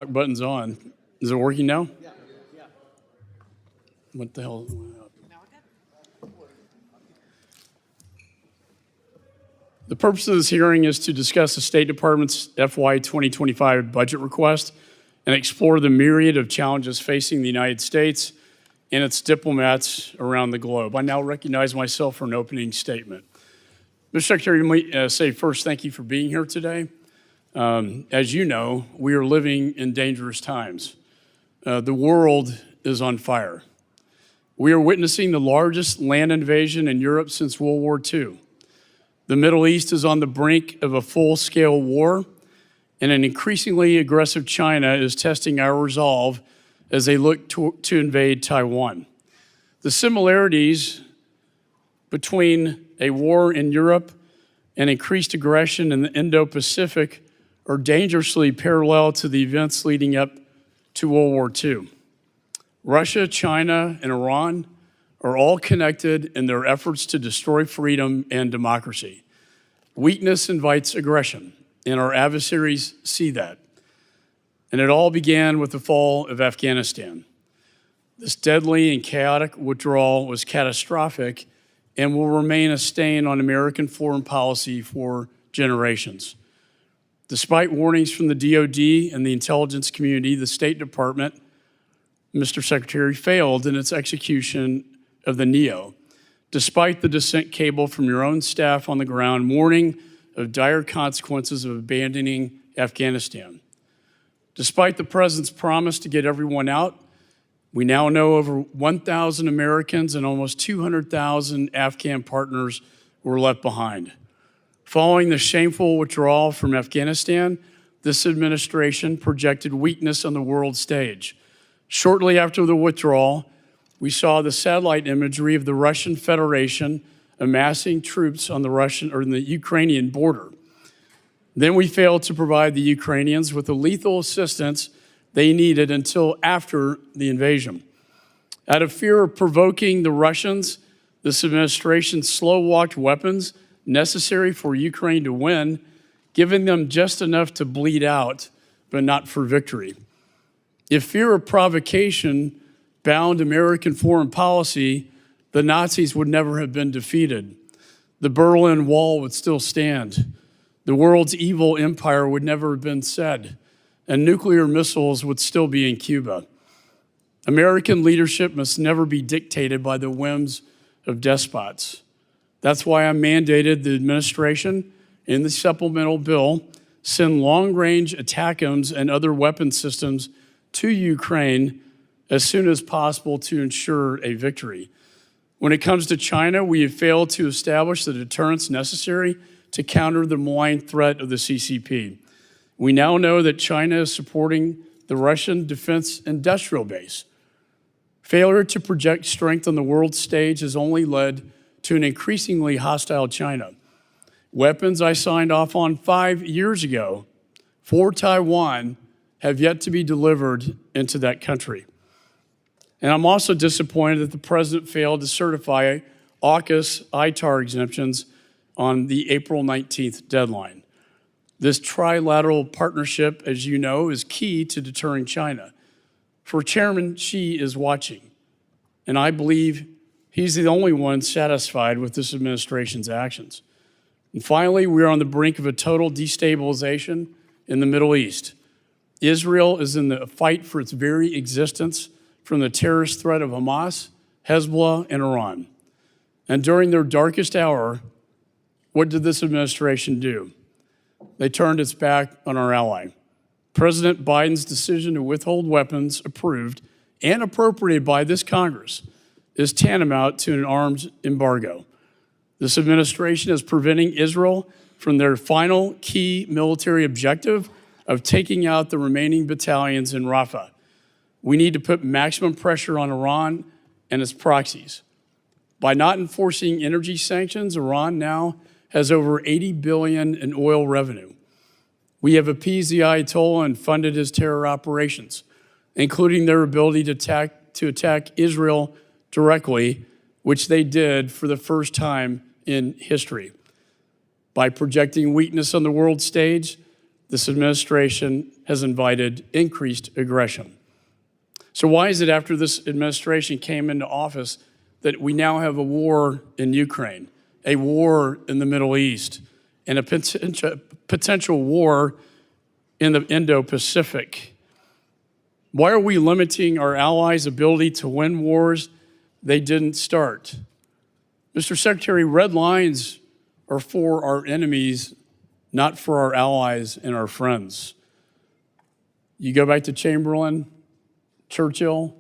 Button's on. Is it working now? Yeah. What the hell? The purpose of this hearing is to discuss the State Department's FY 2025 budget request and explore the myriad of challenges facing the United States and its diplomats around the globe. I now recognize myself for an opening statement. Mr. Secretary, let me say first, thank you for being here today. As you know, we are living in dangerous times. The world is on fire. We are witnessing the largest land invasion in Europe since World War II. The Middle East is on the brink of a full-scale war, and an increasingly aggressive China is testing our resolve as they look to invade Taiwan. The similarities between a war in Europe and increased aggression in the Indo-Pacific are dangerously parallel to the events leading up to World War II. Russia, China, and Iran are all connected in their efforts to destroy freedom and democracy. Weakness invites aggression, and our adversaries see that. And it all began with the fall of Afghanistan. This deadly and chaotic withdrawal was catastrophic and will remain a stain on American foreign policy for generations. Despite warnings from the DoD and the intelligence community, the State Department, Mr. Secretary, failed in its execution of the NEO, despite the dissent cable from your own staff on the ground warning of dire consequences of abandoning Afghanistan. Despite the President's promise to get everyone out, we now know over 1,000 Americans and almost 200,000 Afghan partners were left behind. Following the shameful withdrawal from Afghanistan, this administration projected weakness on the world stage. Shortly after the withdrawal, we saw the satellite imagery of the Russian Federation amassing troops on the Ukrainian border. Then we failed to provide the Ukrainians with the lethal assistance they needed until after the invasion. Out of fear of provoking the Russians, this administration slow-walked weapons necessary for Ukraine to win, giving them just enough to bleed out, but not for victory. If fear of provocation bound American foreign policy, the Nazis would never have been defeated. The Berlin Wall would still stand. The world's evil empire would never have been said, and nuclear missiles would still be in Cuba. American leadership must never be dictated by the whims of despots. That's why I mandated the administration in the supplemental bill send long-range ATACMS and other weapon systems to Ukraine as soon as possible to ensure a victory. When it comes to China, we have failed to establish the deterrence necessary to counter the malign threat of the CCP. We now know that China is supporting the Russian defense industrial base. Failure to project strength on the world stage has only led to an increasingly hostile China. Weapons I signed off on 5 years ago for Taiwan have yet to be delivered into that country. And I'm also disappointed that the President failed to certify AUKUS ITAR exemptions on the April 19th deadline. This trilateral partnership, as you know, is key to deterring China. For Chairman Xi is watching, and I believe he's the only one satisfied with this administration's actions. And finally, we are on the brink of a total destabilization in the Middle East. Israel is in the fight for its very existence from the terrorist threat of Hamas, Hezbollah, and Iran. And during their darkest hour, what did this administration do? They turned its back on our ally. President Biden's decision to withhold weapons approved and appropriated by this Congress is tantamount to an arms embargo. This administration is preventing Israel from their final key military objective of taking out the remaining battalions in Rafah. We need to put maximum pressure on Iran and its proxies. By not enforcing energy sanctions, Iran now has over $80 billion in oil revenue. We have appeased the Ayatollah and funded his terror operations, including their ability to attack Israel directly, which they did for the first time in history. By projecting weakness on the world stage, this administration has invited increased aggression. So why is it after this administration came into office that we now have a war in Ukraine, a war in the Middle East, and a potential war in the Indo-Pacific? Why are we limiting our allies' ability to win wars they didn't start? Mr. Secretary, red lines are for our enemies, not for our allies and our friends. You go back to Chamberlain, Churchill,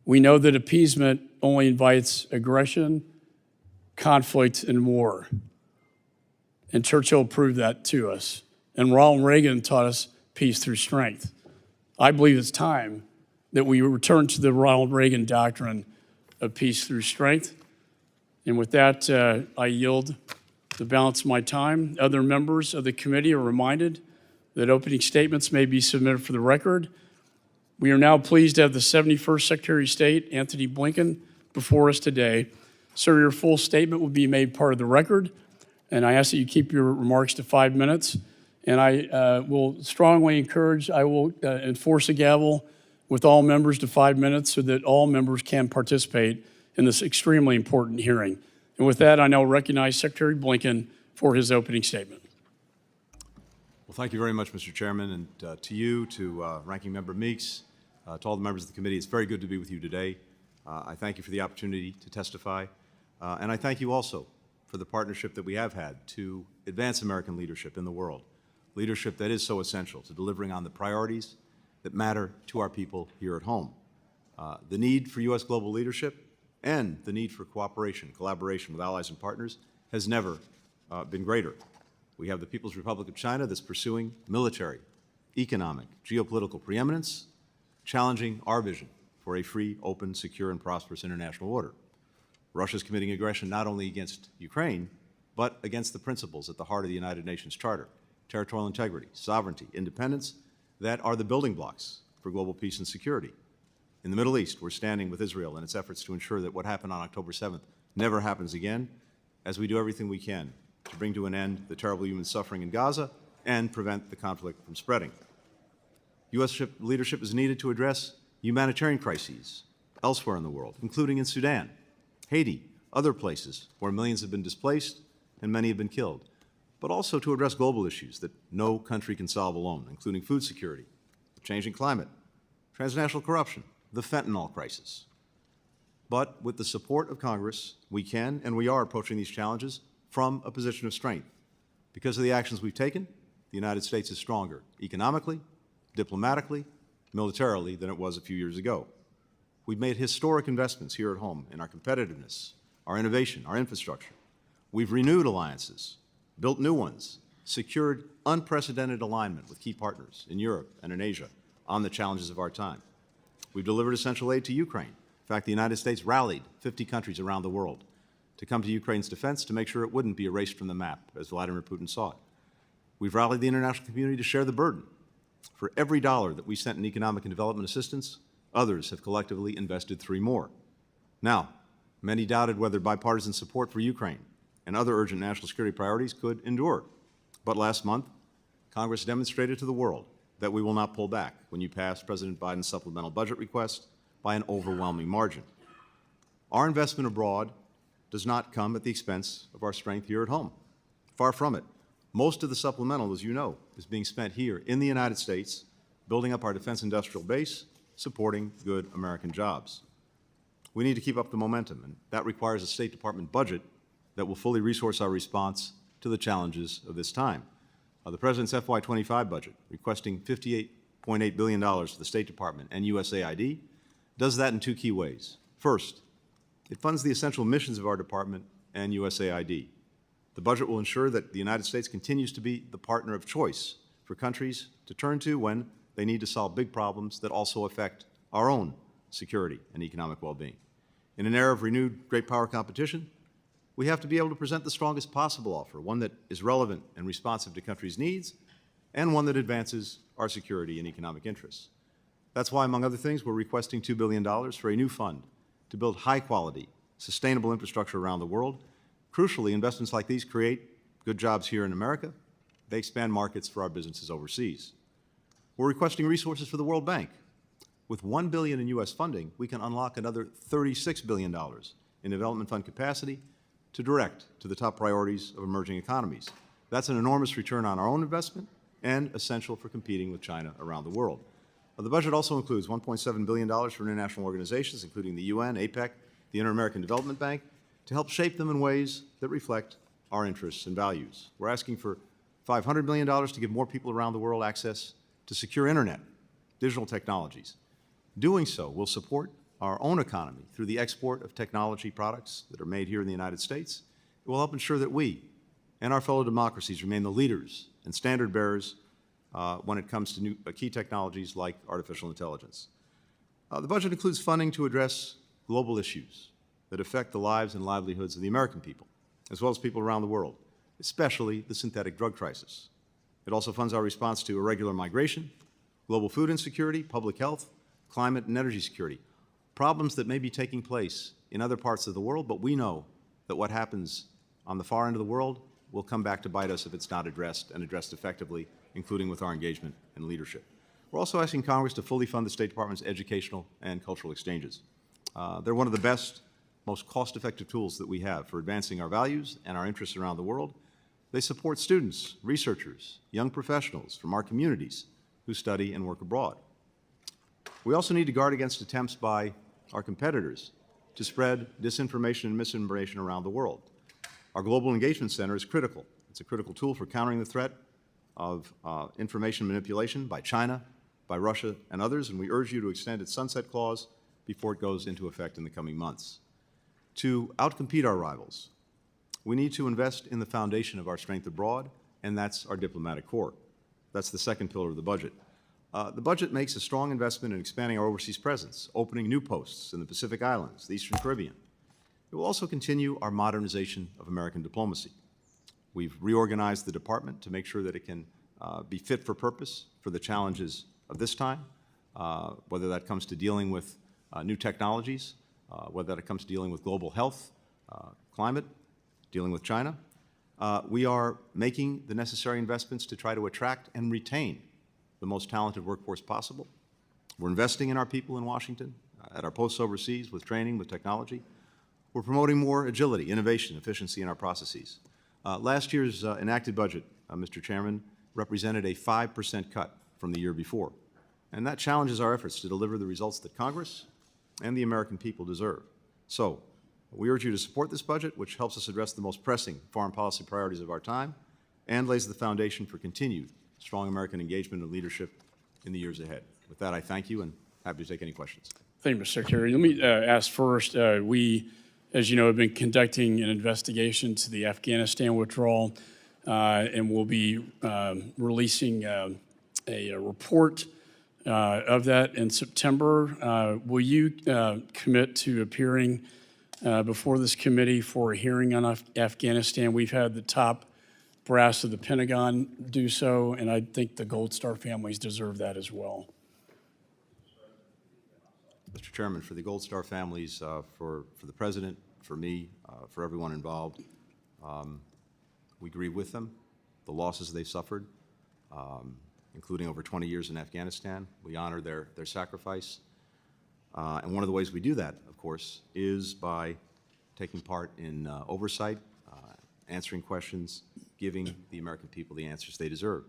we know that appeasement only invites aggression, conflict, and war. And Churchill proved that to us. And Ronald Reagan taught us peace through strength. I believe it's time that we return to the Ronald Reagan doctrine of peace through strength. And with that, I yield the balance of my time. Other members of the committee are reminded that opening statements may be submitted for the record. We are now pleased to have the 71st Secretary of State, Antony Blinken, before us today. Sir, your full statement will be made part of the record, and I ask that you keep your remarks to 5 minutes. And I will strongly encourage, I will enforce a gavel with all members to 5 minutes so that all members can participate in this extremely important hearing. And with that, I now recognize Secretary Blinken for his opening statement. Well, thank you very much, Mr. Chairman, and to you, to Ranking Member Meeks, to all the members of the committee. It's very good to be with you today. I thank you for the opportunity to testify, and I thank you also for the partnership that we have had to advance American leadership in the world, leadership that is so essential to delivering on the priorities that matter to our people here at home. The need for U.S. global leadership and the need for cooperation, collaboration with allies and partners has never been greater. We have the People's Republic of China that's pursuing military, economic, geopolitical preeminence, challenging our vision for a free, open, secure, and prosperous international order. Russia's committing aggression not only against Ukraine, but against the principles at the heart of the United Nations Charter: territorial integrity, sovereignty, independence, that are the building blocks for global peace and security. In the Middle East, we're standing with Israel in its efforts to ensure that what happened on October 7th never happens again, as we do everything we can to bring to an end the terrible human suffering in Gaza and prevent the conflict from spreading. U.S. leadership is needed to address humanitarian crises elsewhere in the world, including in Sudan, Haiti, other places where millions have been displaced and many have been killed, but also to address global issues that no country can solve alone, including food security, the changing climate, transnational corruption, the fentanyl crisis. But with the support of Congress, we can and we are approaching these challenges from a position of strength. Because of the actions we've taken, the United States is stronger economically, diplomatically, militarily than it was a few years ago. We've made historic investments here at home in our competitiveness, our innovation, our infrastructure. We've renewed alliances, built new ones, secured unprecedented alignment with key partners in Europe and in Asia on the challenges of our time. We've delivered essential aid to Ukraine. In fact, the United States rallied 50 countries around the world to come to Ukraine's defense to make sure it wouldn't be erased from the map, as Vladimir Putin saw it. We've rallied the international community to share the burden. For every dollar that we sent in economic and development assistance, others have collectively invested 3 more. Now, many doubted whether bipartisan support for Ukraine and other urgent national security priorities could endure. But last month, Congress demonstrated to the world that we will not pull back when you pass President Biden's supplemental budget request by an overwhelming margin. Our investment abroad does not come at the expense of our strength here at home. Far from it. Most of the supplemental, as you know, is being spent here in the United States, building up our defense industrial base, supporting good American jobs. We need to keep up the momentum, and that requires a State Department budget that will fully resource our response to the challenges of this time. The President's FY25 budget, requesting $58.8 billion for the State Department and USAID, does that in 2 key ways. First, it funds the essential missions of our department and USAID. The budget will ensure that the United States continues to be the partner of choice for countries to turn to when they need to solve big problems that also affect our own security and economic well-being. In an era of renewed great power competition, we have to be able to present the strongest possible offer, one that is relevant and responsive to countries' needs, and one that advances our security and economic interests. That's why, among other things, we're requesting $2 billion for a new fund to build high-quality, sustainable infrastructure around the world. Crucially, investments like these create good jobs here in America they expand markets for our businesses overseas. We're requesting resources for the World Bank. With $1 billion in U.S. funding, we can unlock another $36 billion in development fund capacity to direct to the top priorities of emerging economies. That's an enormous return on our own investment and essential for competing with China around the world. The budget also includes $1.7 billion for international organizations, including the UN, APEC, the Inter-American Development Bank, to help shape them in ways that reflect our interests and values. We're asking for $500 million to give more people around the world access to secure internet, digital technologies. Doing so will support our own economy through the export of technology products that are made here in the United States. It will help ensure that we and our fellow democracies remain the leaders and standard bearers when it comes to new, key technologies like artificial intelligence. The budget includes funding to address global issues that affect the lives and livelihoods of the American people, as well as people around the world, especially the synthetic drug crisis. It also funds our response to irregular migration, global food insecurity, public health, climate and energy security, problems that may be taking place in other parts of the world, but we know that what happens on the far end of the world will come back to bite us if it's not addressed and addressed effectively, including with our engagement and leadership. We're also asking Congress to fully fund the State Department's educational and cultural exchanges. They're one of the best, most cost-effective tools that we have for advancing our values and our interests around the world. They support students, researchers, young professionals from our communities who study and work abroad. We also need to guard against attempts by our competitors to spread disinformation and misinformation around the world. Our Global Engagement Center is critical. It's a critical tool for countering the threat of information manipulation by China, by Russia, and others, and we urge you to extend its sunset clause before it goes into effect in the coming months. To outcompete our rivals, we need to invest in the foundation of our strength abroad, and that's our diplomatic corps. That's the second pillar of the budget. The budget makes a strong investment in expanding our overseas presence, opening new posts in the Pacific Islands, the Eastern Caribbean. It will also continue our modernization of American diplomacy. We've reorganized the department to make sure that it can be fit for purpose for the challenges of this time, whether that comes to dealing with new technologies, whether that comes to dealing with global health, climate, dealing with China. We are making the necessary investments to try to attract and retain the most talented workforce possible. We're investing in our people in Washington, at our posts overseas, with training, with technology. We're promoting more agility, innovation, efficiency in our processes. Last year's enacted budget, Mr. Chairman, represented a 5% cut from the year before. And that challenges our efforts to deliver the results that Congress and the American people deserve. So, we urge you to support this budget, which helps us address the most pressing foreign policy priorities of our time and lays the foundation for continued strong American engagement and leadership in the years ahead. With that, I thank you and happy to take any questions. Thank you, Mr. Secretary. Let me ask first, we, as you know, have been conducting an investigation to the Afghanistan withdrawal, and we'll be releasing a report of that in September. Will you commit to appearing before this committee for a hearing on Afghanistan? We've had the top brass of the Pentagon do so, and I think the Gold Star families deserve that as well. Mr. Chairman, for the Gold Star families, for the President, for me, for everyone involved, we grieve with them, the losses they've suffered, including over 20 years in Afghanistan. We honor their sacrifice. And one of the ways we do that, of course, is by taking part in oversight, answering questions, giving the American people the answers they deserve.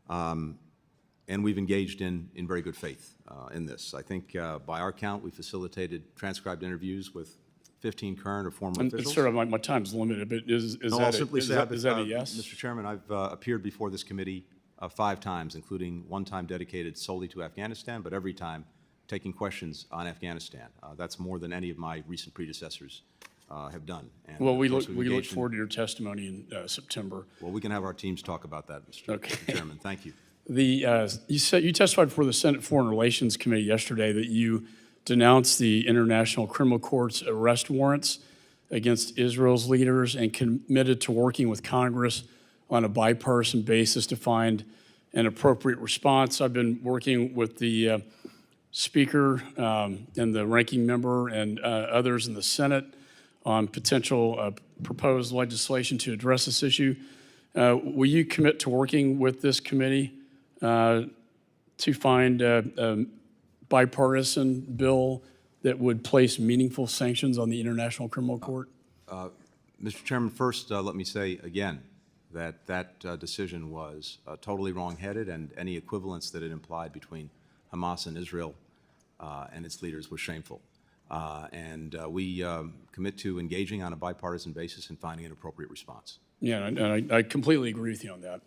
And we've engaged in very good faith in this. I think by our count, we facilitated transcribed interviews with 15 current or former officials. It's sort of my time's limited, but is that a yes? Mr. Chairman, I've appeared before this committee 5 times, including one time dedicated solely to Afghanistan, but every time taking questions on Afghanistan. That's more than any of my recent predecessors have done. And well, we look forward to your testimony in September. Well, we can have our teams talk about that, Mr. Chairman. Thank you. You testified before the Senate Foreign Relations Committee yesterday that you denounced the International Criminal Court's arrest warrants against Israel's leaders and committed to working with Congress on a bipartisan basis to find an appropriate response. I've been working with the Speaker and the ranking member and others in the Senate on potential proposed legislation to address this issue. Will you commit to working with this committee to find a bipartisan bill that would place meaningful sanctions on the International Criminal Court? Mr. Chairman, first, let me say again that decision was totally wrong-headed, and any equivalence that it implied between Hamas and Israel and its leaders was shameful. We commit to engaging on a bipartisan basis and finding an appropriate response. Yeah, and I completely agree with you on that.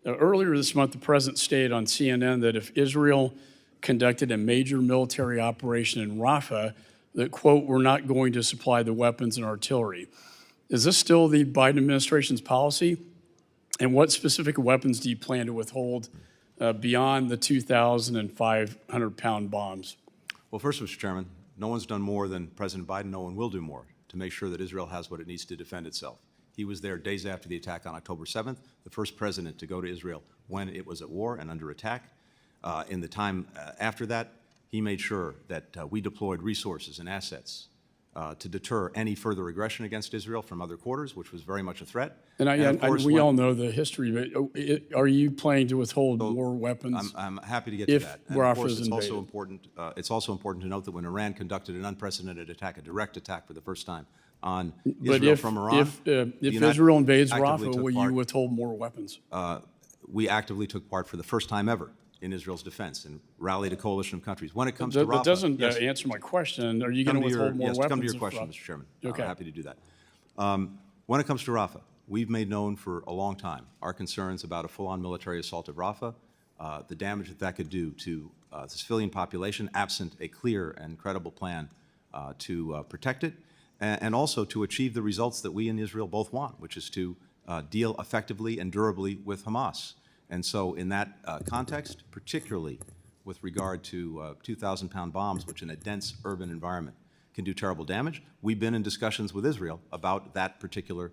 Earlier this month, the president stated on CNN that if Israel conducted a major military operation in Rafah, that, quote, we're not going to supply the weapons and artillery. Is this still the Biden administration's policy? And what specific weapons do you plan to withhold beyond the 2,500-pound bombs? Well, first, Mr. Chairman, no one's done more than President Biden. No one will do more to make sure that Israel has what it needs to defend itself. He was there days after the attack on October 7th, the first president to go to Israel when it was at war and under attack. In the time after that, he made sure that we deployed resources and assets to deter any further aggression against Israel from other quarters, which was very much a threat. And we all know the history, but are you planning to withhold more weapons? I'm happy to get to that. And Rafah of course, is it's invaded? also important to note that when Iran conducted an unprecedented attack, a direct attack for the first time on But Israel if, from Iran, if Israel invades actively Rafah, took will part. you withhold more weapons? We actively took part for the first time ever in Israel's defense and rallied a coalition of countries. When it comes to Rafah, That doesn't yes, answer my question. Are you going to withhold more weapons? to come to your if question, Rafah- Mr. Chairman. Okay. I'm happy to do that. When it comes to Rafah, we've made known for a long time our concerns about a full-on military assault of Rafah, the damage that could do to the civilian population, absent a clear and credible plan to protect it, and also to achieve the results that we in Israel both want, which is to deal effectively and durably with Hamas. And so in that context, particularly with regard to 2,000-pound bombs, which in a dense urban environment can do terrible damage, we've been in discussions with Israel about that particular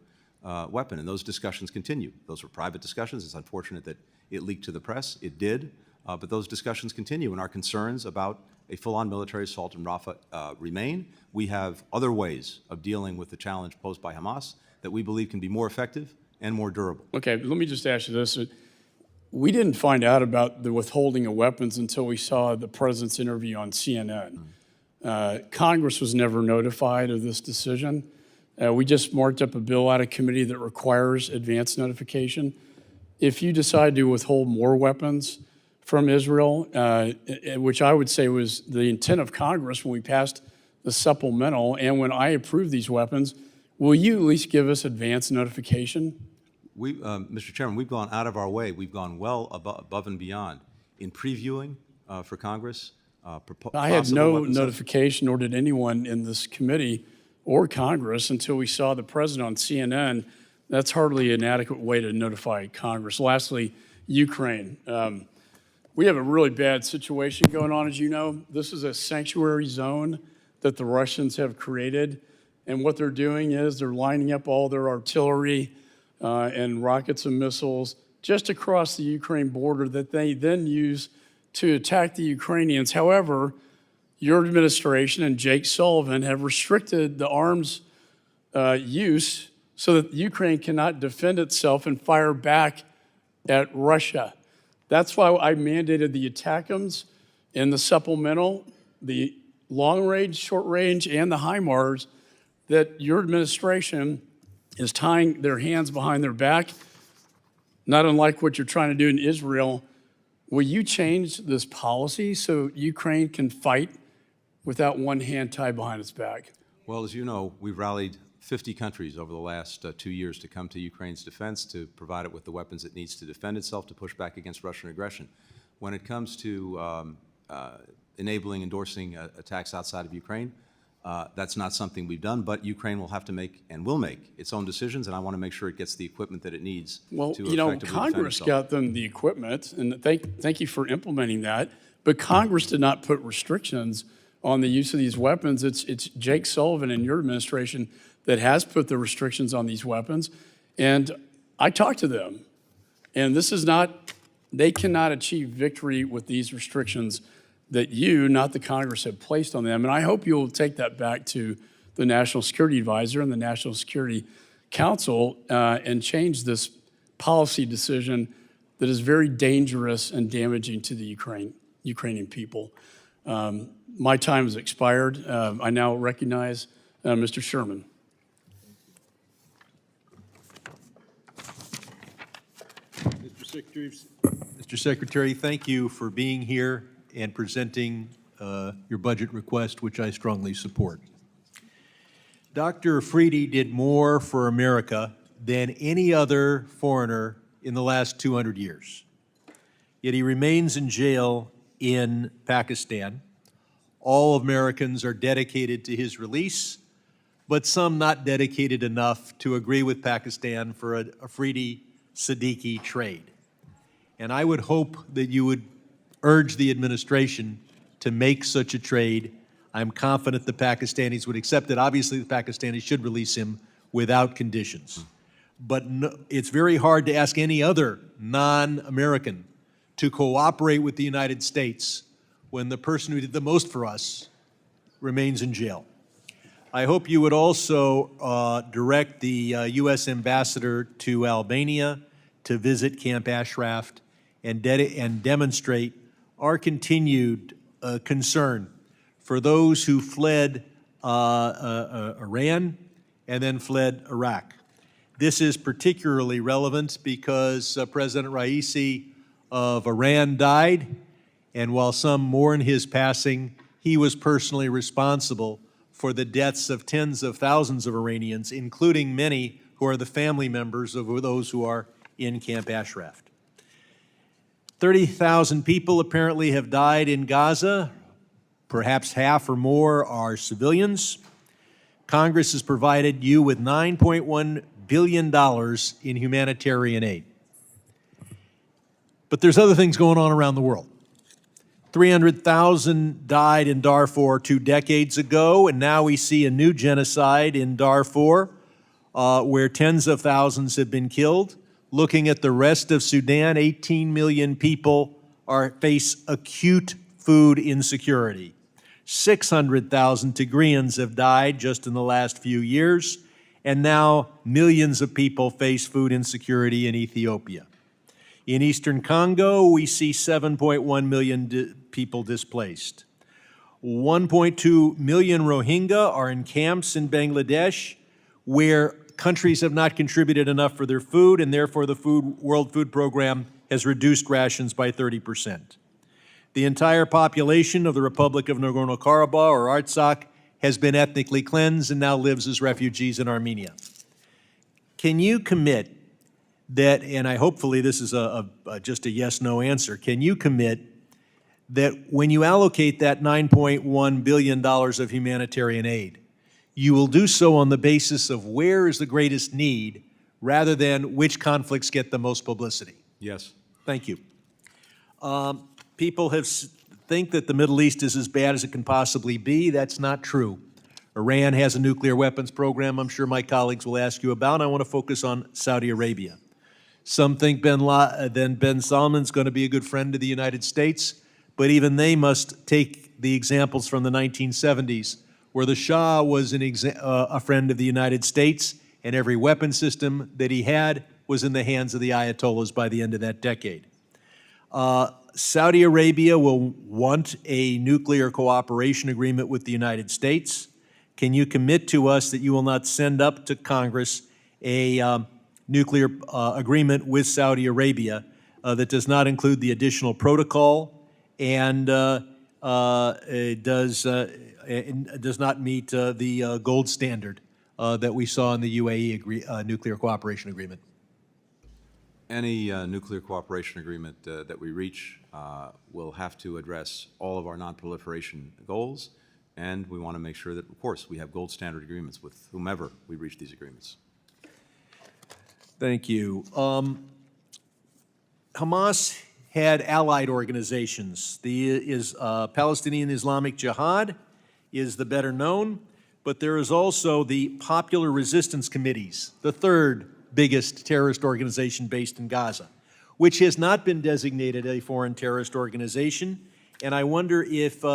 weapon, and those discussions continue. Those were private discussions. It's unfortunate that it leaked to the press. It did, but those discussions continue, and our concerns about a full-on military assault in Rafah remain. We have other ways of dealing with the challenge posed by Hamas that we believe can be more effective and more durable. Okay, let me just ask you this. We didn't find out about the withholding of weapons until we saw the president's interview on CNN. Congress was never notified of this decision. We just marked up a bill out of committee that requires advance notification. If you decide to withhold more weapons from Israel, which I would say was the intent of Congress when we passed the supplemental and when I approved these weapons, will you at least give us advance notification? Mr. Chairman, we've gone out of our way. We've gone well above and beyond in previewing for Congress. I had no notification, nor did anyone in this committee or Congress until we saw the president on CNN. That's hardly an adequate way to notify Congress. Lastly, Ukraine. We have a really bad situation going on, as you know. This is a sanctuary zone that the Russians have created. And what they're doing is they're lining up all their artillery and rockets and missiles just across the Ukraine border that they then use to attack the Ukrainians. However, your administration and Jake Sullivan have restricted the arms use so that Ukraine cannot defend itself and fire back at Russia. That's why I mandated the ATACMS and the supplemental, the long range, short range, and the HIMARS, that your administration is tying their hands behind their back, not unlike what you're trying to do in Israel. Will you change this policy so Ukraine can fight without one hand tied behind its back? Well, as you know, we've rallied 50 countries over the last 2 years to come to Ukraine's defense, to provide it with the weapons it needs to defend itself, to push back against Russian aggression. When it comes to enabling, endorsing attacks outside of Ukraine, that's not something we've done, but Ukraine will have to make and will make its own decisions, and I want to make sure it gets the equipment that it needs to effectively defend itself. Congress got them the equipment, and thank you for implementing that, but Congress did not put restrictions on the use of these weapons. It's Jake Sullivan and your administration that has put the restrictions on these weapons, and I talked to them, and this is not, they cannot achieve victory with these restrictions that you, not the Congress, have placed on them. And I hope you'll take that back to the National Security Advisor and the National Security Council and change this policy decision that is very dangerous and damaging to the Ukrainian people. My time has expired. I now recognize Mr. Sherman. Mr. Secretary, thank you for being here and presenting your budget request, which I strongly support. Dr. Afridi did more for America than any other foreigner in the last 200 years. Yet he remains in jail in Pakistan. All Americans are dedicated to his release, but some not dedicated enough to agree with Pakistan for a Afridi-Siddiqui trade. And I would hope that you would urge the administration to make such a trade. I'm confident the Pakistanis would accept it. Obviously, the Pakistanis should release him without conditions. But no, it's very hard to ask any other non-American to cooperate with the United States when the person who did the most for us remains in jail. I hope you would also direct the U.S. ambassador to Albania to visit Camp Ashraf and demonstrate our continued concern for those who fled Iran and then fled Iraq. This is particularly relevant because President Raisi of Iran died, and while some mourn his passing, he was personally responsible for the deaths of tens of thousands of Iranians, including many who are the family members of those who are in Camp Ashraf. 30,000 people apparently have died in Gaza. Perhaps half or more are civilians. Congress has provided you with $9.1 billion in humanitarian aid. But there's other things going on around the world. 300,000 died in Darfur 2 decades ago, and now we see a new genocide in Darfur where tens of thousands have been killed. Looking at the rest of Sudan, 18 million people face acute food insecurity. 600,000 Tigrayans have died just in the last few years, and now millions of people face food insecurity in Ethiopia. In eastern Congo, we see 7.1 million people displaced. 1.2 million Rohingya are in camps in Bangladesh, where countries have not contributed enough for their food, and therefore the World Food Program has reduced rations by 30%. The entire population of the Republic of Nagorno-Karabakh, or Artsakh, has been ethnically cleansed and now lives as refugees in Armenia. Can you commit that, and hopefully this is just a yes-no answer, can you commit that when you allocate that $9.1 billion of humanitarian aid, you will do so on the basis of where is the greatest need rather than which conflicts get the most publicity? Yes. Thank you. People think that the Middle East is as bad as it can possibly be. That's not true. Iran has a nuclear weapons program I'm sure my colleagues will ask you about. I want to focus on Saudi Arabia. Some think bin Salman's going to be a good friend to the United States, but even they must take the examples from the 1970s where the Shah was a friend of the United States, and every weapon system that he had was in the hands of the Ayatollahs by the end of that decade. Saudi Arabia will want a nuclear cooperation agreement with the United States. Can you commit to us that you will not send up to Congress a nuclear agreement with Saudi Arabia that does not include the additional protocol and does not meet the gold standard that we saw in the UAE nuclear cooperation agreement? Any nuclear cooperation agreement that we reach will have to address all of our non-proliferation goals, and we want to make sure that, of course, we have gold standard agreements with whomever we reach these agreements. Thank you. Hamas had allied organizations. The Palestinian Islamic Jihad is the better known, but there is also the Popular Resistance Committees, the third biggest terrorist organization based in Gaza, which has not been designated a foreign terrorist organization. And I wonder if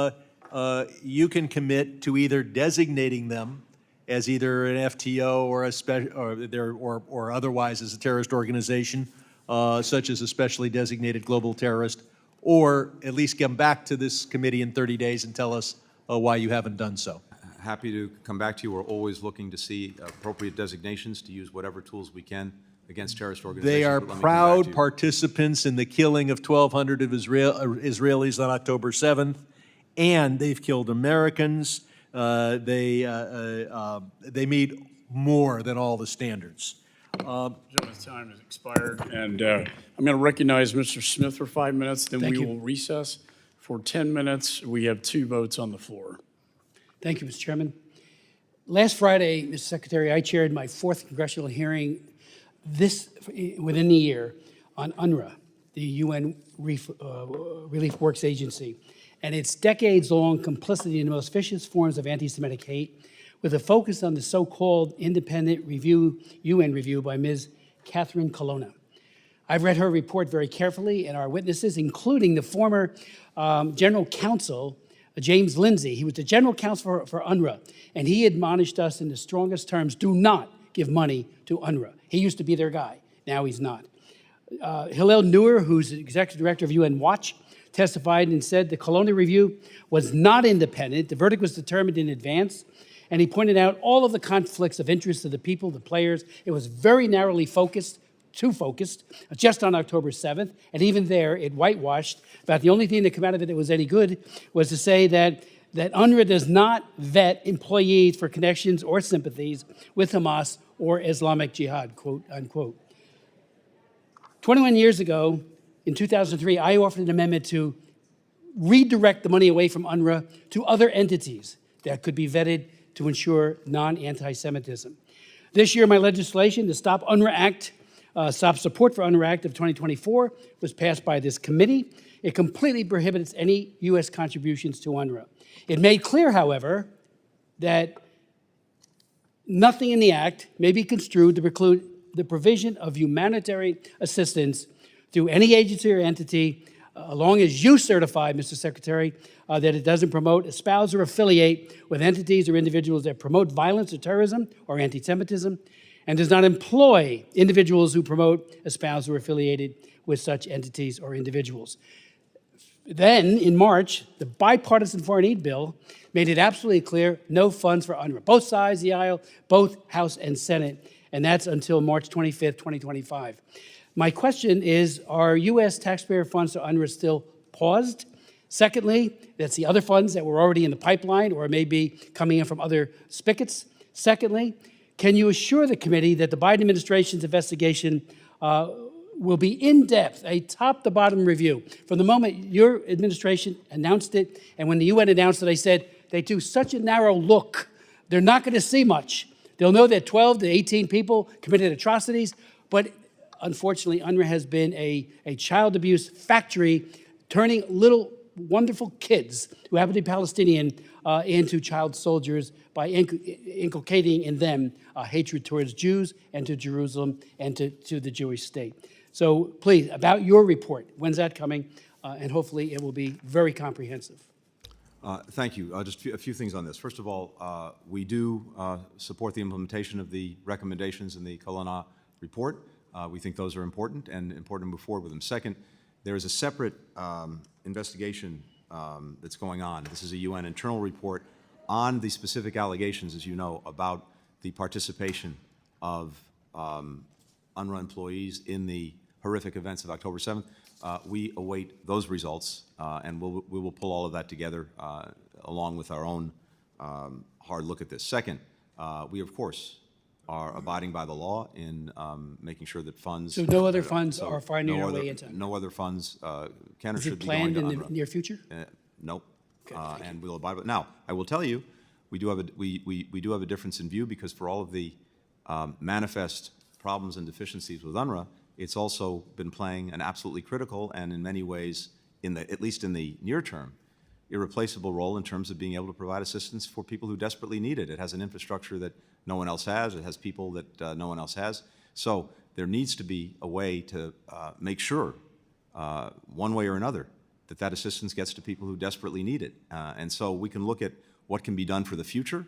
you can commit to either designating them as either an FTO or or otherwise as a terrorist organization, such as a specially designated global terrorist, or at least come back to this committee in 30 days and tell us why you haven't done so. Happy to come back to you. We're always looking to see appropriate designations to use whatever tools we can against terrorist organizations. They are but let me come back to proud you. participants in the killing of 1,200 of Israelis on October 7th, and they've killed Americans. They meet more than all the standards. Gentleman's time has expired, and I'm going to recognize Mr. Smith for 5 minutes, then Thank we you. will recess for 10 minutes. We have 2 votes on the floor. Thank you, Mr. Chairman. Last Friday, Mr. Secretary, I chaired my 4th congressional hearing within the year on UNRWA, the UN Relief Works Agency, and its decades-long complicity in the most vicious forms of anti-Semitic hate, with a focus on the so-called independent UN review by Ms. Catherine Colonna. I've read her report very carefully, and our witnesses, including the former General Counsel, James Lindsay. He was the General Counsel for UNRWA, and he admonished us in the strongest terms, do not give money to UNRWA. He used to be their guy. Now he's not. Hillel Neuer, who's the Executive Director of UN Watch, testified and said the Colonna review was not independent. The verdict was determined in advance. And he pointed out all of the conflicts of interest of the people, the players. It was very narrowly focused, too focused, just on October 7th. And even there, it whitewashed. About the only thing that came out of it that was any good was to say that UNRWA does not vet employees for connections or sympathies with Hamas or Islamic Jihad, quote, unquote. 21 years ago, in 2003, I offered an amendment to redirect the money away from UNRWA to other entities that could be vetted to ensure non-anti-Semitism. This year, my legislation, the Stop UNRWA Act, Stop Support for UNRWA Act of 2024, was passed by this committee. It completely prohibits any U.S. contributions to UNRWA. It made clear, however, that nothing in the act may be construed to preclude the provision of humanitarian assistance through any agency or entity, as long as you certify, Mr. Secretary, that it doesn't promote, espouse, or affiliate with entities or individuals that promote violence or terrorism or anti-Semitism, and does not employ individuals who promote, espouse, or affiliated with such entities or individuals. Then, in March, the bipartisan foreign aid bill made it absolutely clear no funds for UNRWA. Both sides of the aisle, both House and Senate, and that's until March 25th, 2025. My question is, are U.S. taxpayer funds to UNRWA still paused? Secondly, that's the other funds that were already in the pipeline or may be coming in from other spigots. Secondly, can you assure the committee that the Biden administration's investigation will be in-depth, a top-to-bottom review? From the moment your administration announced it, and when the UN announced it, they said they do such a narrow look, they're not going to see much. They'll know that 12 to 18 people committed atrocities, but unfortunately, UNRWA has been a child abuse factory, turning little wonderful kids who happen to be Palestinian into child soldiers by inculcating in them hatred towards Jews and to Jerusalem and to the Jewish state. So please, about your report, when's that coming? And hopefully it will be very comprehensive. Thank you. Just a few things on this. First of all, we do support the implementation of the recommendations in the Colonna report. We think those are important and important to move forward with them. Second, there is a separate investigation that's going on. This is a UN internal report on the specific allegations, as you know, about the participation of UNRWA employees in the horrific events of October 7th. We await those results, and we will pull all of that together along with our own hard look at this. Second, we, of course, are abiding by the law in making sure that funds... So no other funds are finding their way into UNRWA? No other funds can or should be Is going to it planned UNRWA. in the near future? Nope. Okay, and we'll abide by it. Now, I will tell you, we do have a difference in view, because for all of the manifest problems and deficiencies with UNRWA, it's also been playing an absolutely critical and in many ways, at least in the near term, irreplaceable role in terms of being able to provide assistance for people who desperately need it. It has an infrastructure that no one else has. It has people that no one else has. So there needs to be a way to make sure, one way or another, that that assistance gets to people who desperately need it. And so we can look at what can be done for the future,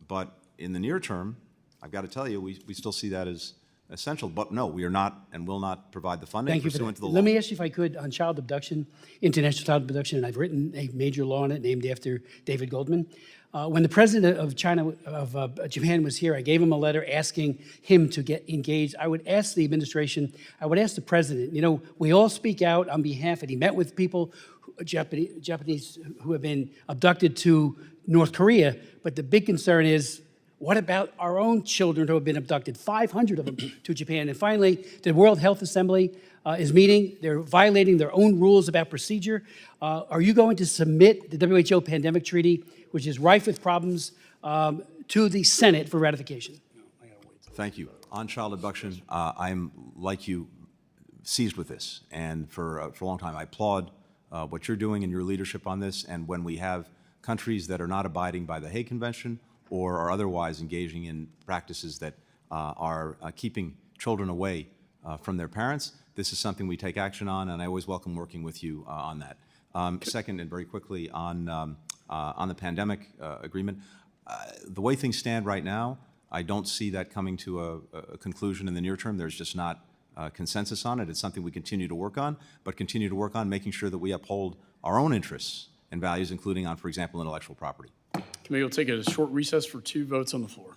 But in the near term, I've got to tell you, we still see that as essential. But no, we are not and will not provide the funding Thank you for pursuant that. to the law. Let me ask you if I could on child abduction, international child abduction, and I've written a major law on it named after David Goldman. When the president of Japan was here, I gave him a letter asking him to get engaged. I would ask the administration, I would ask the president, you know, we all speak out on behalf, and he met with people, Japanese who have been abducted to North Korea, but the big concern is, what about our own children who have been abducted, 500 of them to Japan? And finally, the World Health Assembly is meeting. They're violating their own rules about procedure. Are you going to submit the WHO pandemic treaty, which is rife with problems, to the Senate for ratification? Thank you. On child abduction, I'm, like you, seized with this. And for a long time, I applaud what you're doing and your leadership on this. And when we have countries that are not abiding by the Hague Convention or are otherwise engaging in practices that are keeping children away from their parents, this is something we take action on, and I always welcome working with you on that. Second, and very quickly, on the pandemic agreement, the way things stand right now, I don't see that coming to a conclusion in the near term. There's just not consensus on it. It's something we continue to work on, but continue to work on making sure that we uphold our own interests and values, including on, for example, intellectual property. Committee will take a short recess for 2 votes on the floor.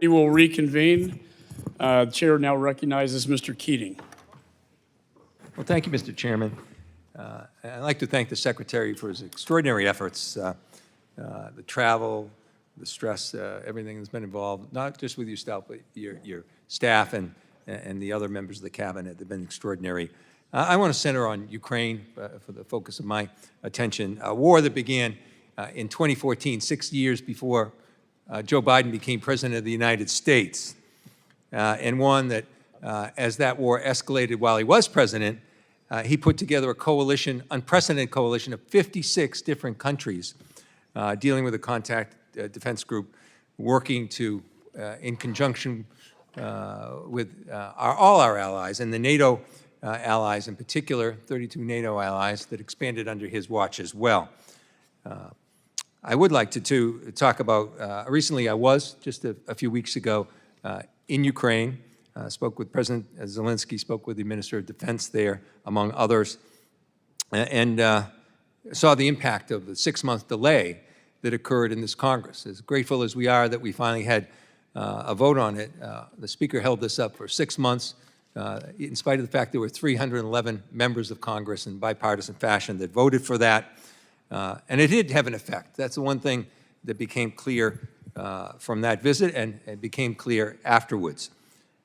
We will reconvene. The chair now recognizes Mr. Keating. Well, thank you, Mr. Chairman. I'd like to thank the Secretary for his extraordinary efforts, the travel, the stress, everything that's been involved, not just with yourself, but your staff and the other members of the Cabinet. They've been extraordinary. I want to center on Ukraine for the focus of my attention. A war that began in 2014, 6 years before Joe Biden became President of the United States, and one that, as that war escalated while he was president, he put together a coalition, unprecedented coalition of 56 different countries dealing with a contact defense group, working to, in conjunction with all our allies and the NATO allies in particular, 32 NATO allies that expanded under his watch as well. I would like to talk about, recently I was, just a few weeks ago, in Ukraine, spoke with President Zelensky, spoke with the Minister of Defense there, among others, and saw the impact of the 6-month delay that occurred in this Congress. As grateful as we are that we finally had a vote on it, the Speaker held this up for 6 months, in spite of the fact there were 311 members of Congress in bipartisan fashion that voted for that. And it did have an effect. That's the one thing that became clear from that visit, and it became clear afterwards.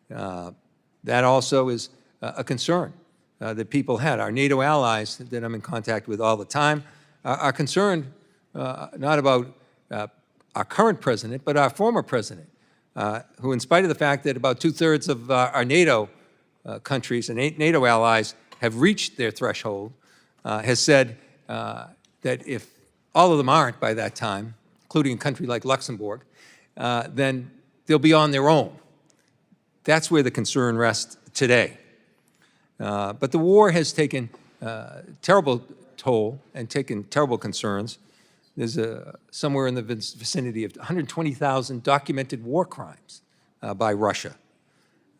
That also is a concern that people had. Our NATO allies that I'm in contact with all the time are concerned not about our current president, but our former president, who, in spite of the fact that about 2/3 of our NATO countries and NATO allies have reached their threshold, has said that if all of them aren't by that time, including a country like Luxembourg, then they'll be on their own. That's where the concern rests today. But the war has taken terrible toll and taken terrible concerns. There's somewhere in the vicinity of 120,000 documented war crimes by Russia.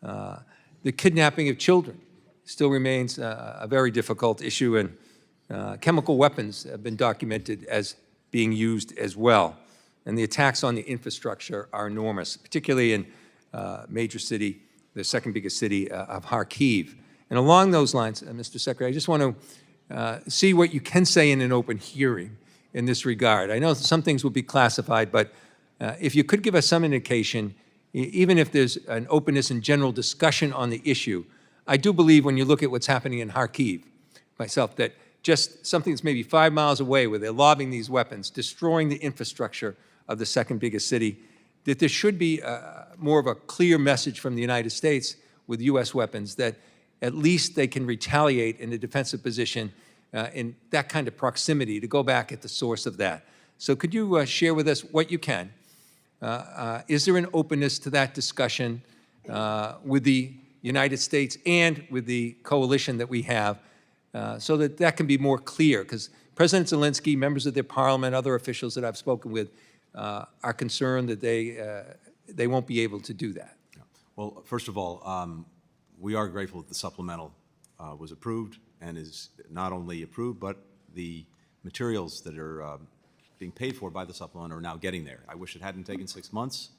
The kidnapping of children still remains a very difficult issue, and chemical weapons have been documented as being used as well. And the attacks on the infrastructure are enormous, particularly in major city, the second biggest city of Kharkiv. And along those lines, Mr. Secretary, I just want to see what you can say in an open hearing in this regard. I know some things will be classified, but if you could give us some indication, even if there's an openness and general discussion on the issue, I do believe when you look at what's happening in Kharkiv, myself, that just something that's maybe 5 miles away where they're lobbing these weapons, destroying the infrastructure of the second biggest city, that there should be more of a clear message from the United States with U.S. weapons that at least they can retaliate in a defensive position in that kind of proximity to go back at the source of that. So could you share with us what you can? Is there an openness to that discussion with the United States and with the coalition that we have so that that can be more clear? Because President Zelensky, members of their parliament, other officials that I've spoken with are concerned that they won't be able to do that. Well, first of all, we are grateful that the supplemental was approved and is not only approved, but the materials that are being paid for by the supplement are now getting there. I wish it hadn't taken 6 months,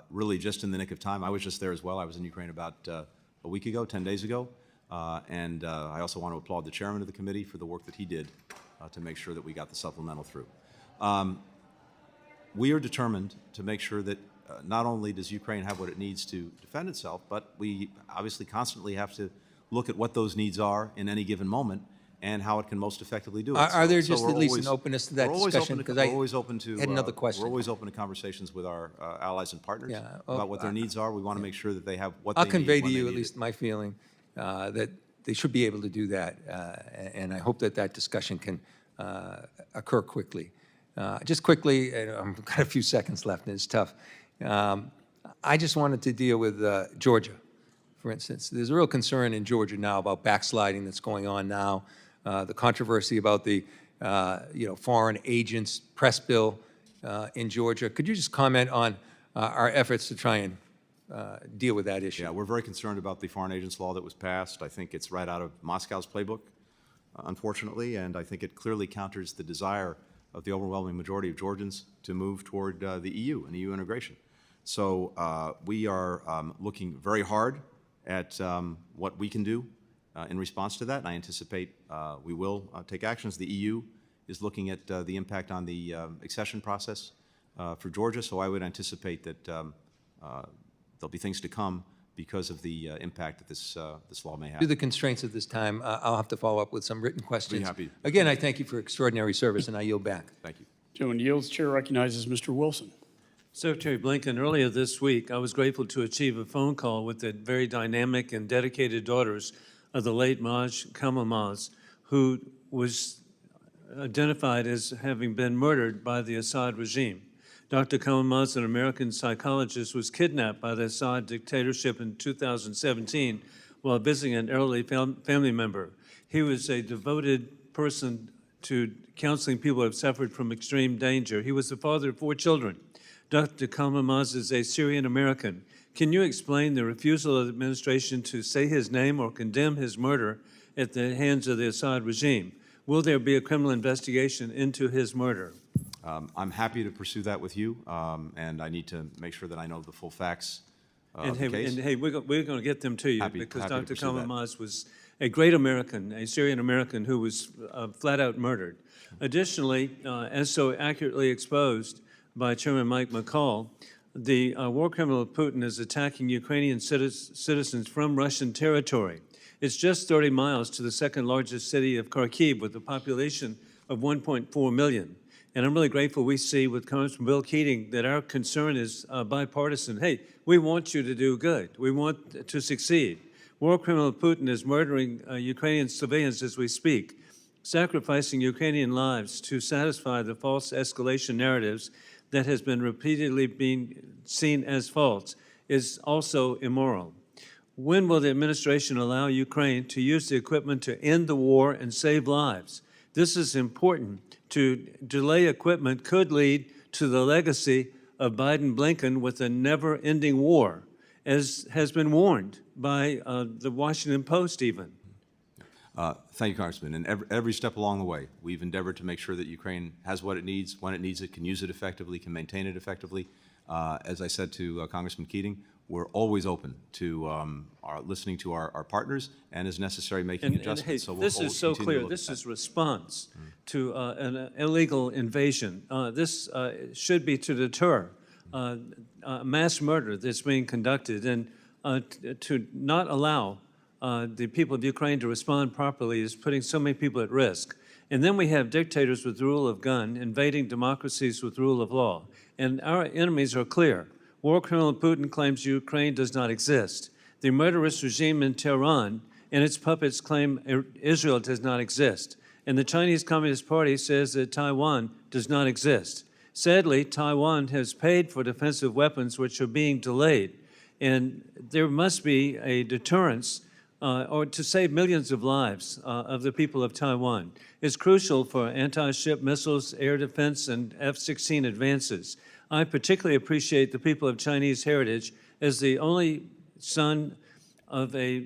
really just in the nick of time. I was just there as well. I was in Ukraine about a week ago, 10 days ago, and I also want to applaud the chairman of the committee for the work that he did to make sure that we got the supplemental through. We are determined to make sure that not only does Ukraine have what it needs to defend itself, but we obviously constantly have to look at what those needs are in any given moment and how it can most effectively do it. Are there So just we're at least always- an openness to that we're always discussion? open to- Because I we're always open to, had another question. We're always open to conversations with our allies and partners Yeah, well, about what their needs are. We want to make sure that they have what I'll they need convey to when they you at need least it. my feeling that they should be able to do that, and I hope that that discussion can occur quickly. Just quickly, and I've got a few seconds left, and it's tough. I just wanted to deal with Georgia, for instance. There's a real concern in Georgia now about backsliding that's going on now, the controversy about the foreign agents press bill in Georgia. Could you just comment on our efforts to try and deal with that issue? Yeah, we're very concerned about the foreign agents law that was passed. I think it's right out of Moscow's playbook, unfortunately, and I think it clearly counters the desire of the overwhelming majority of Georgians to move toward the EU and EU integration. So we are looking very hard at what we can do in response to that, and I anticipate we will take actions. The EU is looking at the impact on the accession process for Georgia, so I would anticipate that there'll be things to come because of the impact that this law may have. Due to the constraints of this time, I'll have to follow up with some written questions. happy. Again, I thank you for extraordinary service, and I yield back. Thank you. Gentleman yields. Chair recognizes Mr. Wilson. Secretary Blinken, earlier this week, I was grateful to achieve a phone call with the very dynamic and dedicated daughters of the late Maj Kamalmaz, who was identified as having been murdered by the Assad regime. Dr. Kamalmaz, an American psychologist, was kidnapped by the Assad dictatorship in 2017 while visiting an elderly family member. He was a devoted person to counseling people who have suffered from extreme danger. He was the father of 4 children. Dr. Kamalmaz is a Syrian American. Can you explain the refusal of the administration to say his name or condemn his murder at the hands of the Assad regime? Will there be a criminal investigation into his murder? I'm happy to pursue that with you, and I need to make sure that I know the full facts of And the case. hey, we're going to get them to you because happy to Dr. pursue that. Kamalmaz was a great American, a Syrian American who was flat out murdered. Additionally, as so accurately exposed by Chairman Mike McCaul, the war criminal Putin is attacking Ukrainian citizens from Russian territory. It's just 30 miles to the second largest city of Kharkiv with a population of 1.4 million. And I'm really grateful we see with Congressman Bill Keating that our concern is bipartisan. Hey, we want you to do good. We want to succeed. War criminal Putin is murdering Ukrainian civilians as we speak, sacrificing Ukrainian lives to satisfy the false escalation narratives that has been repeatedly being seen as false, is also immoral. When will the administration allow Ukraine to use the equipment to end the war and save lives? This is important. To delay equipment could lead to the legacy of Biden-Blinken with a never-ending war, as has been warned by the Washington Post even. Thank you, Congressman. And every step along the way, we've endeavored to make sure that Ukraine has what it needs, when it needs it, can use it effectively, can maintain it effectively. As I said to Congressman Keating, we're always open to listening to our partners and, as necessary, making adjustments. Hey, So we'll this is always so continue to clear. look This at is response to an illegal invasion. This should be to deter mass murder that's being conducted, and to not allow the people of Ukraine to respond properly is putting so many people at risk. And then we have dictators with rule of gun invading democracies with rule of law. And our enemies are clear. War criminal Putin claims Ukraine does not exist. The murderous regime in Tehran and its puppets claim Israel does not exist. And the Chinese Communist Party says that Taiwan does not exist. Sadly, Taiwan has paid for defensive weapons which are being delayed. And there must be a deterrence or to save millions of lives of the people of Taiwan. It's crucial for anti-ship missiles, air defense, and F-16 advances. I particularly appreciate the people of Chinese heritage as the only son of a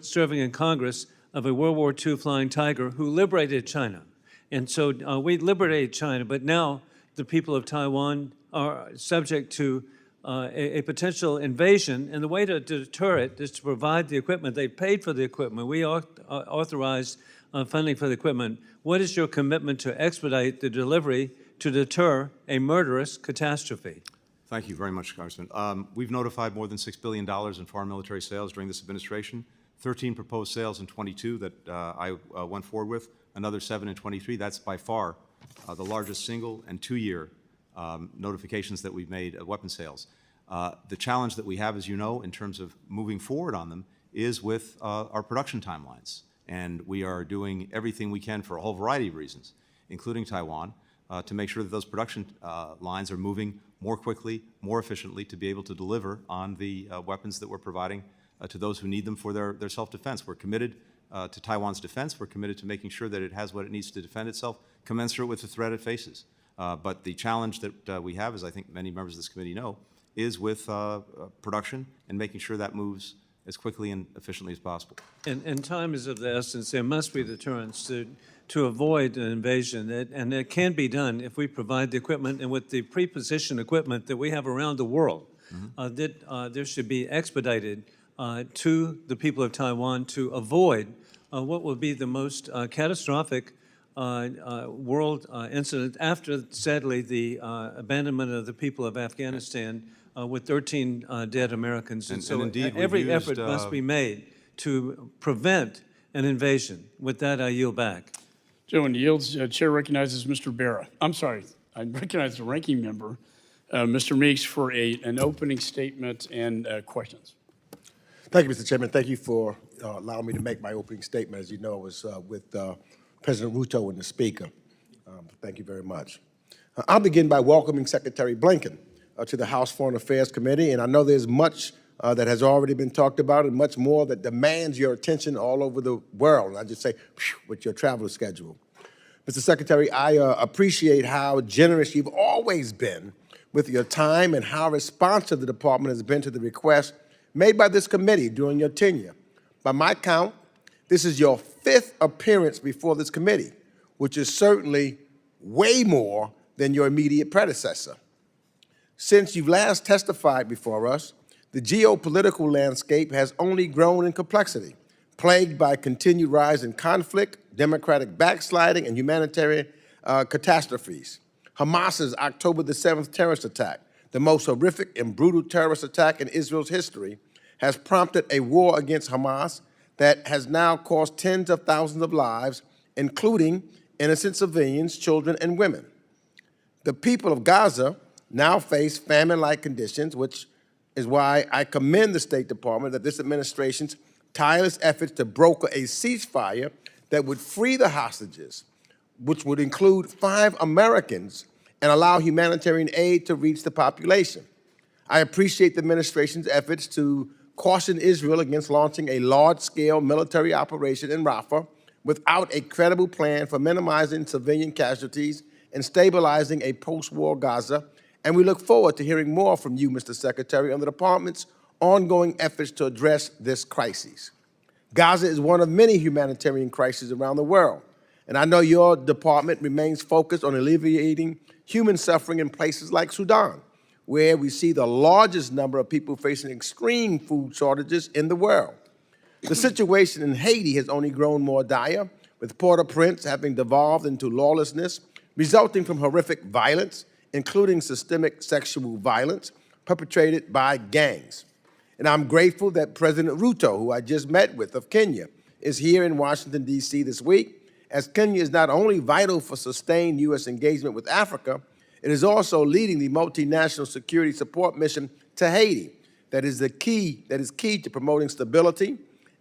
serving in Congress of a World War II flying tiger who liberated China. And so we liberated China, but now the people of Taiwan are subject to a potential invasion, and the way to deter it is to provide the equipment. They paid for the equipment. We authorized funding for the equipment. What is your commitment to expedite the delivery to deter a murderous catastrophe? Thank you very much, Congressman. We've notified more than $6 billion in foreign military sales during this administration, 13 proposed sales in 22 that I went forward with, another 7 in 23. That's by far the largest single and two-year notifications that we've made of weapon sales. The challenge that we have, as you know, in terms of moving forward on them is with our production timelines. And we are doing everything we can for a whole variety of reasons, including Taiwan, to make sure that those production lines are moving more quickly, more efficiently to be able to deliver on the weapons that we're providing to those who need them for their self-defense. We're committed to Taiwan's defense. We're committed to making sure that it has what it needs to defend itself, commensurate with the threat it faces. But the challenge that we have, as I think many members of this committee know, is with production and making sure that moves as quickly and efficiently as possible. And time is of the essence. There must be deterrence to avoid an invasion, and it can be done if we provide the equipment and with the pre-positioned equipment that we have around the world. that there should be expedited to the people of Taiwan to avoid what will be the most catastrophic world incident after, sadly, the abandonment of the people of Afghanistan with 13 dead Americans. And so indeed, we've every used, effort must be made to prevent an invasion. With that, I yield back. Gentleman yields. Chair recognizes Mr. Barra. I'm sorry, I recognize the ranking member, Mr. Meeks, for an opening statement and questions. Thank you, Mr. Chairman. Thank you for allowing me to make my opening statement. As you know, I was with President Ruto and the Speaker. Thank you very much. I'll begin by welcoming Secretary Blinken to the House Foreign Affairs Committee, and I know there's much that has already been talked about and much more that demands your attention all over the world. And I just say, with your travel schedule. Mr. Secretary, I appreciate how generous you've always been with your time and how responsive the department has been to the request made by this committee during your tenure. By my count, this is your 5th appearance before this committee, which is certainly way more than your immediate predecessor. Since you've last testified before us, the geopolitical landscape has only grown in complexity, plagued by continued rise in conflict, democratic backsliding, and humanitarian catastrophes. Hamas's October the 7th terrorist attack, the most horrific and brutal terrorist attack in Israel's history, has prompted a war against Hamas that has now cost tens of thousands of lives, including innocent civilians, children, and women. The people of Gaza now face famine-like conditions, which is why I commend the State Department that this administration's tireless efforts to broker a ceasefire that would free the hostages, which would include 5 Americans, and allow humanitarian aid to reach the population. I appreciate the administration's efforts to caution Israel against launching a large-scale military operation in Rafah without a credible plan for minimizing civilian casualties and stabilizing a post-war Gaza, and we look forward to hearing more from you, Mr. Secretary, on the department's ongoing efforts to address this crisis. Gaza is one of many humanitarian crises around the world, and I know your department remains focused on alleviating human suffering in places like Sudan, where we see the largest number of people facing extreme food shortages in the world. The situation in Haiti has only grown more dire, with Port-au-Prince having devolved into lawlessness, resulting from horrific violence, including systemic sexual violence perpetrated by gangs. And I'm grateful that President Ruto, who I just met with of Kenya, is here in Washington, D.C. this week, as Kenya is not only vital for sustained U.S. engagement with Africa, it is also leading the multinational security support mission to Haiti that is key to promoting stability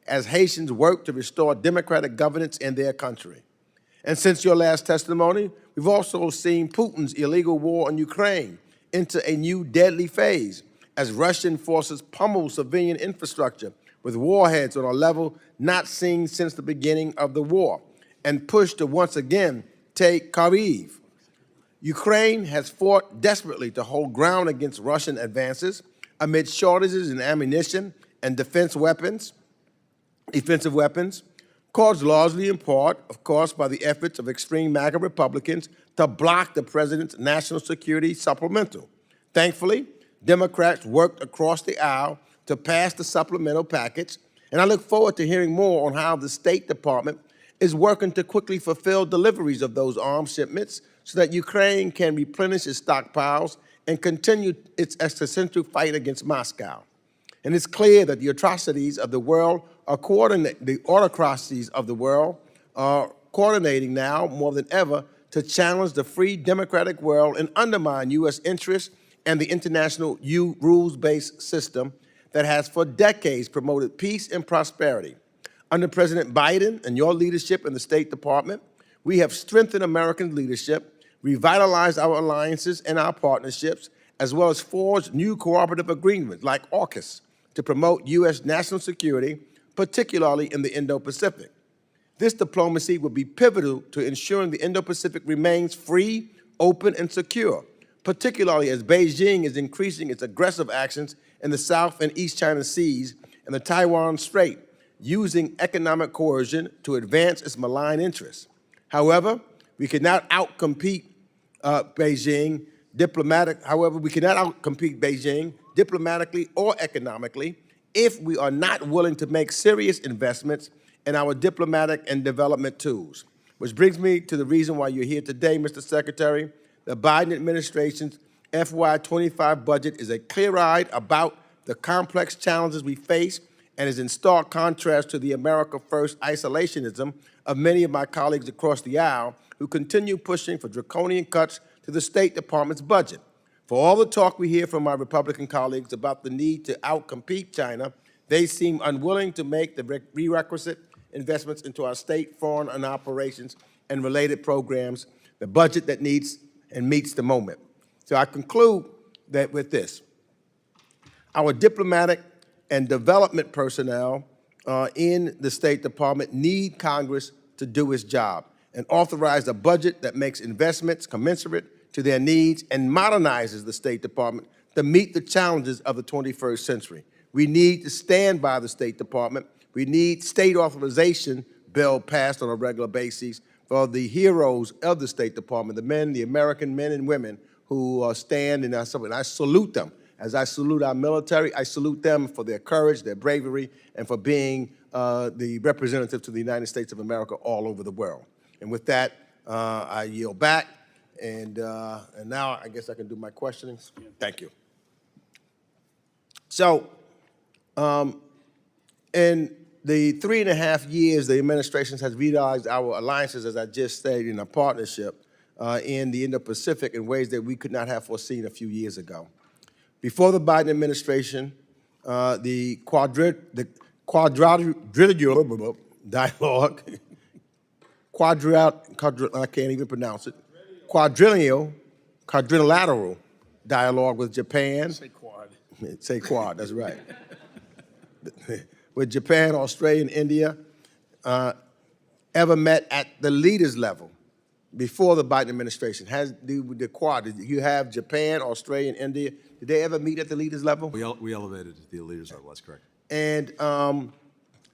as Haitians work to restore democratic governance in their country. And since your last testimony, we've also seen Putin's illegal war on Ukraine enter a new deadly phase as Russian forces pummel civilian infrastructure with warheads on a level not seen since the beginning of the war and push to once again take Kyiv. Ukraine has fought desperately to hold ground against Russian advances amid shortages in ammunition and defensive weapons, caused largely in part, of course, by the efforts of extreme MAGA Republicans to block the president's national security supplemental. Thankfully, Democrats worked across the aisle to pass the supplemental package, and I look forward to hearing more on how the State Department is working to quickly fulfill deliveries of those arms shipments so that Ukraine can replenish its stockpiles and continue its existential fight against Moscow. And it's clear that the atrocities of the world are the autocracies of the world are coordinating now more than ever to challenge the free democratic world and undermine U.S. interests and the international rules-based system that has for decades promoted peace and prosperity. Under President Biden and your leadership in the State Department, we have strengthened American leadership, revitalized our alliances and our partnerships, as well as forged new cooperative agreements like AUKUS to promote U.S. national security, particularly in the Indo-Pacific. This diplomacy will be pivotal to ensuring the Indo-Pacific remains free, open, and secure, particularly as Beijing is increasing its aggressive actions in the South and East China Seas and the Taiwan Strait, using economic coercion to advance its malign interests. However, we cannot outcompete Beijing However, we cannot outcompete Beijing diplomatically or economically if we are not willing to make serious investments in our diplomatic and development tools. Which brings me to the reason why you're here today, Mr. Secretary. The Biden administration's FY25 budget is a clear-eyed about the complex challenges we face and is in stark contrast to the America First isolationism of many of my colleagues across the aisle who continue pushing for draconian cuts to the State Department's budget. For all the talk we hear from my Republican colleagues about the need to outcompete China, they seem unwilling to make the prerequisite investments into our state, foreign, and operations and related programs, the budget that needs and meets the moment. So I conclude that with this. Our diplomatic and development personnel in the State Department need Congress to do its job and authorize a budget that makes investments commensurate to their needs and modernizes the State Department to meet the challenges of the 21st century. We need to stand by the State Department. We need state authorization bill passed on a regular basis for the heroes of the State Department, the men, the American men and women who stand and I salute them. As I salute our military, I salute them for their courage, their bravery, and for being the representative to the United States of America all over the world. And with that, I yield back, and now I guess I can do my questioning. Thank you. So, in the 3.5 years, the administration has realized our alliances, as I just said, in a partnership in the Indo-Pacific in ways that we could not have foreseen a few years ago. Before the Biden administration, the quadrilateral dialogue, I can't even pronounce it, quadrilateral dialogue with Japan. Say quad. Say quad, that's right. With Japan, Australia, and India, ever met at the leaders level before the Biden administration? Has the quad, did you have Japan, Australia, and India, did they ever meet at the leaders level? We elevated the leaders level, that's correct. And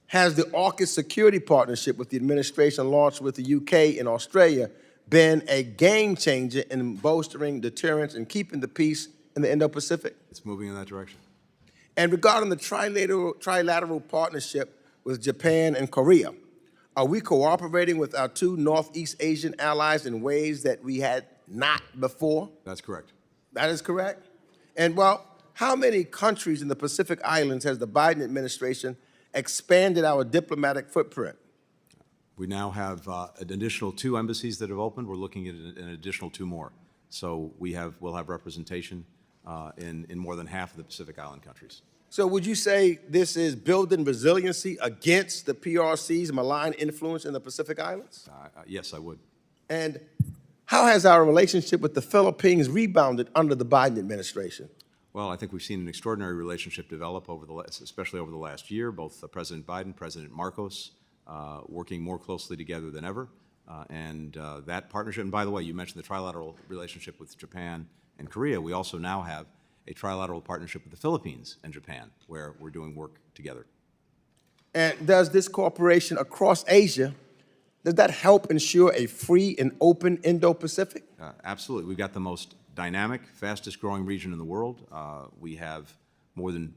has the AUKUS security partnership with the administration launched with the UK and Australia been a game changer in bolstering deterrence and keeping the peace in the Indo-Pacific? It's moving in that direction. And regarding the trilateral partnership with Japan and Korea, are we cooperating with our two Northeast Asian allies in ways that we had not before? That's correct. That is correct. And well, how many countries in the Pacific Islands has the Biden administration expanded our diplomatic footprint? We now have an additional 2 embassies that have opened. We're looking at an additional 2 more. So we'll have representation in more than half of the Pacific Island countries. So would you say this is building resiliency against the PRC's malign influence in the Pacific Islands? Yes, I would. And how has our relationship with the Philippines rebounded under the Biden administration? Well, I think we've seen an extraordinary relationship develop especially over the last year, both President Biden, President Marcos, working more closely together than ever. And that partnership, and by the way, you mentioned the trilateral relationship with Japan and Korea. We also now have a trilateral partnership with the Philippines and Japan, where we're doing work together. And does this cooperation across Asia, does that help ensure a free and open Indo-Pacific? Absolutely. We've got the most dynamic, fastest growing region in the world. We have more than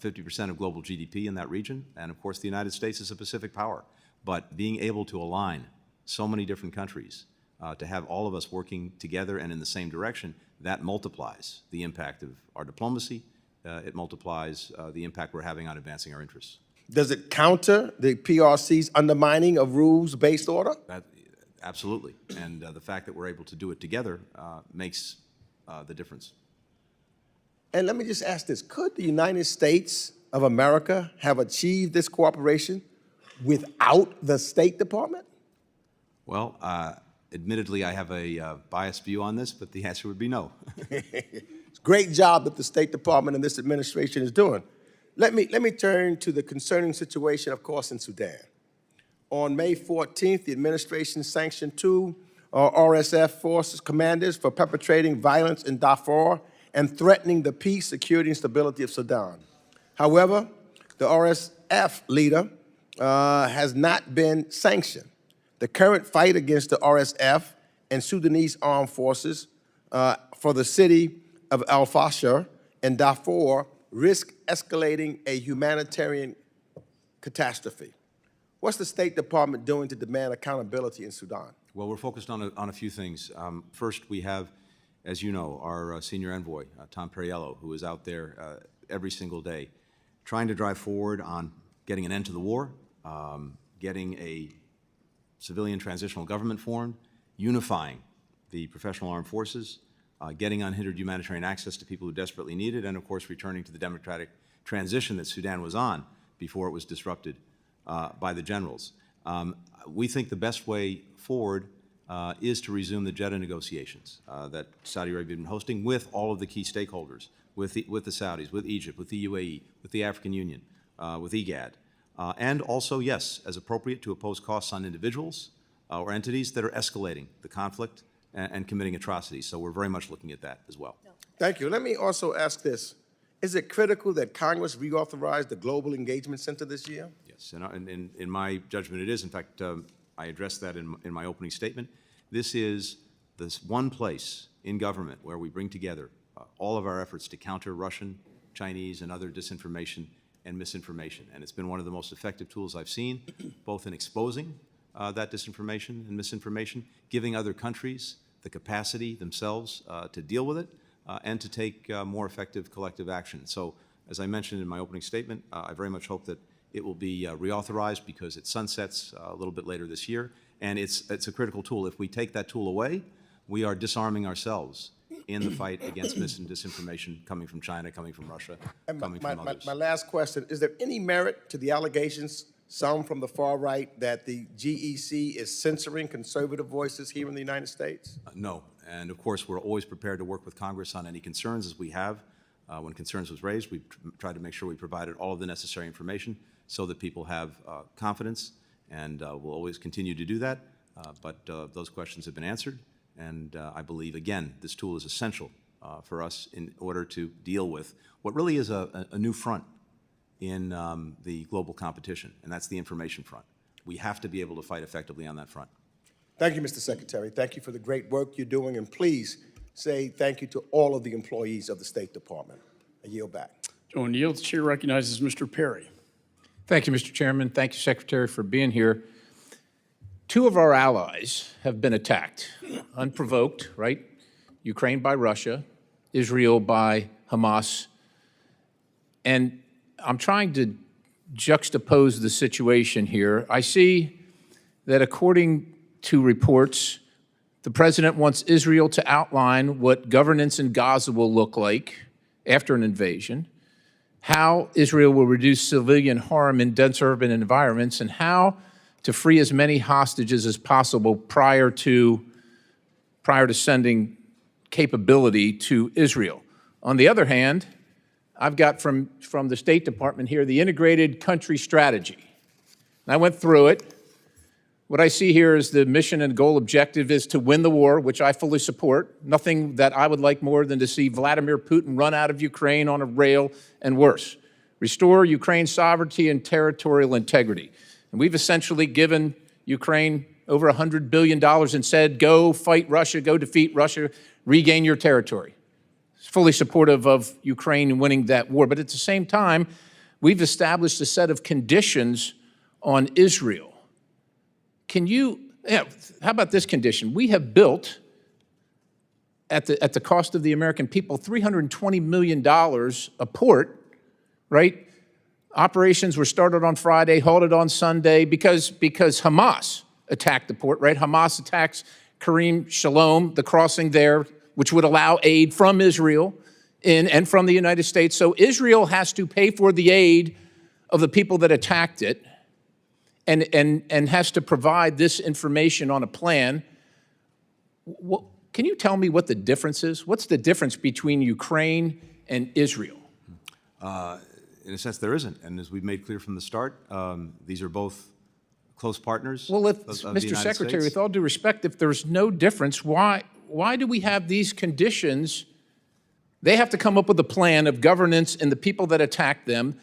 50% of global GDP in that region. And of course, the United States is a Pacific power. But being able to align so many different countries, to have all of us working together and in the same direction, that multiplies the impact of our diplomacy. It multiplies the impact we're having on advancing our interests. Does it counter the PRC's undermining of rules-based order? Absolutely. And the fact that we're able to do it together makes the difference. And let me just ask this. Could the United States of America have achieved this cooperation without the State Department? Well, admittedly, I have a biased view on this, but the answer would be no. It's a great job that the State Department and this administration is doing. Let me turn to the concerning situation, of course, in Sudan. On May 14th, the administration sanctioned 2 RSF forces commanders for perpetrating violence in Darfur and threatening the peace, security, and stability of Sudan. However, the RSF leader has not been sanctioned. The current fight against the RSF and Sudanese armed forces for for the city of Al-Fasher and Darfur risk escalating a humanitarian catastrophe. What's the State Department doing to demand accountability in Sudan? Well, we're focused on a few things. First, we have, as you know, our senior envoy, Tom Perriello, who is out there every single day trying to drive forward on getting an end to the war, getting a civilian transitional government formed, unifying the professional armed forces, getting unhindered humanitarian access to people who desperately need it, and of course returning to the democratic transition that Sudan was on before it was disrupted by the generals. We think the best way forward is to resume the Jeddah negotiations that Saudi Arabia has been hosting with all of the key stakeholders, with the Saudis, with Egypt, with the UAE, with the African Union, with IGAD, and also, yes, as appropriate, to oppose costs on individuals or entities that are escalating the conflict and committing atrocities. So we're very much looking at that as well. Thank you. Let me also ask this. Is it critical that Congress reauthorize the Global Engagement Center this year? Yes, and in my judgment it is. In fact, I addressed that in my opening statement. This is this one place in government where we bring together all of our efforts to counter Russian, Chinese, and other disinformation and misinformation. And it's been one of the most effective tools I've seen, both in exposing that disinformation and misinformation, giving other countries the capacity themselves to deal with it, and to take more effective collective action. So, as I mentioned in my opening statement, I very much hope that it will be reauthorized because it sunsets a little bit later this year, and it's a critical tool. If we take that tool away, we are disarming ourselves in the fight against mis and disinformation coming from China, coming from Russia, coming from others. My last question, is there any merit to the allegations, some from the far right, that the GEC is censoring conservative voices here in the United States? No, and of course we're always prepared to work with Congress on any concerns, as we have. When concerns was raised, we tried to make sure we provided all of the necessary information so that people have confidence, and we'll always continue to do that. But those questions have been answered, and I believe, again, this tool is essential for us in order to deal with what really is a new front in the global competition, and that's the information front. We have to be able to fight effectively on that front. Thank you, Mr. Secretary. Thank you for the great work you're doing, and please say thank you to all of the employees of the State Department. I yield back. Joe yields. Chair recognizes Mr. Perry. Thank you, Mr. Chairman. Thank you, Secretary, for being here. Two of our allies have been attacked, unprovoked, right? Ukraine by Russia, Israel by Hamas. And I'm trying to juxtapose the situation here. I see that according to reports, the president wants Israel to outline what governance in Gaza will look like after an invasion, how Israel will reduce civilian harm in dense urban environments, and how to free as many hostages as possible prior to sending capability to Israel. On the other hand, I've got from the State Department here the integrated country strategy. And I went through it. What I see here is the mission and goal objective is to win the war, which I fully support. Nothing that I would like more than to see Vladimir Putin run out of Ukraine on a rail and worse. Restore Ukraine's sovereignty and territorial integrity. And we've essentially given Ukraine over $100 billion and said, go fight Russia, go defeat Russia, regain your territory. It's fully supportive of Ukraine winning that war. But at the same time, we've established a set of conditions on Israel. How about this condition? We have built, at the cost of the American people, $320 million a port, right? Operations were started on Friday, halted on Sunday because Hamas attacked the port, right? Hamas attacks Karim Shalom, the crossing there, which would allow aid from Israel and from the United States. So Israel has to pay for the aid of the people that attacked it, and has to provide this information on a plan. Can you tell me what the difference is? What's the difference between Ukraine and Israel? In a sense, there isn't. And as we've made clear from the start, these are both close partners. Well, of the Mr. United Secretary, States. with all due respect, if there's no difference, why do we have these conditions? They have to come up with a plan of governance and the people that attack them.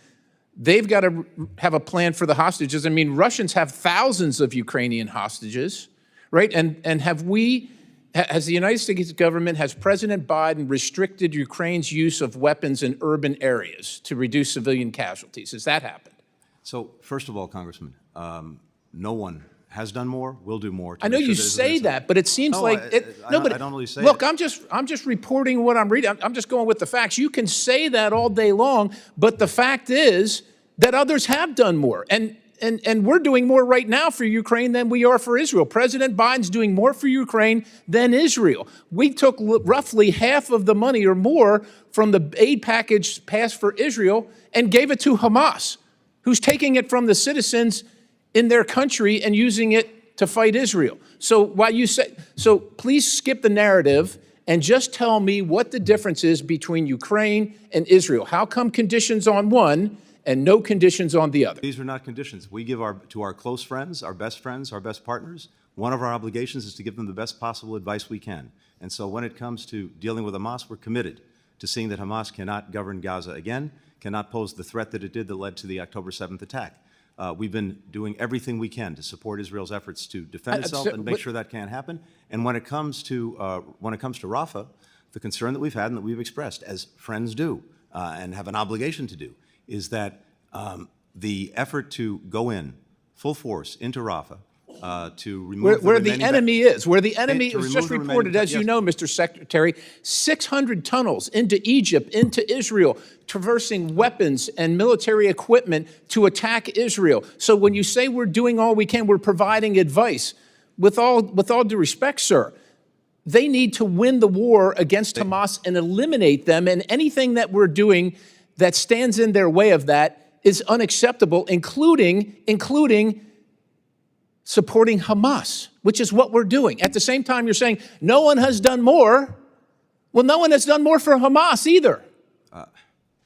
They've got to have a plan for the hostages. I mean, Russians have thousands of Ukrainian hostages, right? And have we Has the United States government, has President Biden restricted Ukraine's use of weapons in urban areas to reduce civilian casualties? Has that happened? So first of all, Congressman, no one has done more, will do more. I know you say that, but it seems No, like I don't really say look, it. I'm just reporting what I'm reading. I'm just going with the facts. You can say that all day long, but the fact is that others have done more. And we're doing more right now for Ukraine than we are for Israel. President Biden's doing more for Ukraine than Israel. We took roughly half of the money or more from the aid package passed for Israel and gave it to Hamas, who's taking it from the citizens in their country and using it to fight Israel. So please skip the narrative and just tell me what the difference is between Ukraine and Israel. How come conditions on one and no conditions on the other? These are not conditions. We give to our close friends, our best partners, one of our obligations is to give them the best possible advice we can. And so when it comes to dealing with Hamas, we're committed to seeing that Hamas cannot govern Gaza again, cannot pose the threat that it did that led to the October 7th attack. We've been doing everything we can to support Israel's efforts to defend itself and make sure that can't happen. And when it comes to Rafah, the concern that we've had and that we've expressed, as friends do and have an obligation to do, is that the effort to go in full force into Rafah to remove where the enemy is, where the enemy, to it was remove just the reported, remaining- as you yes. know, Mr. Secretary, 600 tunnels into Egypt, into Israel, traversing weapons and military equipment to attack Israel. So when you say we're doing all we can, we're providing advice. With all due respect, sir, they need to win the war against Hamas and eliminate them, and anything that we're doing that stands in their way of that is unacceptable, including supporting Hamas, which is what we're doing. At the same time, you're saying no one has done more. Well, no one has done more for Hamas either.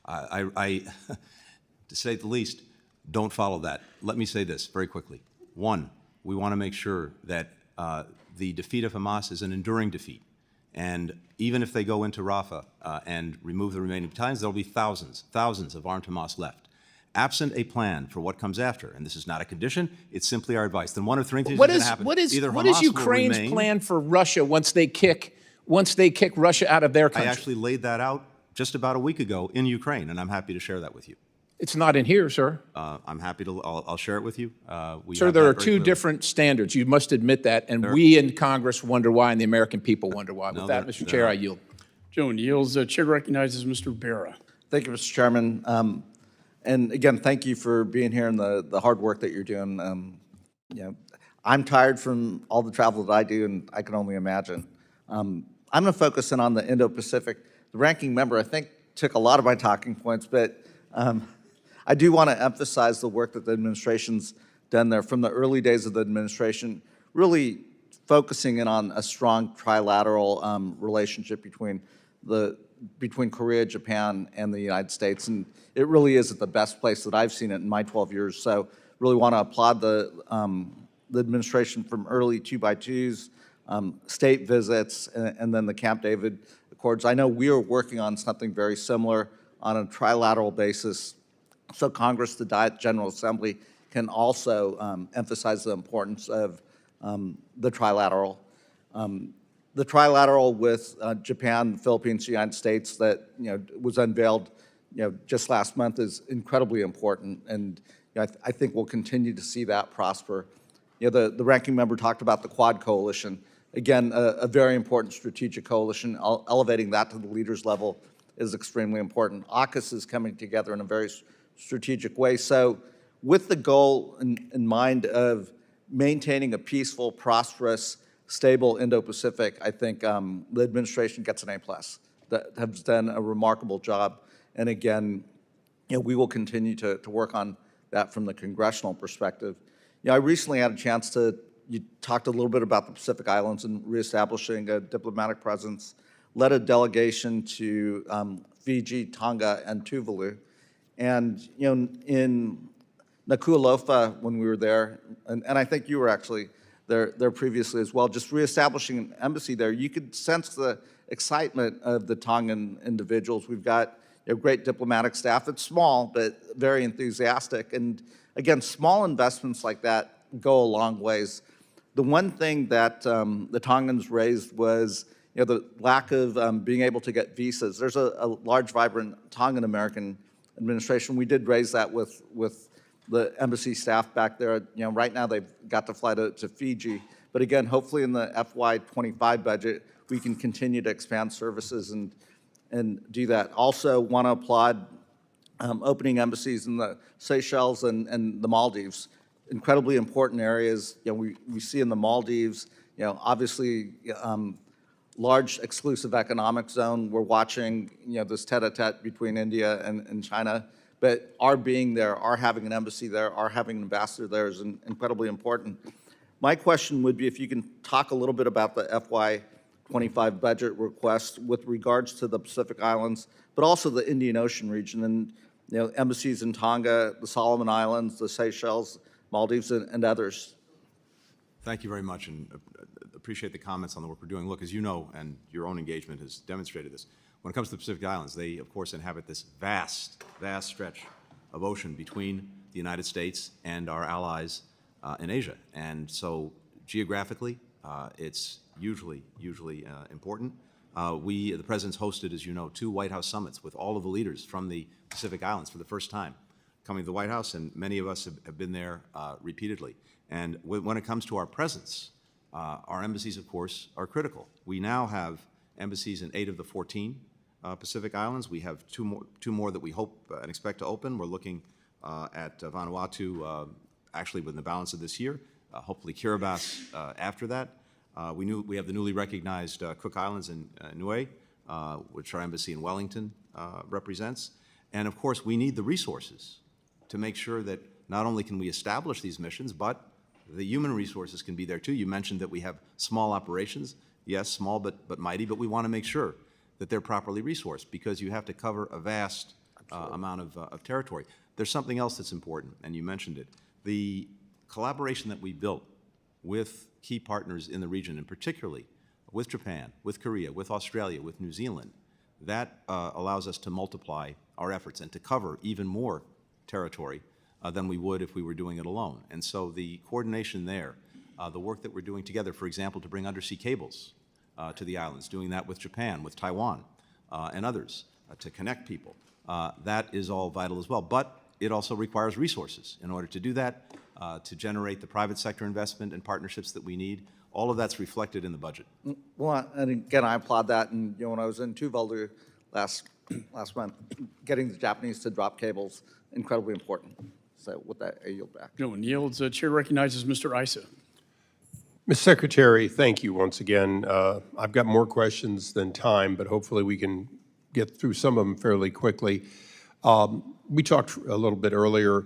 I to say the least, don't follow that. Let me say this very quickly. One, we want to make sure that the defeat of Hamas is an enduring defeat. And even if they go into Rafah and remove the remaining battalions, there'll be thousands of armed Hamas left. Absent a plan for what comes after, and this is not a condition, it's simply our advice. Then one of three things is going to happen. What is Either Hamas will Ukraine's remain- plan for Russia once they kick Russia out of their I country? actually laid that out just about a week ago in Ukraine, and I'm happy to share that with you. It's not in here, sir. I'm happy to, I'll share it with you. Sir, there are two different standards. You must admit that, and we in Congress wonder why, and the American people wonder why. With that, Mr. Chair, I yield. Joan yields. Chair recognizes Mr. Barra. Thank you, Mr. Chairman. And again, thank you for being here and the hard work that you're doing. I'm tired from all the travel that I do, and I can only imagine. I'm going to focus in on the Indo-Pacific. The ranking member, I think, took a lot of my talking points, but I do want to emphasize the work that the administration's done there from the early days of the administration, really focusing in on a strong trilateral relationship between Korea, Japan, and the United States. And it really is at the best place that I've seen it in my 12 years. So really want to applaud the administration from early 2x2s, state visits, and then the Camp David Accords. I know we are working on something very similar on a trilateral basis, so Congress, the Diet General Assembly, can also emphasize the importance of the trilateral. The trilateral with Japan, the Philippines, the United States that was unveiled just last month is incredibly important, and I think we'll continue to see that prosper. The ranking member talked about the Quad Coalition. Again, a very important strategic coalition. Elevating that to the leaders level is extremely important. AUKUS is coming together in a very strategic way. So with the goal in mind of maintaining a peaceful, prosperous, stable Indo-Pacific, I think the administration gets an A+. That has done a remarkable job. And again, we will continue to work on that from the congressional perspective. I recently had a chance you talked a little bit about the Pacific Islands and reestablishing a diplomatic presence, led a delegation to Fiji, Tonga, and Tuvalu. And in Nuku'alofa, when we were there, and I think you were actually there previously as well, just reestablishing an embassy there, you could sense the excitement of the Tongan individuals. We've got a great diplomatic staff. It's small, but very enthusiastic. And again, small investments like that go a long ways. The one thing that the Tongans raised was, the lack of being able to get visas. There's a large, vibrant Tongan American administration. We did raise that with the embassy staff back there. Right now they've got to fly to Fiji. But again, hopefully in the FY25 budget, we can continue to expand services and do that. Also want to applaud opening embassies in the Seychelles and the Maldives. Incredibly important areas. We see in the Maldives, obviously large exclusive economic zone. We're watching, this tete-a-tete between India and China. But our being there, our having an embassy there, our having an ambassador there is incredibly important. My question would be if you can talk a little bit about the FY25 budget request with regards to the Pacific Islands, but also the Indian Ocean region and embassies in Tonga, the Solomon Islands, the Seychelles, Maldives, and others. Thank you very much, and appreciate the comments on the work we're doing. Look, as you know, and your own engagement has demonstrated this, when it comes to the Pacific Islands, they, of course, inhabit this vast, vast stretch of ocean between the United States and our allies in Asia. And so, geographically, it's usually important. The President's hosted, as you know, 2 White House summits with all of the leaders from the Pacific Islands for the first time coming to the White House, and many of us have been there repeatedly. And when it comes to our presence, our embassies, of course, are critical. We now have embassies in 8 of the 14 Pacific Islands. We have two more that we hope and expect to open. We're looking at Vanuatu actually within the balance of this year, hopefully Kiribati after that. We have the newly recognized Cook Islands in Niue, which our embassy in Wellington represents. And of course, we need the resources to make sure that not only can we establish these missions, but the human resources can be there too. You mentioned that we have small operations. Yes, small but mighty, but we want to make sure that they're properly resourced because you have to cover a vast amount of territory. There's something else that's important, and you mentioned it. The collaboration that we built with key partners in the region, and particularly with Japan, with Korea, with Australia, with New Zealand, that allows us to multiply our efforts and to cover even more territory than we would if we were doing it alone. And so the coordination there, the work that we're doing together, for example, to bring undersea cables to the islands, doing that with Japan, with Taiwan, and others, to connect people, that is all vital as well. But it also requires resources in order to do that, to generate the private sector investment and partnerships that we need. All of that's reflected in the budget. Well, and again, I applaud that. And when I was in Tuvalu last month, getting the Japanese to drop cables, incredibly important. So with that, I yield back. No one yields. Chair recognizes Mr. Issa. Mr. Secretary, thank you once again. I've got more questions than time, but hopefully we can get through some of them fairly quickly. We talked a little bit earlier.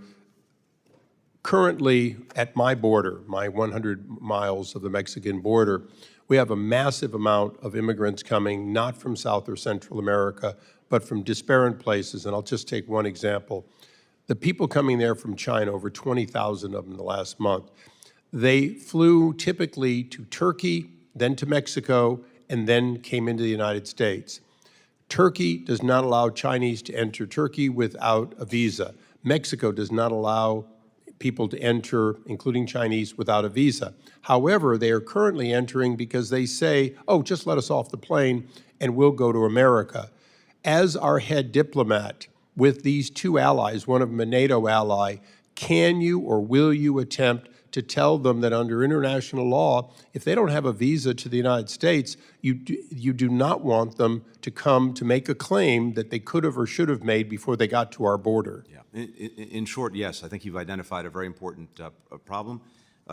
Currently, at my border, my 100 miles of the Mexican border, we have a massive amount of immigrants coming, not from South or Central America, but from disparate places. And I'll just take one example. The people coming there from China, over 20,000 of them in the last month, they flew typically to Turkey, then to Mexico, and then came into the United States. Turkey does not allow Chinese to enter Turkey without a visa. Mexico does not allow people to enter, including Chinese, without a visa. However, they are currently entering because they say, oh, just let us off the plane and we'll go to America. As our head diplomat with these 2 allies, one of them a NATO ally, can you or will you attempt to tell them that under international law, if they don't have a visa to the United States, you do not want them to come to make a claim that they could have or should have made before they got to our border? Yeah. In short, yes. I think you've identified a very important problem.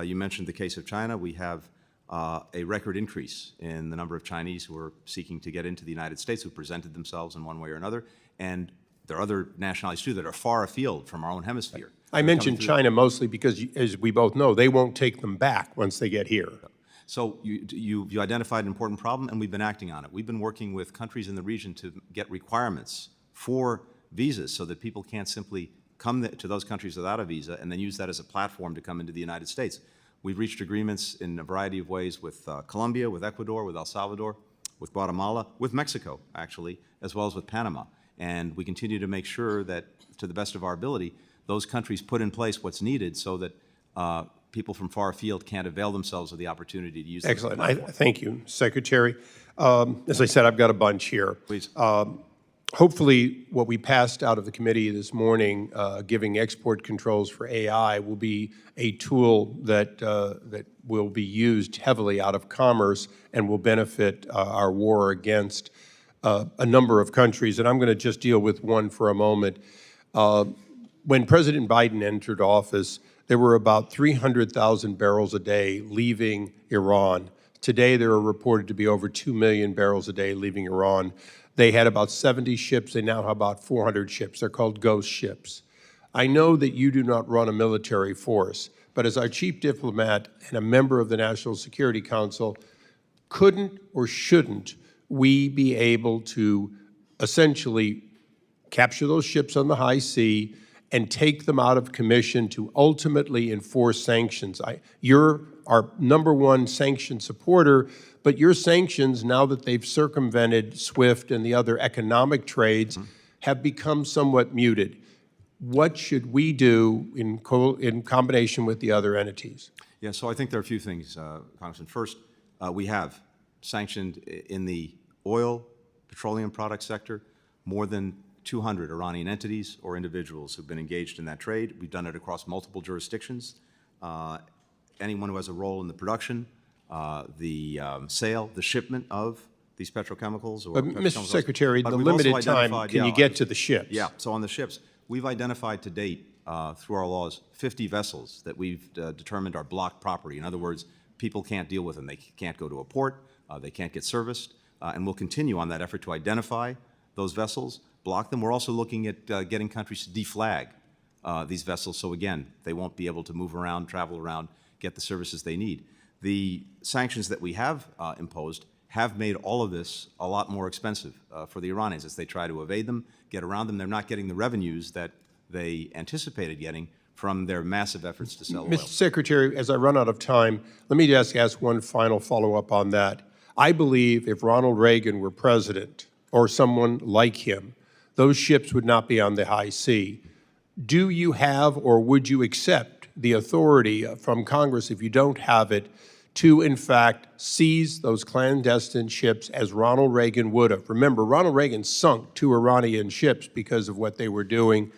You mentioned the case of China. We have a record increase in the number of Chinese who are seeking to get into the United States, who presented themselves in one way or another. And there are other nationalities, too, that are far afield from our own hemisphere. I mentioned China mostly because, as we both know, they won't take them back once they get here. So you identified an important problem, and we've been acting on it. We've been working with countries in the region to get requirements for visas so that people can't simply come to those countries without a visa and then use that as a platform to come into the United States. We've reached agreements in a variety of ways with Colombia, with Ecuador, with El Salvador, with Guatemala, with Mexico, actually, as well as with Panama. And we continue to make sure that, to the best of our ability, those countries put in place what's needed so that people from far afield can't avail themselves of the opportunity to use this Excellent. platform. Thank you, Secretary. As I said, I've got a bunch here. Please. Hopefully, what we passed out of the committee this morning, giving export controls for AI, will be a tool that will be used heavily out of commerce and will benefit our war against a number of countries. And I'm going to just deal with one for a moment. When President Biden entered office, there were about 300,000 barrels a day leaving Iran. Today, there are reported to be over 2 million barrels a day leaving Iran. They had about 70 ships. They now have about 400 ships. They're called ghost ships. I know that you do not run a military force, but as our chief diplomat and a member of the National Security Council, couldn't or shouldn't we be able to essentially capture those ships on the high sea and take them out of commission to ultimately enforce sanctions? You're our #1 sanction supporter, but your sanctions, now that they've circumvented SWIFT and the other economic trades, have become somewhat muted. What should we do in combination with the other entities? Yeah, so I think there are a few things, Congressman. First, we have sanctioned in the oil, petroleum product sector, more than 200 Iranian entities or individuals who've been engaged in that trade. We've done it across multiple jurisdictions. Anyone who has a role in the production, the sale, the shipment of these petrochemicals or But, Mr. Secretary, the we've also limited time, identified- can you get to the ships? Yeah, so on the ships, we've identified to date, through our laws, 50 vessels that we've determined are blocked property. In other words, people can't deal with them. They can't go to a port, they can't get serviced, and we'll continue on that effort to identify those vessels, block them. We're also looking at getting countries to deflag these vessels, so again, they won't be able to move around, travel around, get the services they need. The sanctions that we have imposed have made all of this a lot more expensive for the Iranians as they try to evade them, get around them. They're not getting the revenues that they anticipated getting from their massive efforts to sell oil. Mr. Secretary, as I run out of time, let me just ask one final follow-up on that. I believe if Ronald Reagan were president, or someone like him, those ships would not be on the high sea. Do you have, or would you accept the authority from Congress, if you don't have it, to, in fact, seize those clandestine ships as Ronald Reagan would have? Remember, Ronald Reagan sunk 2 Iranian ships because of what they were doing.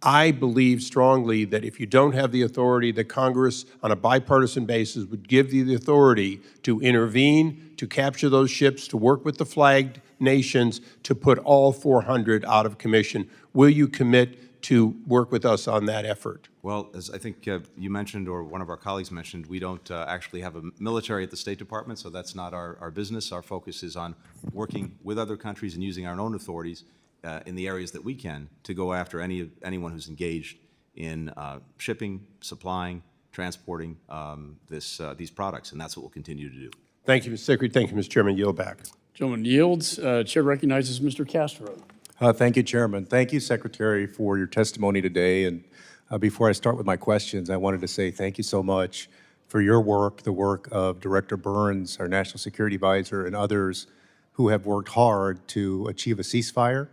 I believe strongly that if you don't have the authority, that Congress, on a bipartisan basis, would give you the authority to intervene, to capture those ships, to work with the flagged nations, to put all 400 out of commission. Will you commit to work with us on that effort? Well, as I think you mentioned, or one of our colleagues mentioned, we don't actually have a military at the State Department, so that's not our business. Our focus is on working with other countries and using our own authorities in the areas that we can to go after anyone who's engaged in shipping, supplying, transporting these products, and that's what we'll continue to do. Thank you, Mr. Secretary. Thank you, Mr. Chairman. Yield back. Gentleman yields. Chair recognizes Mr. Castro. Thank you, Chairman. Thank you, Secretary, for your testimony today. And before I start with my questions, I wanted to say thank you so much for your work, the work of Director Burns, our National Security Advisor, and others who have worked hard to achieve a ceasefire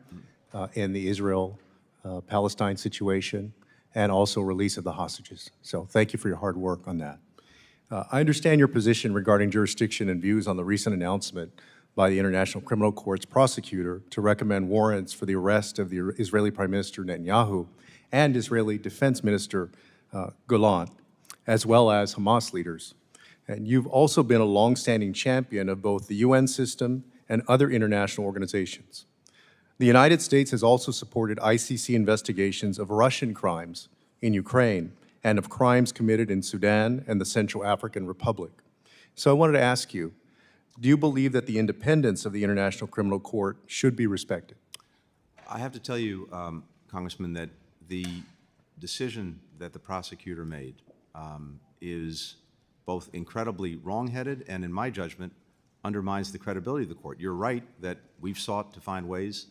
in the Israel-Palestine situation and also release of the hostages. So thank you for your hard work on that. I understand your position regarding jurisdiction and views on the recent announcement by the International Criminal Court's prosecutor to recommend warrants for the arrest of the Israeli Prime Minister Netanyahu and Israeli Defense Minister Gallant, as well as Hamas leaders. And you've also been a longstanding champion of both the UN system and other international organizations. The United States has also supported ICC investigations of Russian crimes in Ukraine and of crimes committed in Sudan and the Central African Republic. So I wanted to ask you, do you believe that the independence of the International Criminal Court should be respected? I have to tell you, Congressman, that the decision that the prosecutor made is both incredibly wrong-headed and, in my judgment, undermines the credibility of the court. You're right that we've sought to find ways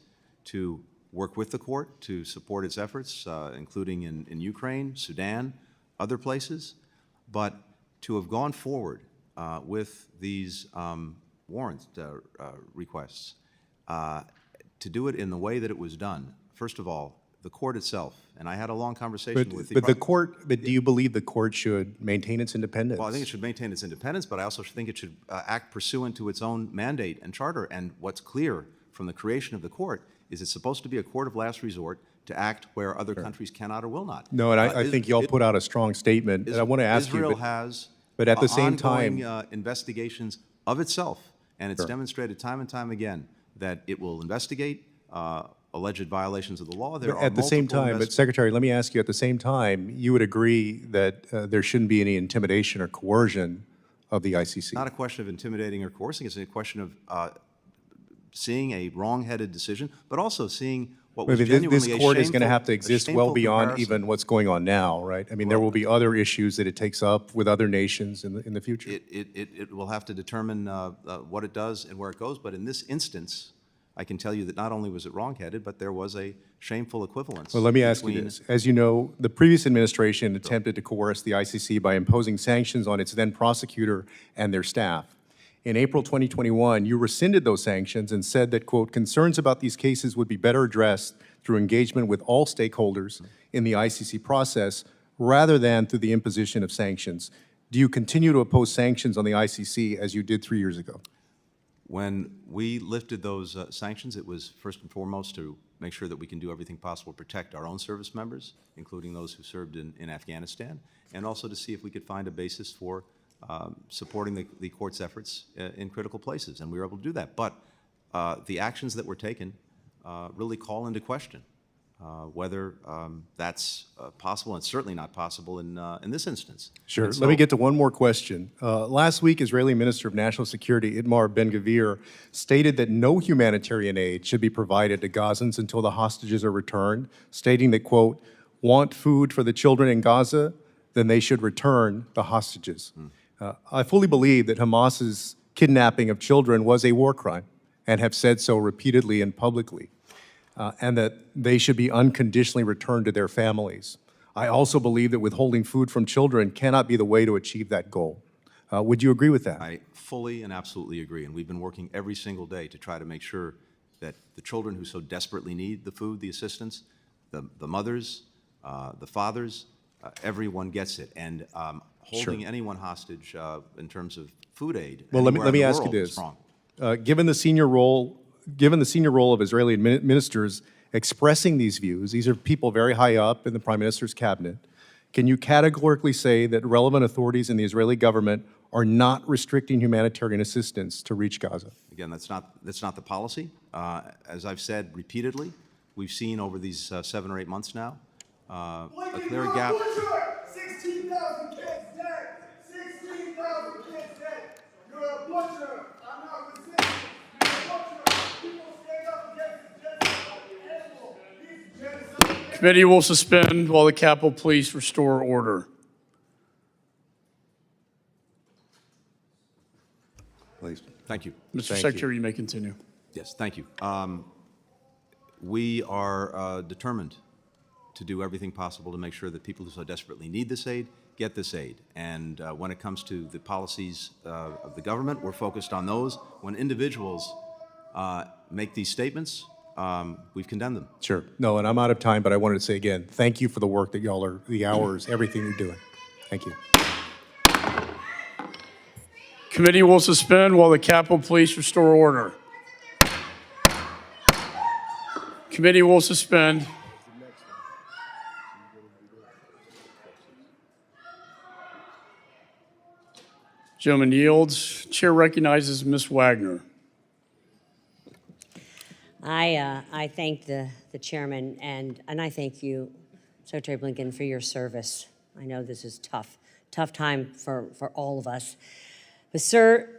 to work with the court to support its efforts, including in Ukraine, Sudan, other places, but to have gone forward with these warrant requests, to do it in the way that it was done. First of all, the court itself, and I had a long conversation with the... But do you believe the court should maintain its independence? Well, I think it should maintain its independence, but I also think it should act pursuant to its own mandate and charter. And what's clear from the creation of the court is it's supposed to be a court of last resort to act where other countries cannot or will not. No, and I think y'all put out a strong statement, and I want to ask you, Israel has but at the same time, ongoing investigations of itself, and it's demonstrated time and time again that it will investigate alleged violations of the law. There are at the same multiple time, but Secretary, let me ask you, at the same time, you would agree that there shouldn't be any intimidation or coercion of the ICC? Not a question of intimidating or coercing. It's a question of seeing a wrong-headed decision, but also seeing what was genuinely this court is going to shameful- have to a exist shameful well beyond comparison. even what's going on now, right? I mean, there will be other issues that it takes up with other nations in the future. It will have to determine what it does and where it goes, but in this instance, I can tell you that not only was it wrong-headed, but there was a shameful equivalence. Well, let me ask you between- this. As you know, the previous administration attempted to coerce the ICC by imposing sanctions on its then prosecutor and their staff. In April 2021, you rescinded those sanctions and said that, quote, concerns about these cases would be better addressed through engagement with all stakeholders in the ICC process rather than through the imposition of sanctions. Do you continue to oppose sanctions on the ICC as you did 3 years ago? When we lifted those sanctions, it was first and foremost to make sure that we can do everything possible to protect our own service members, including those who served in Afghanistan, and also to see if we could find a basis for supporting the court's efforts in critical places, and we were able to do that. But the actions that were taken really call into question whether that's possible, and it's certainly not possible in this instance. Sure. And Let me so- get to one more question. Last week, Israeli Minister of National Security Itamar Ben-Gvir stated that no humanitarian aid should be provided to Gazans until the hostages are returned, stating that, quote, want food for the children in Gaza, then they should return the hostages. I fully believe that Hamas's kidnapping of children was a war crime and have said so repeatedly and publicly, and that they should be unconditionally returned to their families. I also believe that withholding food from children cannot be the way to achieve that goal. Would you agree with that? I fully and absolutely agree, and we've been working every single day to try to make sure that the children who so desperately need the food, the assistance, the mothers, the fathers, everyone gets it. And holding anyone hostage in terms of food aid Well, let anywhere me in the ask you world is this. wrong. Given the senior role of Israeli ministers expressing these views, these are people very high up in the Prime Minister's cabinet, can you categorically say that relevant authorities in the Israeli government are not restricting humanitarian assistance to reach Gaza? Again, that's not the policy. As I've said repeatedly, we've seen over these 7 or 8 months now a clear gap. 16,000 kids dead. 16,000 kids dead. You're a butcher. I'm not resisting. You're a butcher. People stand up against genocide. Animal. These genocide. Committee will suspend while the Capitol Police restore order. Please. Thank you. Mr. Secretary, you may continue. Yes, thank you. We are determined to do everything possible to make sure that people who so desperately need this aid get this aid. And when it comes to the policies of the government, we're focused on those. When individuals make these statements, we've condemned them. Sure. No, and I'm out of time, but I wanted to say again, thank you for the work that y'all are, the hours, everything you're doing. Thank you. Committee will suspend while the Capitol Police restore order. Committee will suspend. Gentleman yields. Chair recognizes Ms. Wagner. I thank the chairman and I thank you, Secretary Blinken, for your service. I know this is tough time for all of us. But sir,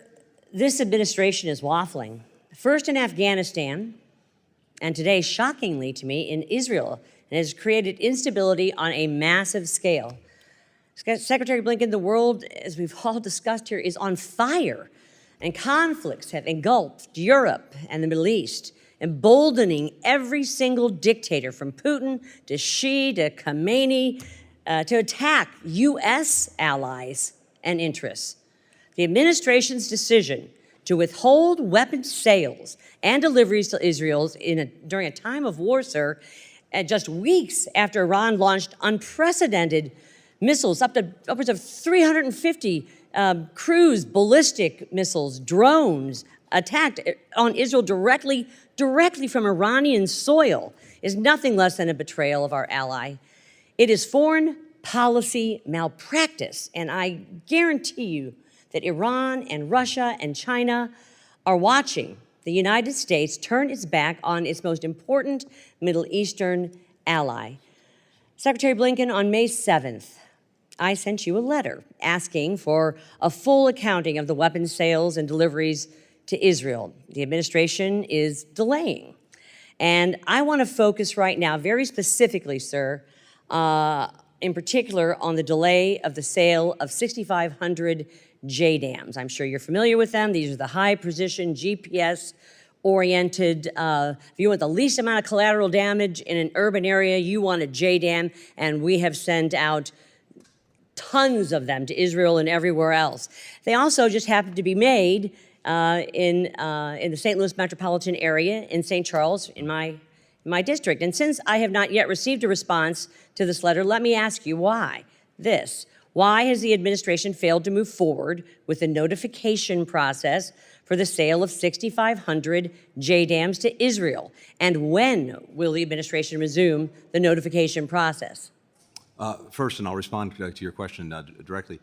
this administration is waffling. First in Afghanistan, and today, shockingly to me, in Israel, and has created instability on a massive scale. Secretary Blinken, the world, as we've all discussed here, is on fire, and conflicts have engulfed Europe and the Middle East, emboldening every single dictator from Putin to Xi to Khamenei to attack U.S. allies and interests. The administration's decision to withhold weapons sales and deliveries to Israel during a time of war, sir, just weeks after Iran launched unprecedented missiles, up to upwards of 350 cruise ballistic missiles, drones, attacked on Israel directly from Iranian soil, is nothing less than a betrayal of our ally. It is foreign policy malpractice, and I guarantee you that Iran and Russia and China are watching the United States turn its back on its most important Middle Eastern ally. Secretary Blinken, on May 7th, I sent you a letter asking for a full accounting of the weapons sales and deliveries to Israel. The administration is delaying. And I want to focus right now, very specifically, sir, in particular on the delay of the sale of 6,500 JDAMs. I'm sure you're familiar with them. These are the high-precision, GPS-oriented, if you want the least amount of collateral damage in an urban area, you want a JDAM, and we have sent out tons of them to Israel and everywhere else. They also just happen to be made in the St. Louis metropolitan area, in St. Charles, in my district. And since I have not yet received a response to this letter, let me ask you why. Why has the administration failed to move forward with the notification process for the sale of 6,500 JDAMs to Israel? And when will the administration resume the notification process? First, and I'll respond to your question directly.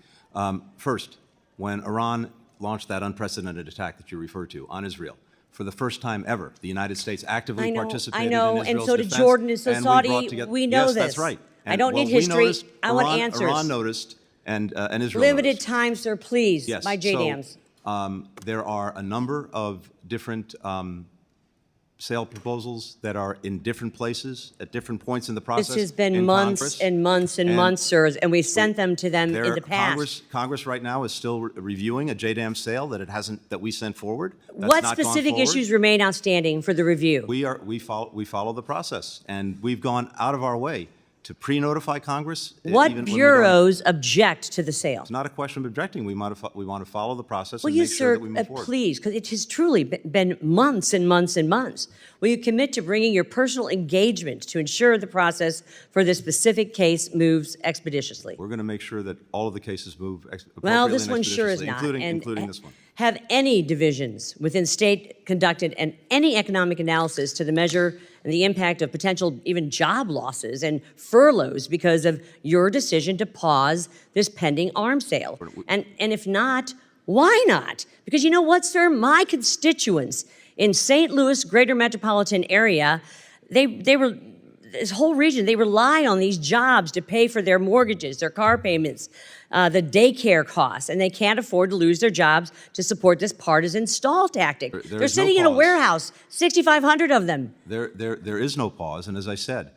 First, when Iran launched that unprecedented attack that you referred to on Israel, for the first time ever, the United States actively participated in Israel's and so did defense, Jordan and so and Saudi. we brought together, we know yes, this. That's right. I don't need history. I want answers. Iran noticed, and Israel Limited noticed. time, sir, please. Yes. My JDAMs. So, there are a number of different sale proposals that are in different places at different points in the process. This has been in months Congress. and months and months, sir, and we've sent them to them in the past. Congress right now is still reviewing a JDAM sale that we sent forward. That's What not gone specific forward. issues remain outstanding for the review? We follow the process, and we've gone out of our way to pre-notify Congress. What even when we don't. bureaus object to the sale? It's not a question of objecting. We want to follow the process Will and you, make sure sir, that we move forward. please, because it has truly been months and months and months. Will you commit to bringing your personal engagement to ensure the process for this specific case moves expeditiously? We're going to make sure that all of the cases move appropriately Well, and this one sure is expeditiously, not. including this one. Have any divisions within state conducted and any economic analysis to the measure and the impact of potential even job losses and furloughs because of your decision to pause this pending arms sale? And if not, why not? Because you know what, sir? My constituents in St. Louis greater metropolitan area, they were, this whole region, they rely on these jobs to pay for their mortgages, their car payments, the daycare costs, and they can't afford to lose their jobs to support this partisan stall tactic. They're sitting in a warehouse, 6,500 of them. There is no pause, and as I said,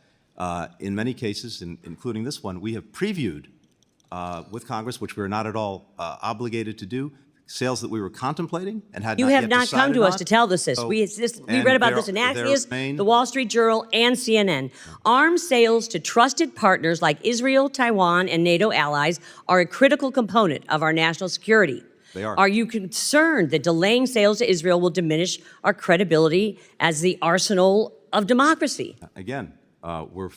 in many cases, including this one, we have previewed with Congress, which we're not at all obligated to do, sales that we were contemplating and had You not have yet not come decided to us on. to tell us this. So- We and read about there- this in there Axios, remain- the Wall Street Journal, and CNN. Arms sales to trusted partners like Israel, Taiwan, and NATO allies are a critical component of our national security. They are. Are you concerned that delaying sales to Israel will diminish our credibility as the arsenal of democracy? Again, we're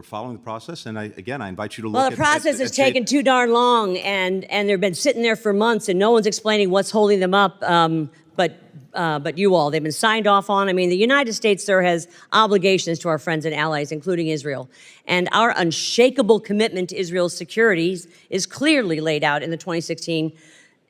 following the process, and I invite you to look Well, at... the process has at- taken too darn long, and they've been sitting there for months, and no one's explaining what's holding them up, but you all. They've been signed off on. I mean, the United States, sir, has obligations to our friends and allies, including Israel. And our unshakable commitment to Israel's security is clearly laid out in the 2016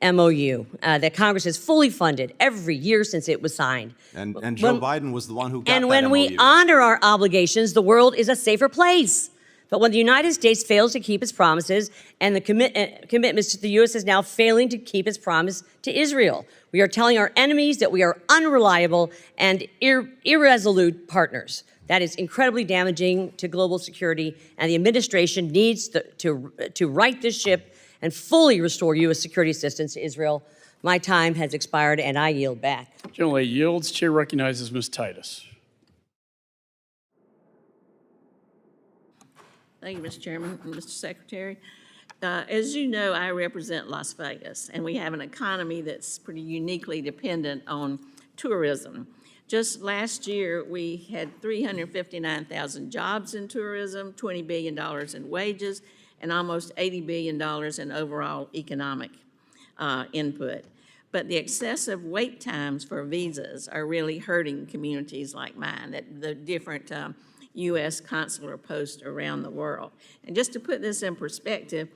MOU that Congress has fully funded every year since it was signed. And Joe Biden was the one who got And that when we MOU. honor our obligations, the world is a safer place. But when the United States fails to keep its promises, and the commitments to the U.S. is now failing to keep its promise to Israel, we are telling our enemies that we are unreliable and irresolute partners. That is incredibly damaging to global security, and the administration needs to right this ship and fully restore U.S. security assistance to Israel. My time has expired, and I yield back. General yields. Chair recognizes Ms. Titus. Thank you, Mr. Chairman and Mr. Secretary. As you know, I represent Las Vegas, and we have an economy that's pretty uniquely dependent on tourism. Just last year, we had 359,000 jobs in tourism, $20 billion in wages, and almost $80 billion in overall economic input. But the excessive wait times for visas are really hurting communities like mine, at the different U.S. consular posts around the world. And just to put this in perspective,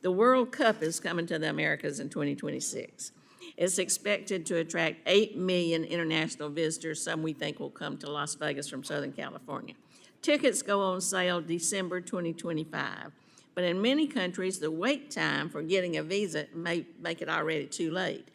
the World Cup is coming to the Americas in 2026. It's expected to attract 8 million international visitors. Some we think will come to Las Vegas from Southern California. Tickets go on sale December 2025. But in many countries, the wait time for getting a visa may make it already too late.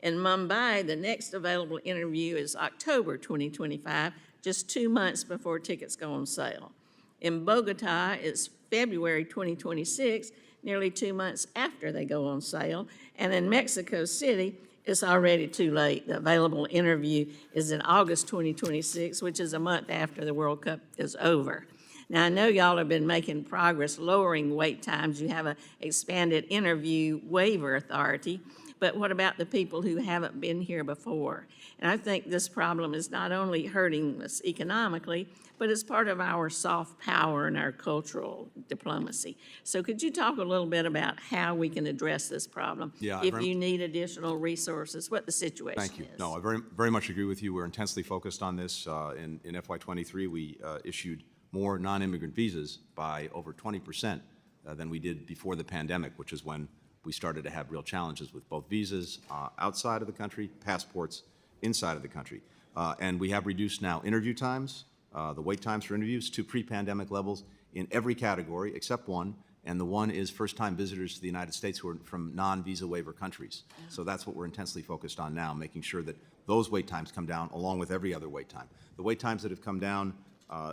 In Mumbai, the next available interview is October 2025, just 2 months before tickets go on sale. In Bogota, it's February 2026, nearly 2 months after they go on sale. And in Mexico City, it's already too late. The available interview is in August 2026, which is a month after the World Cup is over. Now, I know y'all have been making progress lowering wait times. You have an expanded interview waiver authority. But what about the people who haven't been here before? And I think this problem is not only hurting us economically, but it's part of our soft power and our cultural diplomacy. So could you talk a little bit about how we can address this problem? Yeah, if you need additional resources, what the situation is? Thank you. No, I very much agree with you. We're intensely focused on this. In FY23, we issued more non-immigrant visas by over 20% than we did before the pandemic, which is when we started to have real challenges with both visas outside of the country, passports inside of the country. And we have reduced now interview times, the wait times for interviews, to pre-pandemic levels in every category except one, and the one is first-time visitors to the United States who are from non-visa waiver countries. So that's what we're intensely focused on now, making sure that those wait times come down along with every other wait time. The wait times that have come down,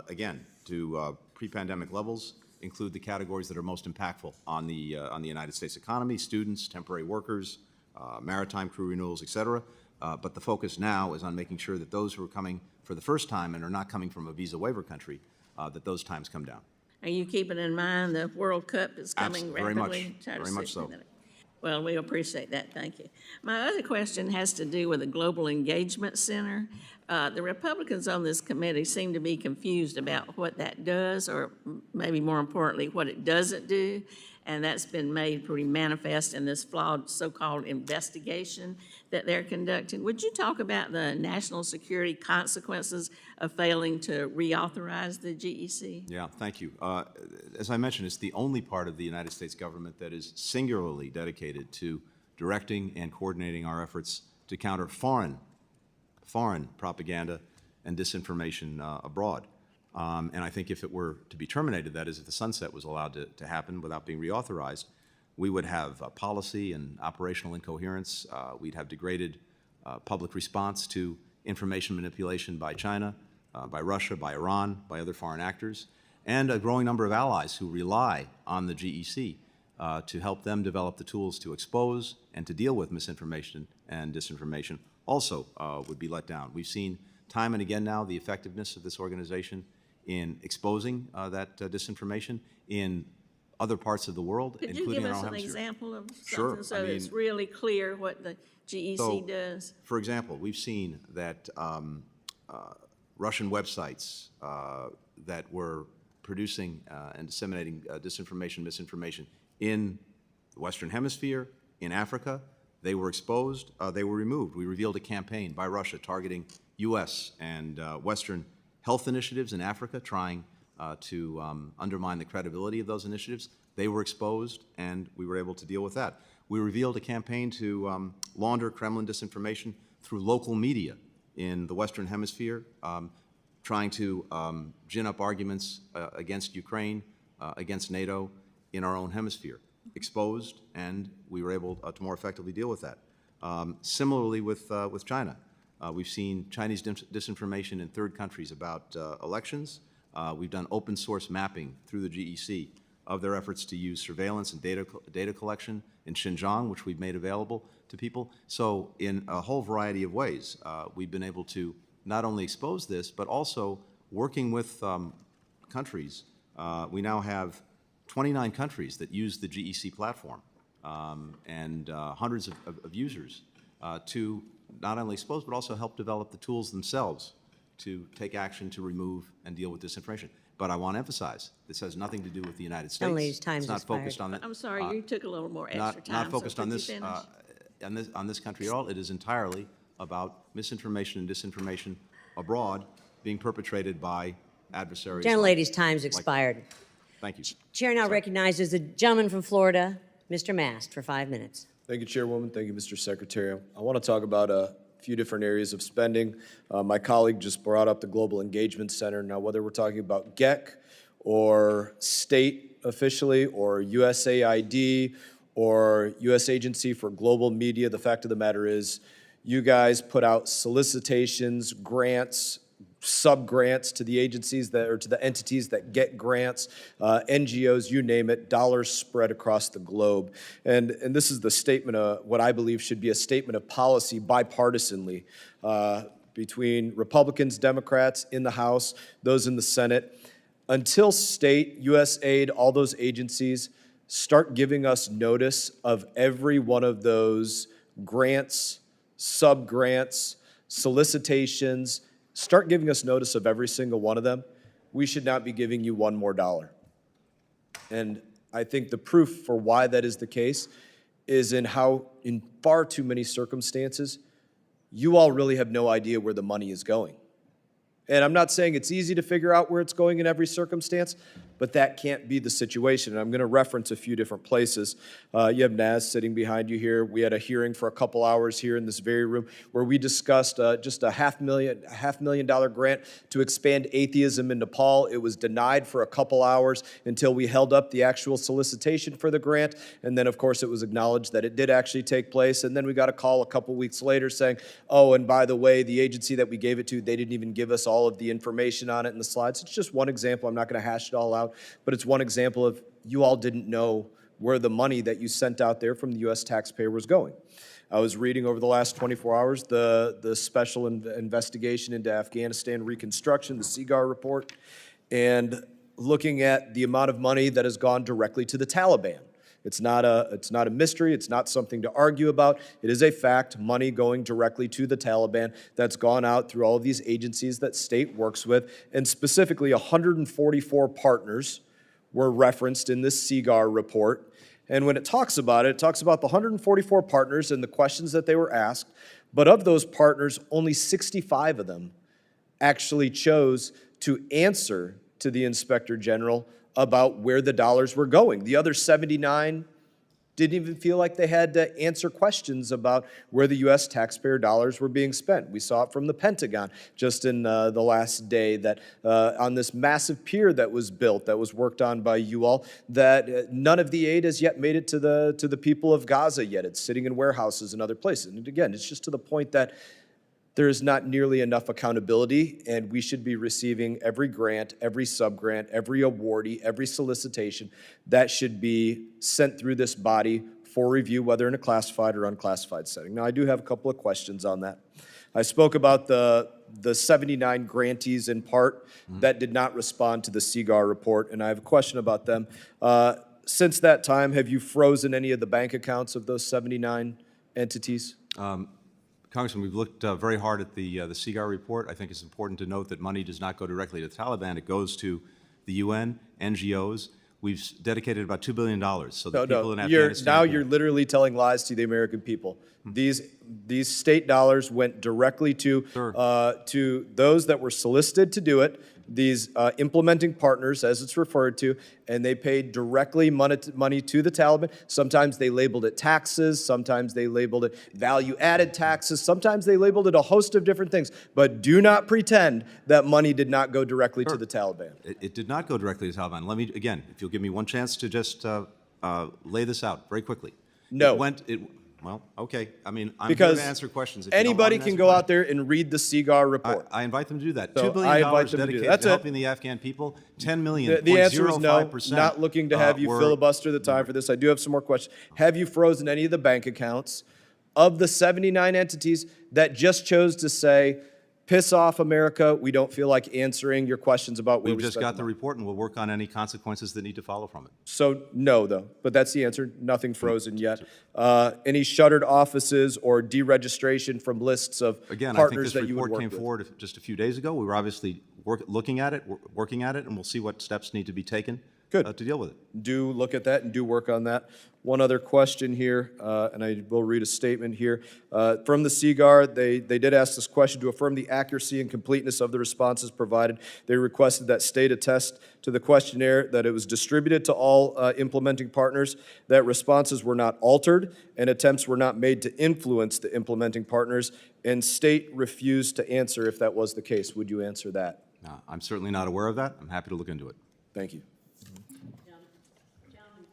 again, to pre-pandemic levels include the categories that are most impactful on the United States economy: students, temporary workers, maritime crew renewals, et cetera. But the focus now is on making sure that those who are coming for the first time and are not coming from a visa waiver country, that those times come down. Are you keeping in mind the World Cup is coming rapidly? Very much so. Well, we appreciate that. Thank you. My other question has to do with the Global Engagement Center. The Republicans on this committee seem to be confused about what that does, or maybe more importantly, what it doesn't do. And that's been made pretty manifest in this flawed so-called investigation that they're conducting. Would you talk about the national security consequences of failing to reauthorize the GEC? Yeah, thank you. As I mentioned, it's the only part of the United States government that is singularly dedicated to directing and coordinating our efforts to counter foreign propaganda and disinformation abroad. And I think if it were to be terminated, that is, if the sunset was allowed to happen without being reauthorized, we would have policy and operational incoherence. We'd have degraded public response to information manipulation by China, by Russia, by Iran, by other foreign actors, and a growing number of allies who rely on the GEC to help them develop the tools to expose and to deal with misinformation and disinformation also would be let down. We've seen time and again now the effectiveness of this organization in exposing that disinformation in other parts of the world, Could you including give in our us home an hemisphere. example of Sure. something so I that mean, it's really clear what the GEC does? For example, we've seen that Russian websites that were producing and disseminating disinformation, misinformation in the Western Hemisphere, in Africa, they were exposed, they were removed. We revealed a campaign by Russia targeting U.S. and Western health initiatives in Africa, trying to undermine the credibility of those initiatives. They were exposed, and we were able to deal with that. We revealed a campaign to launder Kremlin disinformation through local media in the Western Hemisphere, trying to gin up arguments against Ukraine, against NATO in our own hemisphere. Exposed, and we were able to more effectively deal with that. Similarly with China. We've seen Chinese disinformation in third countries about elections. We've done open source mapping through the GEC of their efforts to use surveillance and data collection in Xinjiang, which we've made available to people. So in a whole variety of ways, we've been able to not only expose this, but also working with countries. We now have 29 countries that use the GEC platform and hundreds of users to not only expose, but also help develop the tools themselves to take action to remove and deal with disinformation. But I want to emphasize, this has nothing to do with the United States. Ladies, time's It's not expired. focused on it. I'm sorry, you took a little more extra Not time, focused so on could you this, finish? on this country at all. It is entirely about misinformation and disinformation abroad being perpetrated by adversaries. Gentlelady's time's expired. Thank you. Chair now recognizes the gentleman from Florida, Mr. Mast, for 5 minutes. Thank you, Chairwoman. Thank you, Mr. Secretary. I want to talk about a few different areas of spending. My colleague just brought up the Global Engagement Center. Now, whether we're talking about GEC or state officially or USAID or U.S. Agency for Global Media, the fact of the matter is you guys put out solicitations, grants, sub-grants to the agencies that, or to the entities that get grants, NGOs, you name it, dollars spread across the globe. And this is the statement of what I believe should be a statement of policy bipartisanly between Republicans, Democrats in the House, those in the Senate. Until state, USAID, all those agencies start giving us notice of every one of those grants, sub-grants, solicitations, start giving us notice of every single one of them, we should not be giving you one more dollar. And I think the proof for why that is the case is in how, in far too many circumstances, you all really have no idea where the money is going. And I'm not saying it's easy to figure out where it's going in every circumstance, but that can't be the situation. And I'm going to reference a few different places. You have Naz sitting behind you here. We had a hearing for a couple hours here in this very room where we discussed just a $500,000 grant to expand atheism in Nepal. It was denied for a couple hours until we held up the actual solicitation for the grant. And then, of course, it was acknowledged that it did actually take place. And then we got a call a couple weeks later saying, oh, and by the way, the agency that we gave it to, they didn't even give us all of the information on it in the slides. It's just one example. I'm not going to hash it all out, but it's one example of you all didn't know where the money that you sent out there from the U.S. taxpayer was going. I was reading over the last 24 hours the special investigation into Afghanistan reconstruction, the CIGAR report, and looking at the amount of money that has gone directly to the Taliban. It's not a mystery. It's not something to argue about. It is a fact, money going directly to the Taliban that's gone out through all of these agencies that state works with, and specifically 144 partners were referenced in this CIGAR report. And when it talks about the 144 partners and the questions that they were asked, but of those partners, only 65 of them actually chose to answer to the Inspector General about where the dollars were going. The other 79 didn't even feel like they had to answer questions about where the U.S. taxpayer dollars were being spent. We saw it from the Pentagon just in the last day that on this massive pier that was built, that was worked on by you all, that none of the aid has yet made it to the people of Gaza yet. It's sitting in warehouses and other places. And again, it's just to the point that there is not nearly enough accountability, and we should be receiving every grant, every sub-grant, every awardee, every solicitation that should be sent through this body for review, whether in a classified or unclassified setting. Now, I do have a couple of questions on that. I spoke about the 79 grantees in part that did not respond to the CIGAR report, and I have a question about them. Since that time, have you frozen any of the bank accounts of those 79 entities? Congressman, we've looked very hard at the CIGAR report. I think it's important to note that money does not go directly to the Taliban. It goes to the UN, NGOs. We've dedicated about $2 billion. So the people in Afghanistan. Now you're literally telling lies to the American people. These state dollars went directly to those that were solicited to do it, these implementing partners, as it's referred to, and they paid directly money to the Taliban. Sometimes they labeled it taxes, sometimes they labeled it value-added taxes, sometimes they labeled it a host of different things. But do not pretend that money did not go directly to the Taliban. It did not go directly to the Taliban. Let me, again, if you'll give me one chance to just lay this out very quickly. No. Well, okay. I mean, I'm because here to answer questions. If anybody can go out there and read the CIGAR report. I invite them to do that. So $2 billion dedicated to it. helping the Afghan people. 10 million. The answer is no. Not looking to have you filibuster the time for this. I do have some more questions. Have you frozen any of the bank accounts of the 79 entities that just chose to say, piss off America. We don't feel like answering your questions about where We've we just spent got the the money. report, and we'll work on any consequences that need to follow from it. So no, though, but that's the answer. Nothing frozen yet. Any shuttered offices or deregistration from lists of Again, I think partners this that you would report work came with? forward just a few days ago. We were obviously looking at it, working at it, and we'll see what steps need to be taken to deal with it. Do look at that and do work on that. One other question here, and I will read a statement here. From the Seaguard, they did ask this question: to affirm the accuracy and completeness of the responses provided, they requested that state attest to the questionnaire that it was distributed to all implementing partners, that responses were not altered, and attempts were not made to influence the implementing partners, and state refused to answer if that was the case. Would you answer that? I'm certainly not aware of that. I'm happy to look into it. Thank you.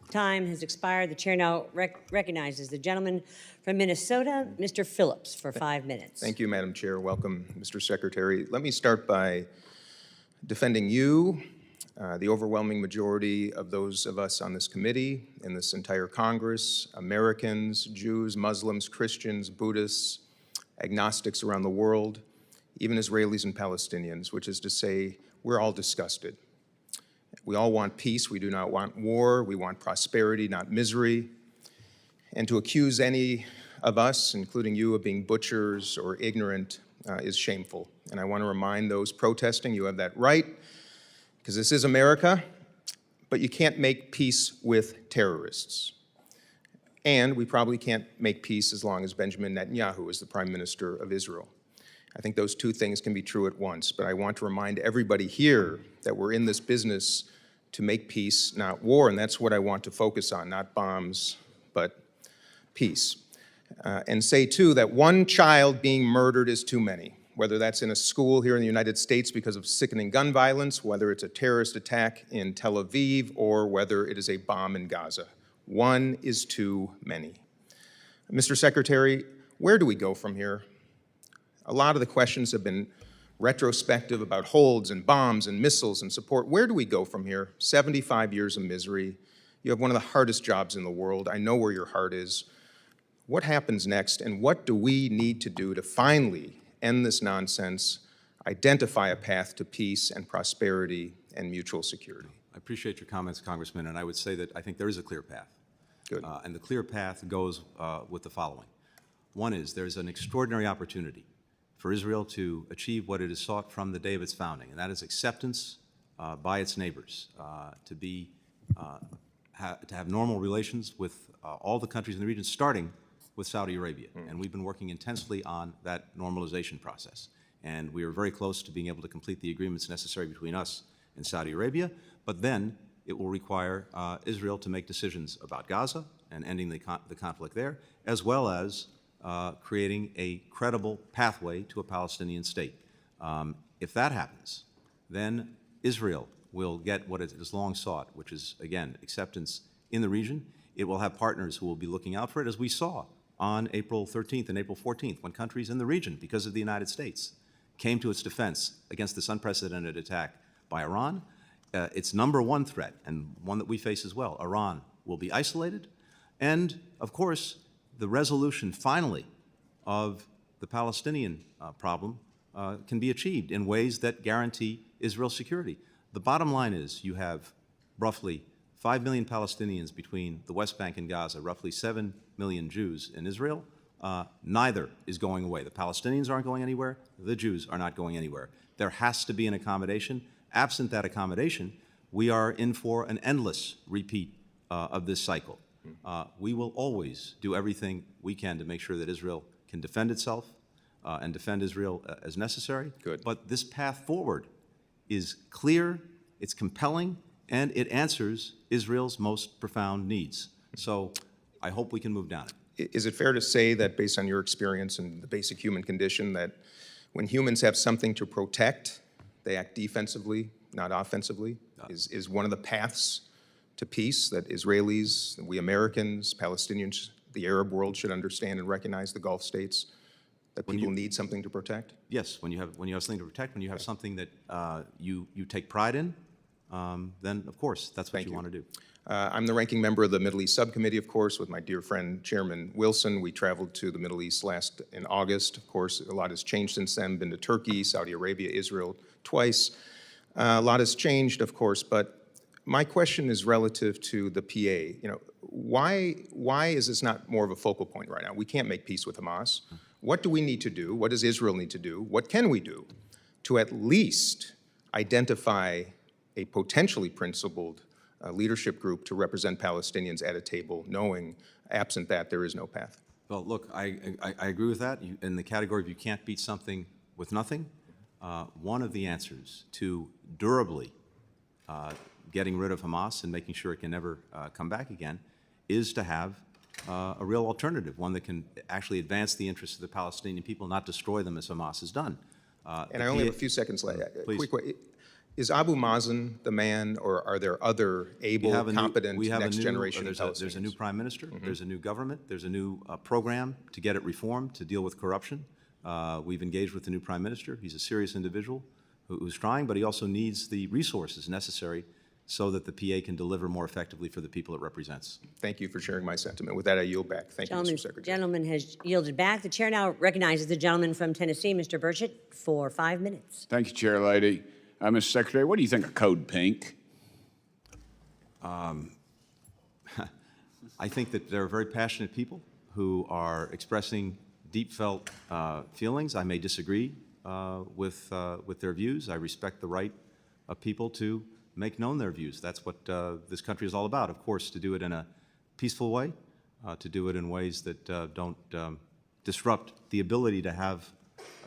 Time has expired. The chair now recognizes the gentleman from Minnesota, Mr. Phillips, for 5 minutes. Thank you, Madam Chair. Welcome, Mr. Secretary. Let me start by defending you, the overwhelming majority of those of us on this committee, in this entire Congress, Americans, Jews, Muslims, Christians, Buddhists, agnostics around the world, even Israelis and Palestinians, which is to say, we're all disgusted. We all want peace. We do not want war. We want prosperity, not misery. And to accuse any of us, including you, of being butchers or ignorant is shameful. And I want to remind those protesting, you have that right, because this is America, but you can't make peace with terrorists. And we probably can't make peace as long as Benjamin Netanyahu is the Prime Minister of Israel. I think those two things can be true at once, but I want to remind everybody here that we're in this business to make peace, not war, and that's what I want to focus on, not bombs, but peace. And say, too, that one child being murdered is too many, whether that's in a school here in the United States because of sickening gun violence, whether it's a terrorist attack in Tel Aviv, or whether it is a bomb in Gaza. One is too many. Mr. Secretary, where do we go from here? A lot of the questions have been retrospective about holds and bombs and missiles and support. Where do we go from here? 75 years of misery. You have one of the hardest jobs in the world. I know where your heart is. What happens next, and what do we need to do to finally end this nonsense, identify a path to peace and prosperity and mutual security? I appreciate your comments, Congressman, and I would say that I think there is a clear path. Good. And the clear path goes with the following. One is there's an extraordinary opportunity for Israel to achieve what it has sought from the day of its founding, and that is acceptance by its neighbors, to have normal relations with all the countries in the region, starting with Saudi Arabia. And we've been working intensely on that normalization process. And we are very close to being able to complete the agreements necessary between us and Saudi Arabia, but then it will require Israel to make decisions about Gaza and ending the conflict there, as well as creating a credible pathway to a Palestinian state. If that happens, then Israel will get what it has long sought, which is, again, acceptance in the region. It will have partners who will be looking out for it, as we saw on April 13th and April 14th, when countries in the region, because of the United States, came to its defense against this unprecedented attack by Iran. Its number one threat, and one that we face as well, Iran will be isolated. And, of course, the resolution, finally, of the Palestinian problem can be achieved in ways that guarantee Israel's security. The bottom line is you have roughly 5 million Palestinians between the West Bank and Gaza, roughly 7 million Jews in Israel. Neither is going away. The Palestinians aren't going anywhere. The Jews are not going anywhere. There has to be an accommodation. Absent that accommodation, we are in for an endless repeat of this cycle. We will always do everything we can to make sure that Israel can defend itself and defend Israel as necessary. Good. But this path forward is clear, it's compelling, and it answers Israel's most profound needs. So I hope we can move down it. Is it fair to say that, based on your experience and the basic human condition, that when humans have something to protect, they act defensively, not offensively? Is one of the paths to peace that Israelis, we Americans, Palestinians, the Arab world should understand and recognize, the Gulf states, that people need something to protect? Yes, when you have something to protect, when you have something that you take pride in, then of course, that's what you want to do. I'm the ranking member of the Middle East Subcommittee, of course, with my dear friend Chairman Wilson. We traveled to the Middle East last in August. Of course, a lot has changed since then. Been to Turkey, Saudi Arabia, Israel twice. A lot has changed, of course, but my question is relative to the PA. You know, why is this not more of a focal point right now? We can't make peace with Hamas. What do we need to do? What does Israel need to do? What can we do to at least identify a potentially principled leadership group to represent Palestinians at a table, knowing, absent that, there is no path? Well, look, I agree with that. In the category of you can't beat something with nothing, one of the answers to durably getting rid of Hamas and making sure it can never come back again is to have a real alternative, one that can actually advance the interests of the Palestinian people, not destroy them as Hamas has done. And I only have a few seconds left. Please. Is Abu Mazen the man, or are there other able, competent, next-generation Palestinians? There's a new prime minister, there's a new government, there's a new program to get it reformed, to deal with corruption. We've engaged with the new prime minister. He's a serious individual who's trying, but he also needs the resources necessary so that the PA can deliver more effectively for the people it represents. Thank you for sharing my sentiment. With that, I yield back. Thank you, Mr. Secretary. Gentleman has yielded back. The chair now recognizes the gentleman from Tennessee, Mr. Burchett, for 5 minutes. Thank you, Chair Lady. Mr. Secretary, what do you think of Code Pink? I think that there are very passionate people who are expressing deep felt feelings. I may disagree with their views. I respect the right of people to make known their views. That's what this country is all about, of course, to do it in a peaceful way, to do it in ways that don't disrupt the ability to have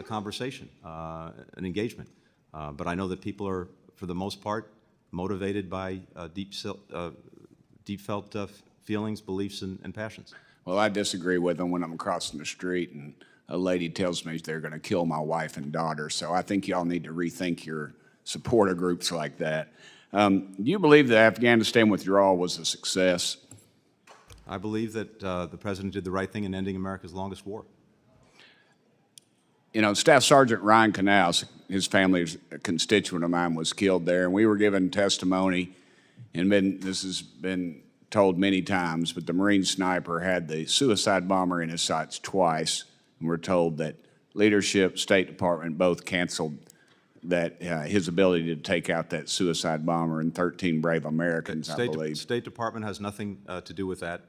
a conversation, an engagement. But I know that people are, for the most part, motivated by deep felt feelings, beliefs, and passions. Well, I disagree with them when I'm crossing the street and a lady tells me they're going to kill my wife and daughter. So I think y'all need to rethink your supporter groups like that. Do you believe the Afghanistan withdrawal was a success? I believe that the President did the right thing in ending America's longest war. You know, Staff Sergeant Ryan Canals, his family's a constituent of mine, was killed there, and we were given testimony, and this has been told many times, but the Marine sniper had the suicide bomber in his sights twice, and we're told that leadership, State Department both canceled that his ability to take out that suicide bomber and 13 brave Americans, I believe. State Department has nothing to do with that.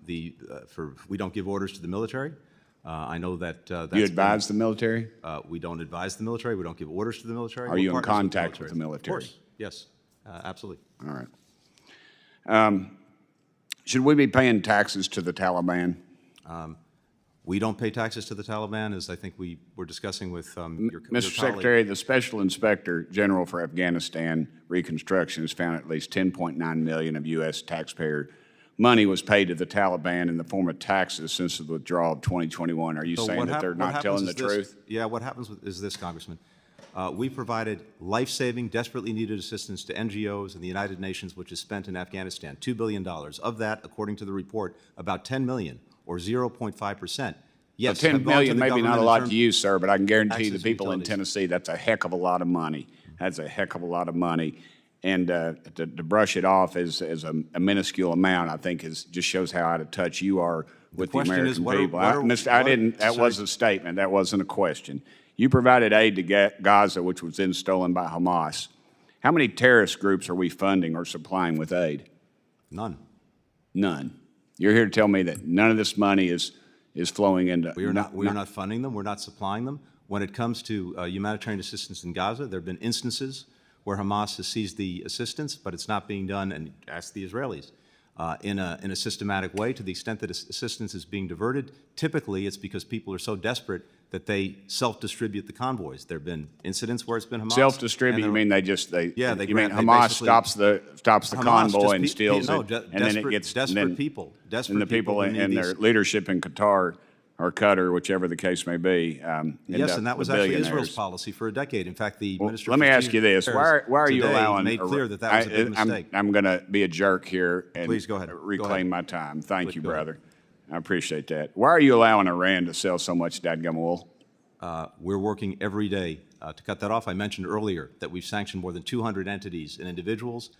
We don't give orders to the military. I know that that's you advise the military? We don't advise the military. We don't give orders to the military. Are you in contact with the military? Of course, yes, absolutely. All right. Should we be paying taxes to the Taliban? We don't pay taxes to the Taliban, as I think we were discussing with your Mr. Secretary, the Special Inspector General for Afghanistan Reconstruction has found at least $10.9 million of U.S. taxpayer money was paid to the Taliban in the form of taxes since the withdrawal of 2021. Are you saying that they're not telling the truth? Yeah, what happens is this, Congressman. We provided life-saving, desperately needed assistance to NGOs and the United Nations, which is spent in Afghanistan, $2 billion. Of that, according to the report, about $10 million, or 0.5%. Yes, so $10 million, maybe not a lot to you, sir, but I can guarantee the people in Tennessee that's a heck of a lot of money. That's a heck of a lot of money. And to brush it off as a minuscule amount, I think just shows how out of touch you are with the American people. That was a statement. That wasn't a question. You provided aid to Gaza, which was then stolen by Hamas. How many terrorist groups are we funding or supplying with aid? None. None. You're here to tell me that none of this money is flowing into... We are not funding them. We're not supplying them. When it comes to humanitarian assistance in Gaza, there have been instances where Hamas has seized the assistance, but it's not being done, and ask the Israelis, in a systematic way. To the extent that assistance is being diverted, typically it's because people are so desperate that they self-distribute the convoys. There have been incidents where it's been Hamas. Self-distribute? You mean Hamas stops the convoy and steals it, and then it gets desperate people. And the people in their leadership in Qatar or Qatar, whichever the case may be. Yes, and that was actually Israel's policy for a decade. In fact, the minister. Let me ask you this: Why are you allowing? Made clear that was a big mistake. I'm going to be a jerk here and please go ahead. Reclaim my time. Thank you, brother. I appreciate that. Why are you allowing Iran to sell so much dadgum oil? We're working every day To cut that off, I mentioned earlier that we've sanctioned more than 200 entities and individuals.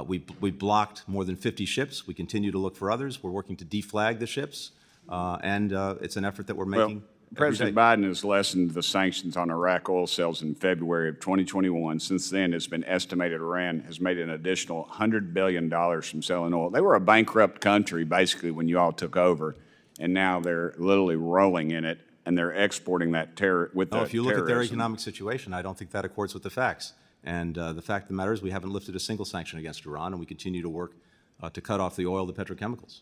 We blocked more than 50 ships. We continue to look for others. We're working to deflag the ships, and it's an effort that we're making. President Biden has lessened the sanctions on Iraq oil sales in February of 2021. Since then, it's been estimated Iran has made an additional $100 billion from selling oil. They were a bankrupt country, basically, when you all took over, and now they're literally rolling in it, and they're exporting that terror with the If you look at their terrorism. economic situation, I don't think that accords with the facts. And the fact of the matter is we haven't lifted a single sanction against Iran, and we continue to work to cut off the oil, the petrochemicals.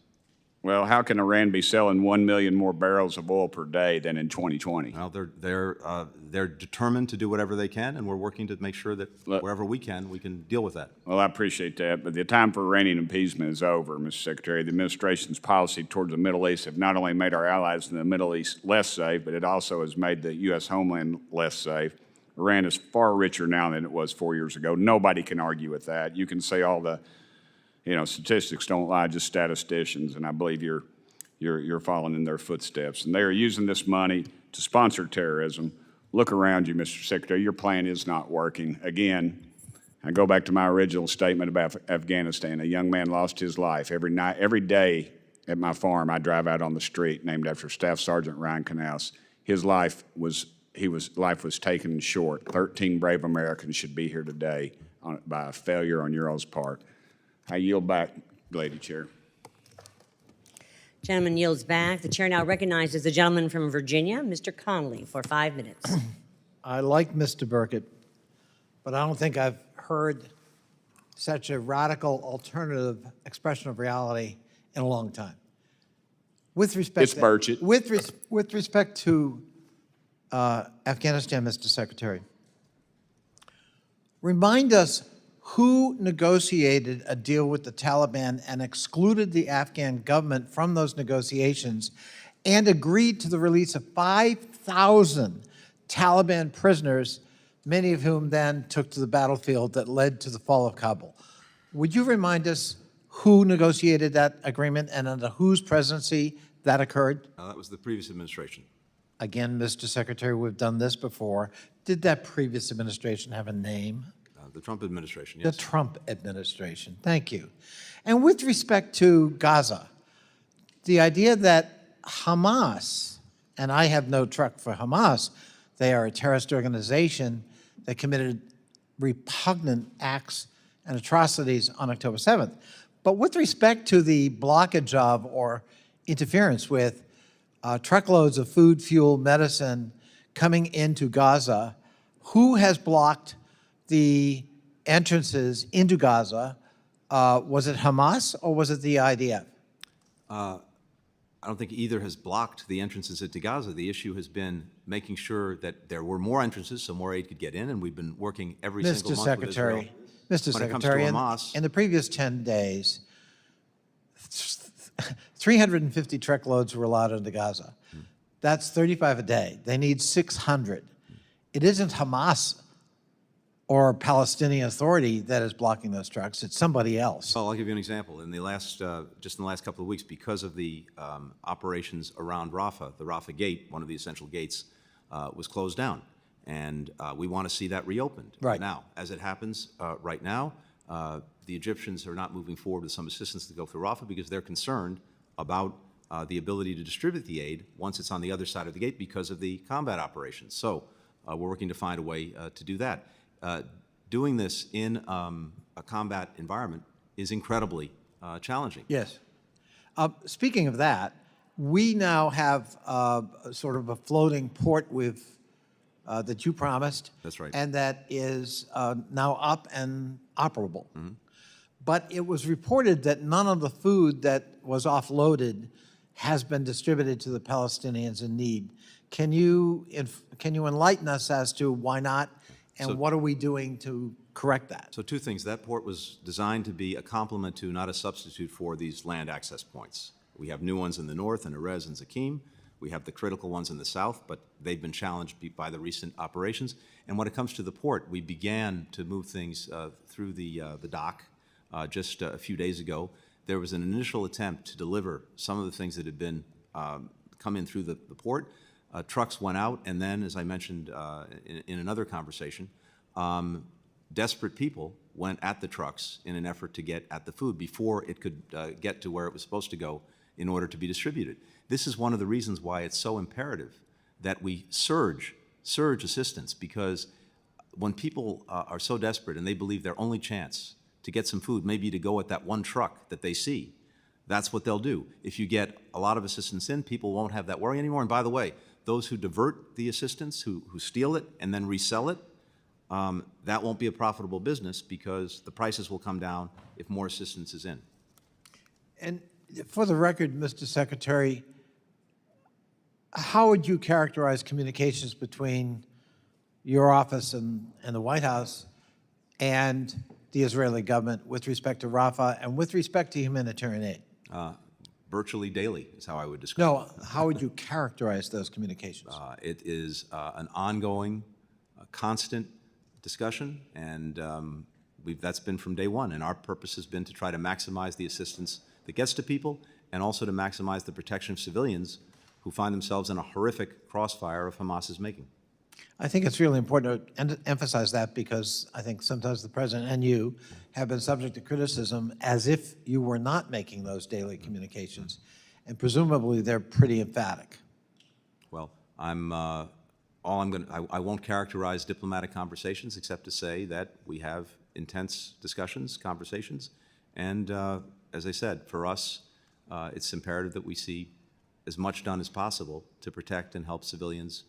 Well, how can Iran be selling 1 million more barrels of oil per day than in 2020? Well, they're determined to do whatever they can, and we're working to make sure that wherever we can deal with that. Well, I appreciate that, but the time for Iranian appeasement is over, Mr. Secretary. The administration's policy towards the Middle East have not only made our allies in the Middle East less safe, but it also has made the U.S. homeland less safe. Iran is far richer now than it was 4 years ago. Nobody can argue with that. You can say all the statistics don't lie, just statisticians, and I believe you're following in their footsteps. And they are using this money to sponsor terrorism. Look around you, Mr. Secretary. Your plan is not working. Again, I go back to my original statement about Afghanistan. A young man lost his life. Every day at my farm, I drive out on the street named after Staff Sergeant Ryan Canals. His life was taken short. 13 brave Americans should be here today by a failure on your all's part. I yield back, Lady Chair. Gentleman yields back. The chair now recognizes the gentleman from Virginia, Mr. Connolly, for 5 minutes. I like Mr. Burkett, but I don't think I've heard such a radical alternative expression of reality in a long time. With respect It's Burchett. With respect to Afghanistan, Mr. Secretary, remind us who negotiated a deal with the Taliban and excluded the Afghan government from those negotiations and agreed to the release of 5,000 Taliban prisoners, many of whom then took to the battlefield that led to the fall of Kabul. Would you remind us who negotiated that agreement and under whose presidency that occurred? That was the previous administration. Again, Mr. Secretary, we've done this before. Did that previous administration have a name? The Trump administration, yes. The Trump administration, thank you. And with respect to Gaza, the idea that Hamas, and I have no truck for Hamas, they are a terrorist organization that committed repugnant acts and atrocities on October 7th. But with respect to the blockage of or interference with truckloads of food, fuel, medicine coming into Gaza, who has blocked the entrances into Gaza? Was it Hamas or was it the IDF? I don't think either has blocked the entrances into Gaza. The issue has been making sure that there were more entrances so more aid could get in, and we've been working every single month with Israel. Mr. Secretary, in the previous 10 days, 350 truckloads were allowed into Gaza. That's 35 a day. They need 600. It isn't Hamas or Palestinian Authority that is blocking those trucks. It's somebody else. Well, I'll give you an example. In the last, just in the last couple of weeks, because of the operations around Rafah, the Rafah gate, one of the essential gates, was closed down. And we want to see that reopened right now. As it happens right now, the Egyptians are not moving forward with some assistance to go through Rafah because they're concerned about the ability to distribute the aid once it's on the other side of the gate because of the combat operations. So we're working to find a way to do that. Doing this in a combat environment is incredibly challenging. Yes. Speaking of that, we now have sort of a floating port with that you promised. That's right. And that is now up and operable. Mm-hmm. But it was reported that none of the food that was offloaded has been distributed to the Palestinians in need. Can you enlighten us as to why not, and what are we doing to correct that? So two things. That port was designed to be a complement to, not a substitute for, these land access points. We have new ones in the north, in Erez and Zakim. We have the critical ones in the south, but they've been challenged by the recent operations. And when it comes to the port, we began to move things through the dock just a few days ago. There was an initial attempt to deliver some of the things that had been come in through the port. trucks went out, and then, as I mentioned in another conversation, desperate people went at the trucks in an effort to get at the food before it could get to where it was supposed to go in order to be distributed. This is one of the reasons why it's so imperative that we surge assistance, because when people are so desperate and they believe their only chance to get some food may be to go at that one truck that they see, that's what they'll do. If you get a lot of assistance in, people won't have that worry anymore. And by the way, those who divert the assistance, who steal it and then resell it, that won't be a profitable business, because the prices will come down if more assistance is in. And for the record, Mr. Secretary, how would you characterize communications between your office and the White House and the Israeli government with respect to Rafah and with respect to humanitarian aid? Virtually daily is how I would describe it. No, how would you characterize those communications? It is an ongoing, constant discussion, and that's been from day one. And our purpose has been to try to maximize the assistance that gets to people, and also to maximize the protection of civilians who find themselves in a horrific crossfire of Hamas's making. I think it's really important to emphasize that, because I think sometimes the President and you have been subject to criticism as if you were not making those daily communications, and presumably they're pretty emphatic. Well, I won't characterize diplomatic conversations except to say that we have intense discussions, conversations, and as I said, for us, it's imperative that we see as much done as possible to protect and help civilians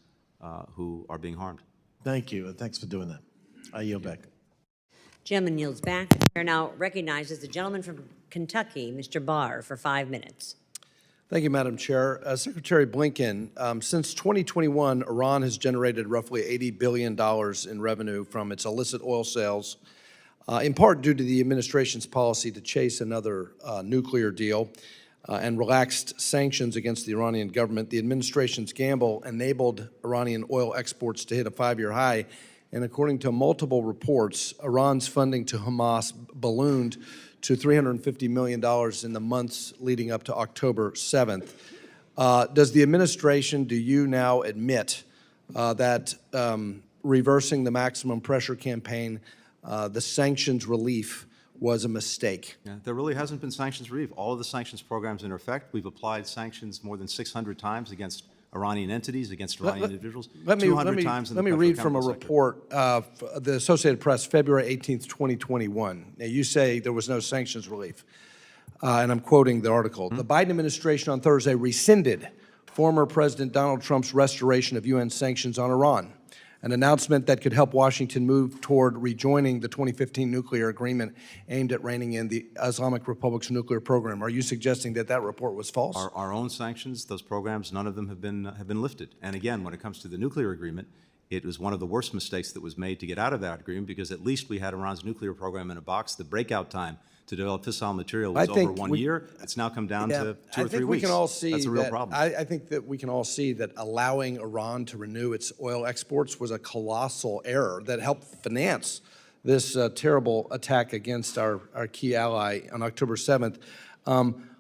who are being harmed. Thank you, and thanks for doing that. I yield back. Gentleman yields back. The chair now recognizes the gentleman from Kentucky, Mr. Barr, for 5 minutes. Thank you, Madam Chair. Secretary Blinken, since 2021, Iran has generated roughly $80 billion in revenue from its illicit oil sales, in part due to the administration's policy to chase another nuclear deal and relaxed sanctions against the Iranian government. The administration's gamble enabled Iranian oil exports to hit a 5-year high, and according to multiple reports, Iran's funding to Hamas ballooned to $350 million in the months leading up to October 7th. Does the administration, do you now admit that reversing the maximum pressure campaign, the sanctions relief, was a mistake? Yeah, there really hasn't been sanctions relief. All of the sanctions programs are in effect. We've applied sanctions more than 600 times against Iranian entities, against Iranian individuals, 200 times in the Let me read from a petrochemical sector. report, the Associated Press, February 18th, 2021. Now, you say there was no sanctions relief, and I'm quoting the article. The Biden administration on Thursday rescinded former President Donald Trump's restoration of UN sanctions on Iran, an announcement that could help Washington move toward rejoining the 2015 nuclear agreement aimed at reining in the Islamic Republic's nuclear program. Are you suggesting that that report was false? Our own sanctions, those programs, none of them have been lifted. And again, when it comes to the nuclear agreement, it was one of the worst mistakes that was made to get out of that agreement, because at least we had Iran's nuclear program in a box. The breakout time to develop fissile material was over 1 year. It's now come down to 2 or 3 weeks. We can all see that's a real problem. I think that we can all see that allowing Iran to renew its oil exports was a colossal error that helped finance this terrible attack against our key ally on October 7th.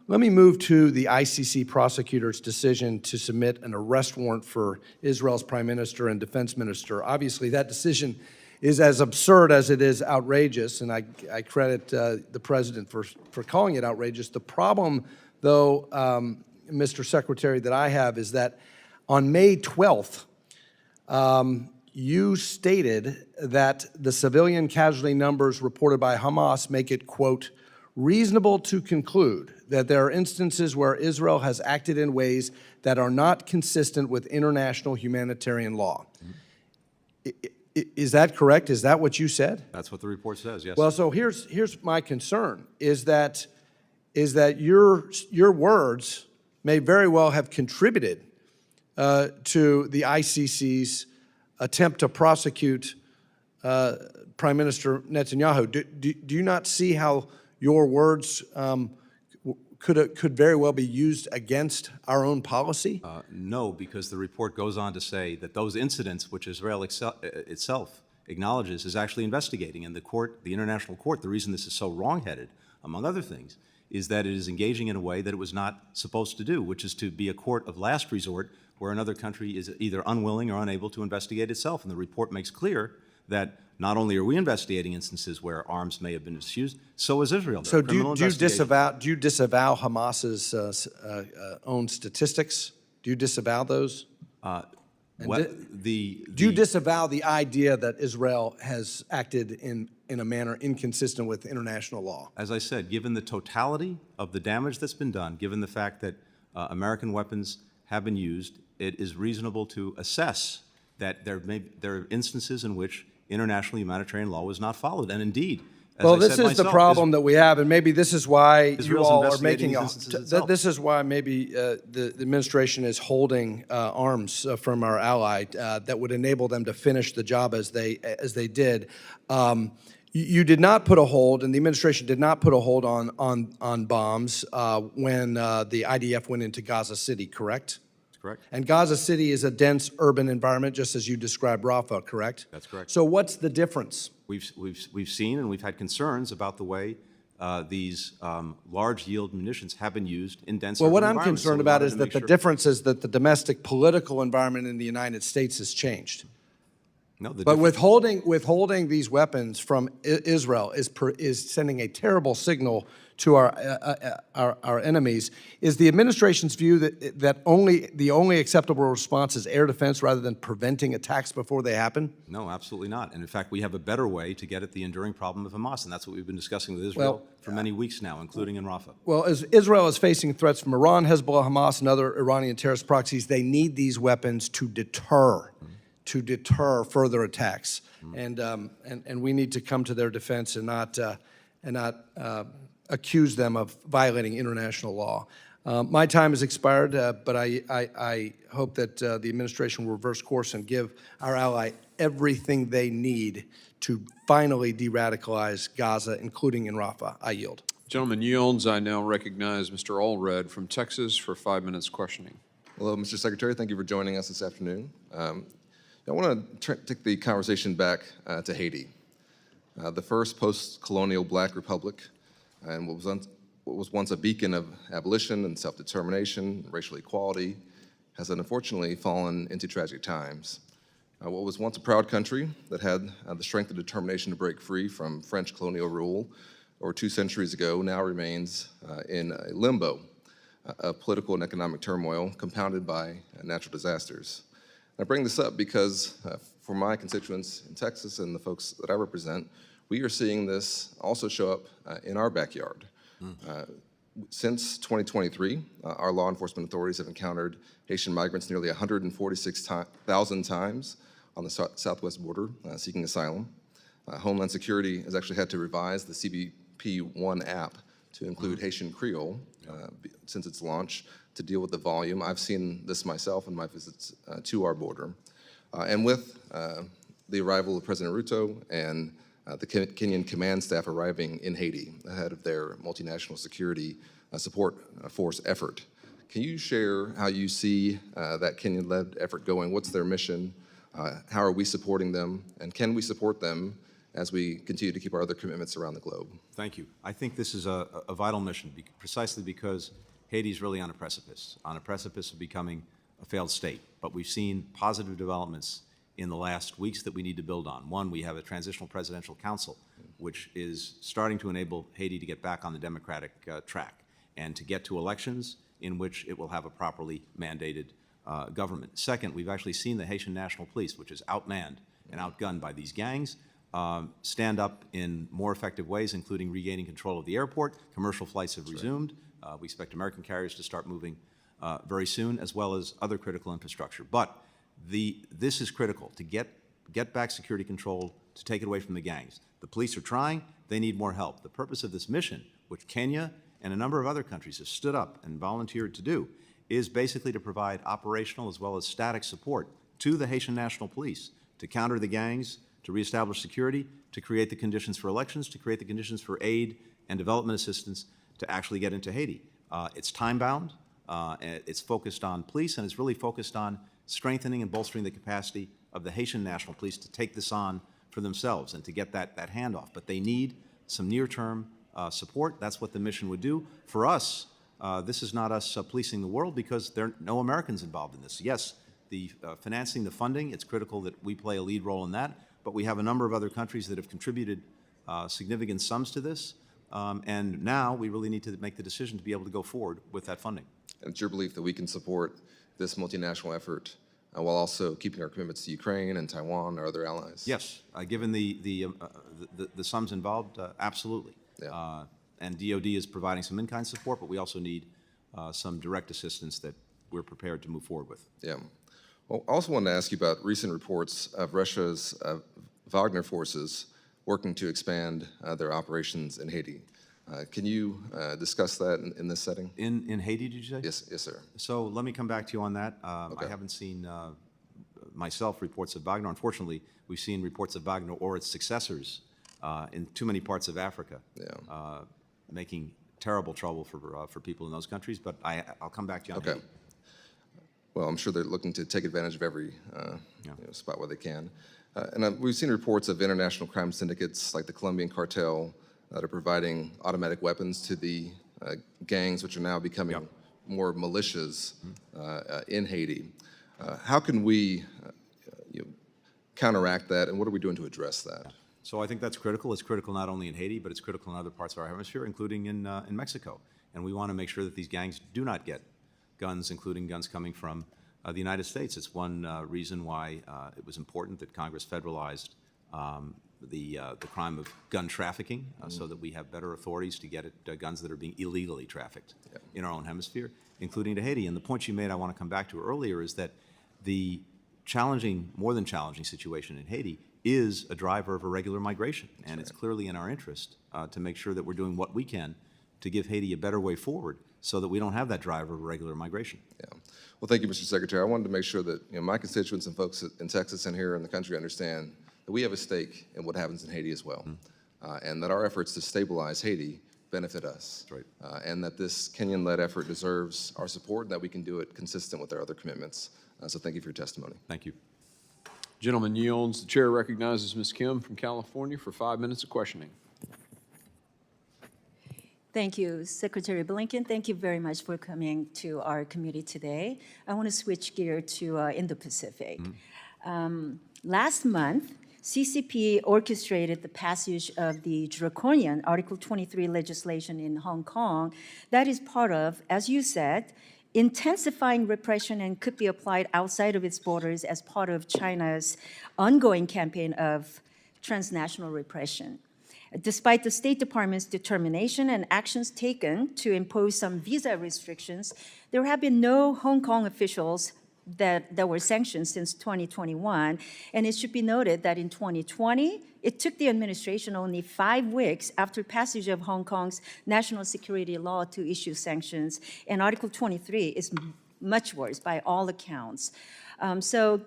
Let me move to the ICC prosecutor's decision to submit an arrest warrant for Israel's prime minister and defense minister. Obviously, that decision is as absurd as it is outrageous, and I credit the president for calling it outrageous. The problem, though, Mr. Secretary, that I have is that on May 12th, you stated that the civilian casualty numbers reported by Hamas make it, quote, reasonable to conclude that there are instances where Israel has acted in ways that are not consistent with international humanitarian law. Is that correct? Is that what you said? That's what the report says, yes. Well, so here's my concern, is that your words may very well have contributed to the ICC's attempt to prosecute Prime Minister Netanyahu. Do you not see how your words could very well be used against our own policy? No, because the report goes on to say that those incidents, which Israel itself acknowledges, is actually investigating. And the court, the international court, the reason this is so wrongheaded among other things, is that it is engaging in a way that it was not supposed to do, which is to be a court of last resort where another country is either unwilling or unable to investigate itself. And the report makes clear that not only are we investigating instances where arms may have been misused, so is Israel. So do you disavow Hamas's own statistics? Do you disavow those? Do you disavow the idea that Israel has acted in a manner inconsistent with international law? As I said, given the totality of the damage that's been done, given the fact that American weapons have been used, it is reasonable to assess that there are instances in which international humanitarian law was not folled. And indeed, as well, I this said is the myself, problem that we have, and maybe this is why Israel's you all are investigating making these instances itself. this is why maybe the administration is holding arms from our ally that would enable them to finish the job as they did. You did not put a hold, and the administration did not put a hold on bombs when the IDF went into Gaza City, correct? Correct. And Gaza City is a dense urban environment, just as you described Rafah, correct? That's correct. So what's the difference? We've seen and we've had concerns about the way these large yield munitions have been used in dense Well, urban what I'm environments. concerned So we about wanted is to that make the sure- difference is that the domestic political environment in the United States has changed. No, the But difference- withholding these weapons from Israel is sending a terrible signal to our enemies. Is the administration's view that the only acceptable response is air defense rather than preventing attacks before they happen? No, absolutely not. And in fact, we have a better way to get at the enduring problem of Hamas, and that's what we've been discussing with Israel for many weeks now, including in Rafah. Well, as Israel is facing threats from Iran, Hezbollah, Hamas, and other Iranian terrorist proxies, they need these weapons to deter further attacks, and we need to come to their defense and not accuse them of violating international law. My time has expired, but I hope that the administration will reverse course and give our ally everything they need to finally de-radicalize Gaza, including in Rafah. I yield. Gentleman yields. I now recognize Mr. Allred from Texas for 5 minutes questioning. Hello, Mr. Secretary. Thank you for joining us this afternoon. I want to take the conversation back to Haiti, the first post-colonial black republic, and what was once a beacon of abolition and self-determination, racial equality, has unfortunately fallen into tragic times. What was once a proud country that had the strength and determination to break free from French colonial rule over 2 centuries ago now remains in a limbo of political and economic turmoil compounded by natural disasters. I bring this up because for my constituents in Texas and the folks that I represent, we are seeing this also show up in our backyard. Since 2023, our law enforcement authorities have encountered Haitian migrants nearly 146,000 times on the southwest border seeking asylum. Homeland Security has actually had to revise the CBP-1 app to include Haitian Creole since its launch to deal with the volume. I've seen this myself in my visits to our border. And with the arrival of President Ruto and the Kenyan command staff arriving in Haiti ahead of their multinational security support force effort, can you share how you see that Kenyan-led effort going? What's their mission? How are we supporting them? And can we support them as we continue to keep our other commitments around the globe? Thank you. I think this is a vital mission precisely because Haiti is really on a precipice of becoming a failed state. But we've seen positive developments in the last weeks that we need to build on. One, we have a transitional presidential council, which is starting to enable Haiti to get back on the democratic track and to get to elections in which it will have a properly mandated government. Second, we've actually seen the Haitian National Police, which is outmanned and outgunned by these gangs, stand up in more effective ways, including regaining control of the airport. Commercial flights have resumed. We expect American carriers to start moving very soon, as well as other critical infrastructure. But this is critical to get back security control, to take it away from the gangs. The police are trying. They need more help. The purpose of this mission, which Kenya and a number of other countries have stood up and volunteered to do, is basically to provide operational as well as static support to the Haitian National Police to counter the gangs, to reestablish security, to create the conditions for elections, to create the conditions for aid and development assistance to actually get into Haiti. It's time-bound, it's focused on police, and it's really focused on strengthening and bolstering the capacity of the Haitian National Police to take this on for themselves and to get that handoff. But they need some near-term support. That's what the mission would do. For us, this is not us policing the world because there are no Americans involved in this. Yes, the financing, the funding, it's critical that we play a lead role in that, but we have a number of other countries that have contributed significant sums to this, and now we really need to make the decision to be able to go forward with that funding. And it's your belief that we can support this multinational effort while also keeping our commitments to Ukraine and Taiwan or other allies? Yes, given the sums involved, absolutely. Yeah. And DOD is providing some in-kind support, but we also need some direct assistance that we're prepared to move forward with. Yeah. Well, I also wanted to ask you about recent reports of Russia's Wagner forces working to expand their operations in Haiti. Can you discuss that in this setting? In Haiti, did you say? Yes, sir. So let me come back to you on that. Okay. I haven't seen myself reports of Wagner. Unfortunately, we've seen reports of Wagner or its successors in too many parts of Africa, making terrible trouble for people in those countries. But I'll come back to you on Haiti. Well, I'm sure they're looking to take advantage of every spot where they can. And we've seen reports of international crime syndicates like the Colombian cartel that are providing automatic weapons to the gangs, which are now becoming more militias in Haiti. How can we counteract that, and what are we doing to address that? So I think that's critical. It's critical not only in Haiti, but it's critical in other parts of our hemisphere, including in Mexico. And we want to make sure that these gangs do not get guns, including guns coming from the United States. It's one reason why it was important that Congress federalized the crime of gun trafficking, so that we have better authorities to get at guns that are being illegally trafficked in our own hemisphere, including to Haiti. And the point you made, I want to come back to earlier, is that the challenging, more than challenging situation in Haiti is a driver of irregular migration. And it's clearly in our interest to make sure that we're doing what we can to give Haiti a better way forward so that we don't have that driver of irregular migration. Yeah. Well, thank you, Mr. Secretary. I wanted to make sure that my constituents and folks in Texas and here in the country understand that we have a stake in what happens in Haiti as well, and that our efforts to stabilize Haiti benefit us. That's right. And that this Kenyan-led effort deserves our support and that we can do it consistent with our other commitments. So thank you for your testimony. Thank you. Gentleman yields. The chair recognizes Ms. Kim from California for 5 minutes of questioning. Thank you, Secretary Blinken. Thank you very much for coming to our committee today. I want to switch gear to Indo-Pacific. Last month, CCP orchestrated the passage of the draconian Article 23 legislation in Hong Kong that is part of, as you said, intensifying repression and could be applied outside of its borders as part of China's ongoing campaign of transnational repression. Despite the State Department's determination and actions taken to impose some visa restrictions, there have been no Hong Kong officials that were sanctioned since 2021. And it should be noted that in 2020, it took the administration only 5 weeks after passage of Hong Kong's national security law to issue sanctions. And Article 23 is much worse by all accounts. So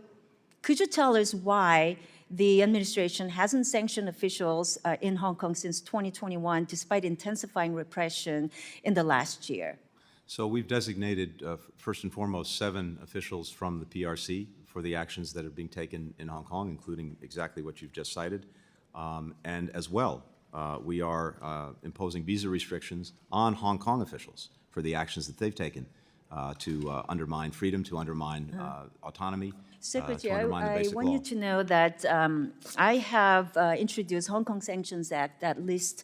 could you tell us why the administration hasn't sanctioned officials in Hong Kong since 2021, despite intensifying repression in the last year? So we've designated, first and foremost, 7 officials from the PRC for the actions that are being taken in Hong Kong, including exactly what you've just cited. And as well, we are imposing visa restrictions on Hong Kong officials for the actions that they've taken to undermine freedom, to undermine autonomy. Secretary, I want you to know that I have introduced Hong Kong Sanctions Act that lists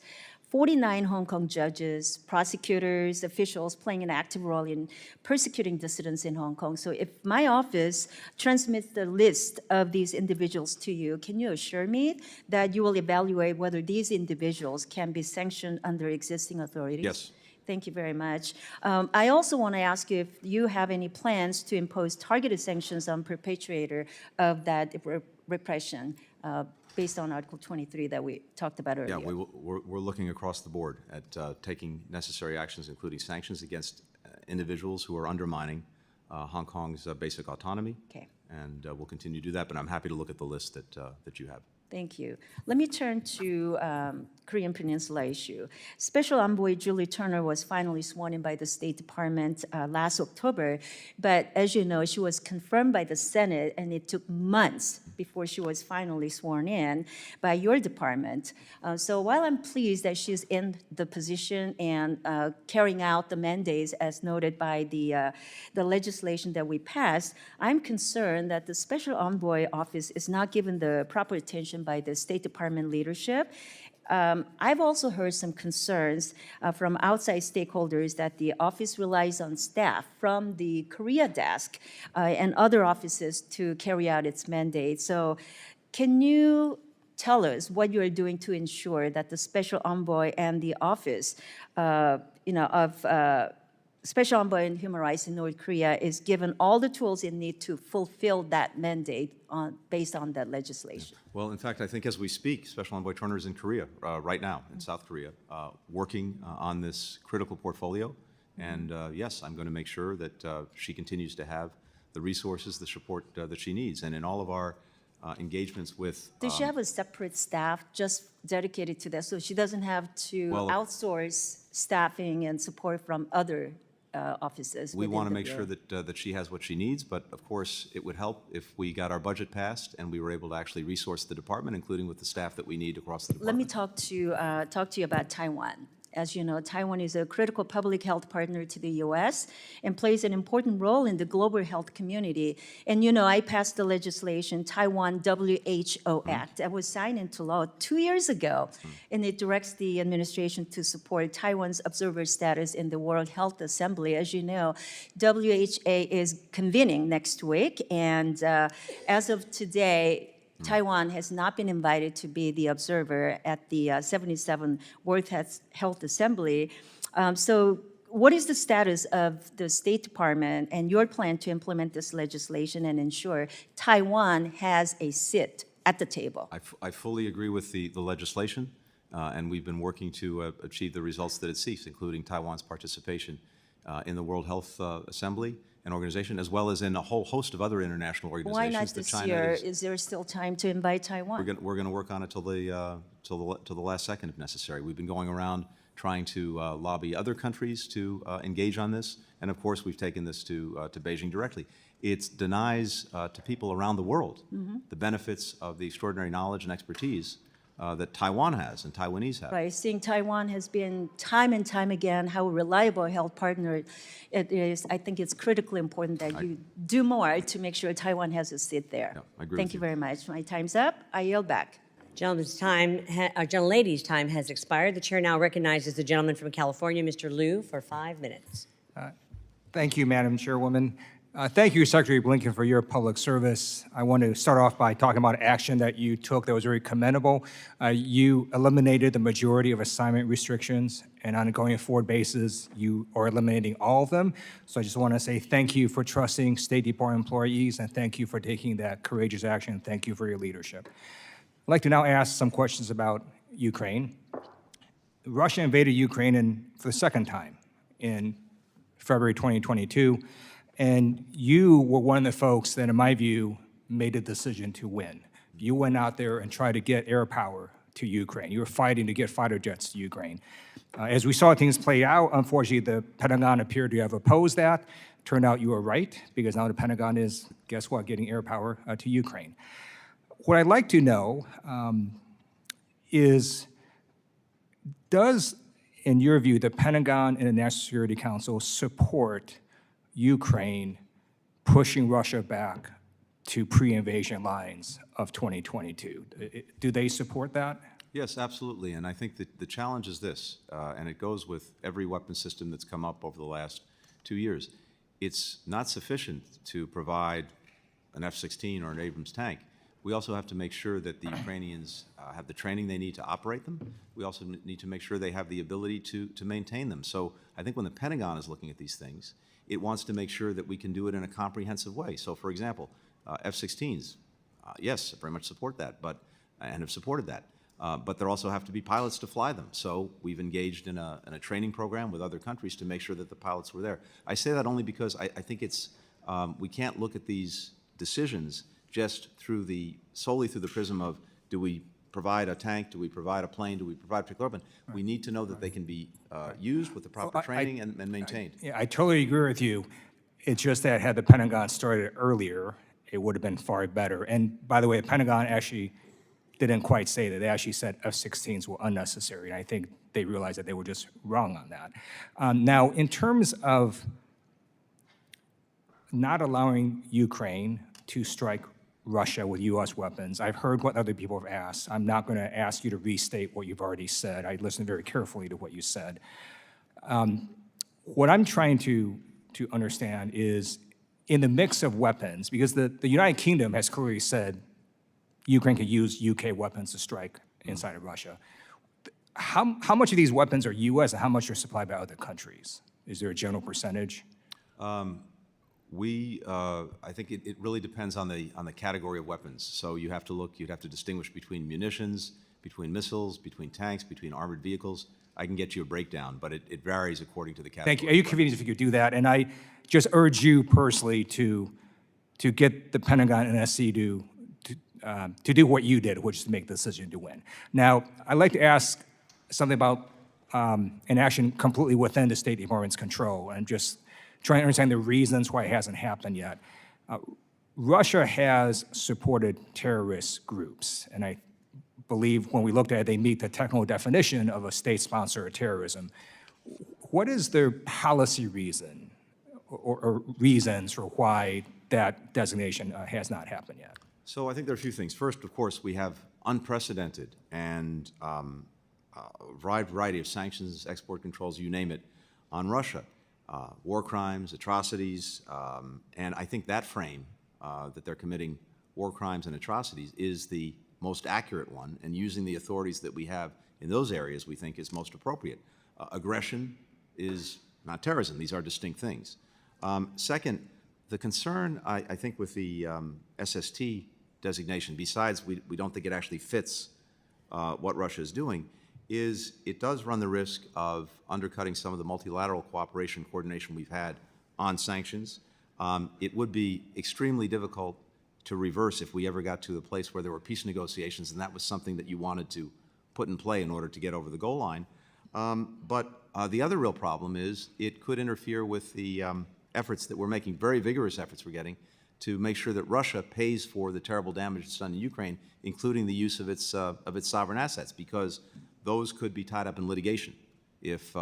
49 Hong Kong judges, prosecutors, officials playing an active role in persecuting dissidents in Hong Kong. So if my office transmits the list of these individuals to you, can you assure me that you will evaluate whether these individuals can be sanctioned under existing authorities? Yes. Thank you very much. I also want to ask you if you have any plans to impose targeted sanctions on perpetrator of that repression based on Article 23 that we talked about earlier. Yeah, we're looking across the board at taking necessary actions, including sanctions against individuals who are undermining Hong Kong's basic autonomy. Okay. And we'll continue to do that, but I'm happy to look at the list that you have. Thank you. Let me turn to Korean Peninsula issue. Special Envoy Julie Turner was finally sworn in by the State Department last October, but as you know, she was confirmed by the Senate, and it took months before she was finally sworn in by your department. So while I'm pleased that she's in the position and carrying out the mandates as noted by the legislation that we passed, I'm concerned that the Special Envoy Office is not given the proper attention by the State Department leadership. I've also heard some concerns from outside stakeholders that the office relies on staff from the Korea desk and other offices to carry out its mandate. So can you tell us what you're doing to ensure that the Special Envoy and the office of Special Envoy on Human Rights in North Korea is given all the tools it needs to fulfill that mandate based on that legislation? Well, in fact, I think as we speak, Special Envoy Turner is in Korea right now, in South Korea, working on this critical portfolio. And yes, I'm going to make sure that she continues to have the resources, the support that she needs. And in all of our engagements with... Does she have a separate staff just dedicated to that, so she doesn't have to outsource staffing and support from other offices? We want to make sure that she has what she needs, but of course, it would help if we got our budget passed and we were able to actually resource the department, including with the staff that we need across the department. Let me talk to you about Taiwan. As you know, Taiwan is a critical public health partner to the U.S. and plays an important role in the global health community. And you know, I passed the legislation, Taiwan WHO Act, that was signed into law 2 years ago. And it directs the administration to support Taiwan's observer status in the World Health Assembly. As you know, WHO is convening next week. And as of today, Taiwan has not been invited to be the observer at the 77th World Health Assembly. So what is the status of the State Department and your plan to implement this legislation and ensure Taiwan has a seat at the table? I fully agree with the legislation, and we've been working to achieve the results that it seeks, including Taiwan's participation in the World Health Assembly and organization, as well as in a whole host of other international organizations. Why not this year? Is there still time to invite Taiwan? We're going to work on it till the last second if necessary. We've been going around trying to lobby other countries to engage on this, and of course we've taken this to Beijing directly. It denies to people around the world the benefits of the extraordinary knowledge and expertise that Taiwan has and Taiwanese have. Right, seeing Taiwan has been time and time again how reliable a health partner it is, I think it's critically important that you do more to make sure Taiwan has a seat there. Yeah, I agree Thank with you you. very much. My time's up. I yield back. Gentlelady's time has expired. The chair now recognizes the gentleman from California, Mr. Liu, for 5 minutes. Thank you, Madam Chairwoman. Thank you, Secretary Blinken, for your public service. I want to start off by talking about action that you took that was very commendable. You eliminated the majority of assignment restrictions, and on a going forward basis, you are eliminating all of them. So I just want to say thank you for trusting State Department employees, and thank you for taking that courageous action. Thank you for your leadership. I'd like to now ask some questions about Ukraine. Russia invaded Ukraine for the second time in February 2022. And you were one of the folks that, in my view, made a decision to win. You went out there and tried to get air power to Ukraine. You were fighting to get fighter jets to Ukraine. As we saw things play out, unfortunately, the Pentagon appeared to have opposed that. Turned out you were right, because now the Pentagon is, guess what, getting air power to Ukraine. What I'd like to know is, does, in your view, the Pentagon and the National Security Council support Ukraine pushing Russia back to pre-invasion lines of 2022? Do they support that? Yes, absolutely. And I think that the challenge is this, and it goes with every weapon system that's come up over the last 2 years. It's not sufficient to provide an F-16 or an Abrams tank. We also have to make sure that the Ukrainians have the training they need to operate them. We also need to make sure they have the ability to maintain them. So I think when the Pentagon is looking at these things, it wants to make sure that we can do it in a comprehensive way. So, for example, F-16s, yes, I very much support that, and have supported that. But there also have to be pilots to fly them. So we've engaged in a training program with other countries to make sure that the pilots were there. I say that only because I think it's we can't look at these decisions just solely through the prism of, do we provide a tank, do we provide a plane, do we provide particular weapon? We need to know that they can be used with the proper training and maintained. I totally agree with you. It's just that had the Pentagon started earlier it would have been far better. And by the way, the Pentagon actually didn't quite say that. They actually said F-16s were unnecessary, and I think they realized that they were just wrong on that. Now, in terms of not allowing Ukraine to strike Russia with U.S. weapons, I've heard what other people have asked. I'm not going to ask you to restate what you've already said. I listened very carefully to what you said. What I'm trying to understand is, in the mix of weapons, because the United Kingdom has clearly said Ukraine could use UK weapons to strike inside of Russia. How much of these weapons are U.S. and how much are supplied by other countries? Is there a general percentage? I think it really depends on the category of weapons. So you'd have to distinguish between munitions, between missiles, between tanks, between armored vehicles. I can get you a breakdown, but it varies according to the category. Thank you. Are you convenient if you could do that? And I just urge you personally to get the Pentagon and NSC to do what you did, which is to make the decision to win. Now, I'd like to ask something about an action completely within the State Department's control, and just trying to understand the reasons why it hasn't happened yet. Russia has supported terrorist groups, and I believe when we looked at it, they meet the technical definition of a state sponsor of terrorism. What is their policy reason or reasons for why that designation has not happened yet? So I think there are a few things. First, of course, we have unprecedented and wide variety of sanctions, export controls, you name it, on Russia. War crimes, atrocities, and I think that frame that they're committing war crimes and atrocities is the most accurate one, and using the authorities that we have in those areas we think is most appropriate. Aggression is not terrorism. These are distinct things. Second, the concern, I think, with the SST designation, besides we don't think it actually fits what Russia is doing, is it does run the risk of undercutting some of the multilateral cooperation and coordination we've had on sanctions. It would be extremely difficult to reverse if we ever got to a place where there were peace negotiations and that was something that you wanted to put in play in order to get over the goal line. But the other real problem is it could interfere with the efforts that we're making, very vigorous efforts we're getting, to make sure that Russia pays for the terrible damage it's done in Ukraine, including the use of its sovereign assets, because those could be tied up in litigation if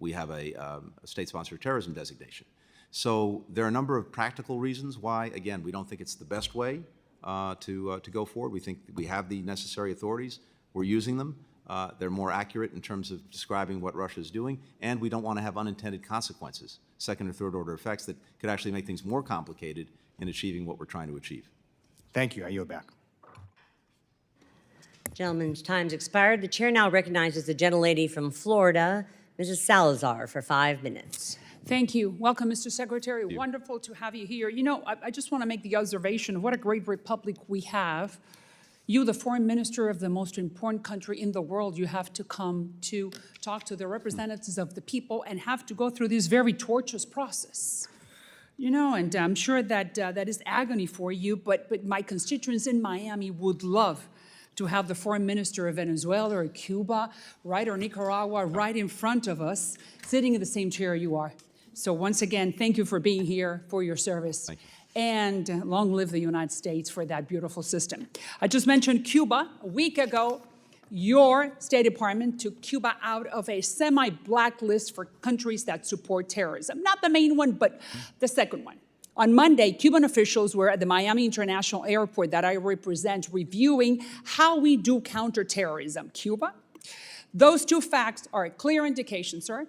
we have a state-sponsored terrorism designation. So there are a number of practical reasons why, again, we don't think it's the best way to go forward. We think we have the necessary authorities. We're using them. They're more accurate in terms of describing what Russia is doing, and we don't want to have unintended consequences, second or third order effects that could actually make things more complicated in achieving what we're trying to achieve. Thank you. I yield back. Gentleman's time's expired. The chair now recognizes the gentlelady from Florida, Mrs. Salazar, for 5 minutes. Thank you. Welcome, Mr. Secretary. Wonderful to have you here. You know, I just want to make the observation of what a great republic we have. You, the foreign minister of the most important country in the world, you have to come to talk to the representatives of the people and have to go through this very tortuous process. You know, and I'm sure that that is agony for you, but my constituents in Miami would love to have the foreign minister of Venezuela or Cuba, right, or Nicaragua right in front of us, sitting in the same chair you are. So once again, thank you for being here, for your service. Thank you. And long live the United States for that beautiful system. I just mentioned Cuba. A week ago, your State Department took Cuba out of a semi-blacklist for countries that support terrorism. Not the main one, but the second one. On Monday, Cuban officials were at the Miami International Airport that I represent, reviewing how we do counterterrorism. Cuba? Those two facts are a clear indication, sir,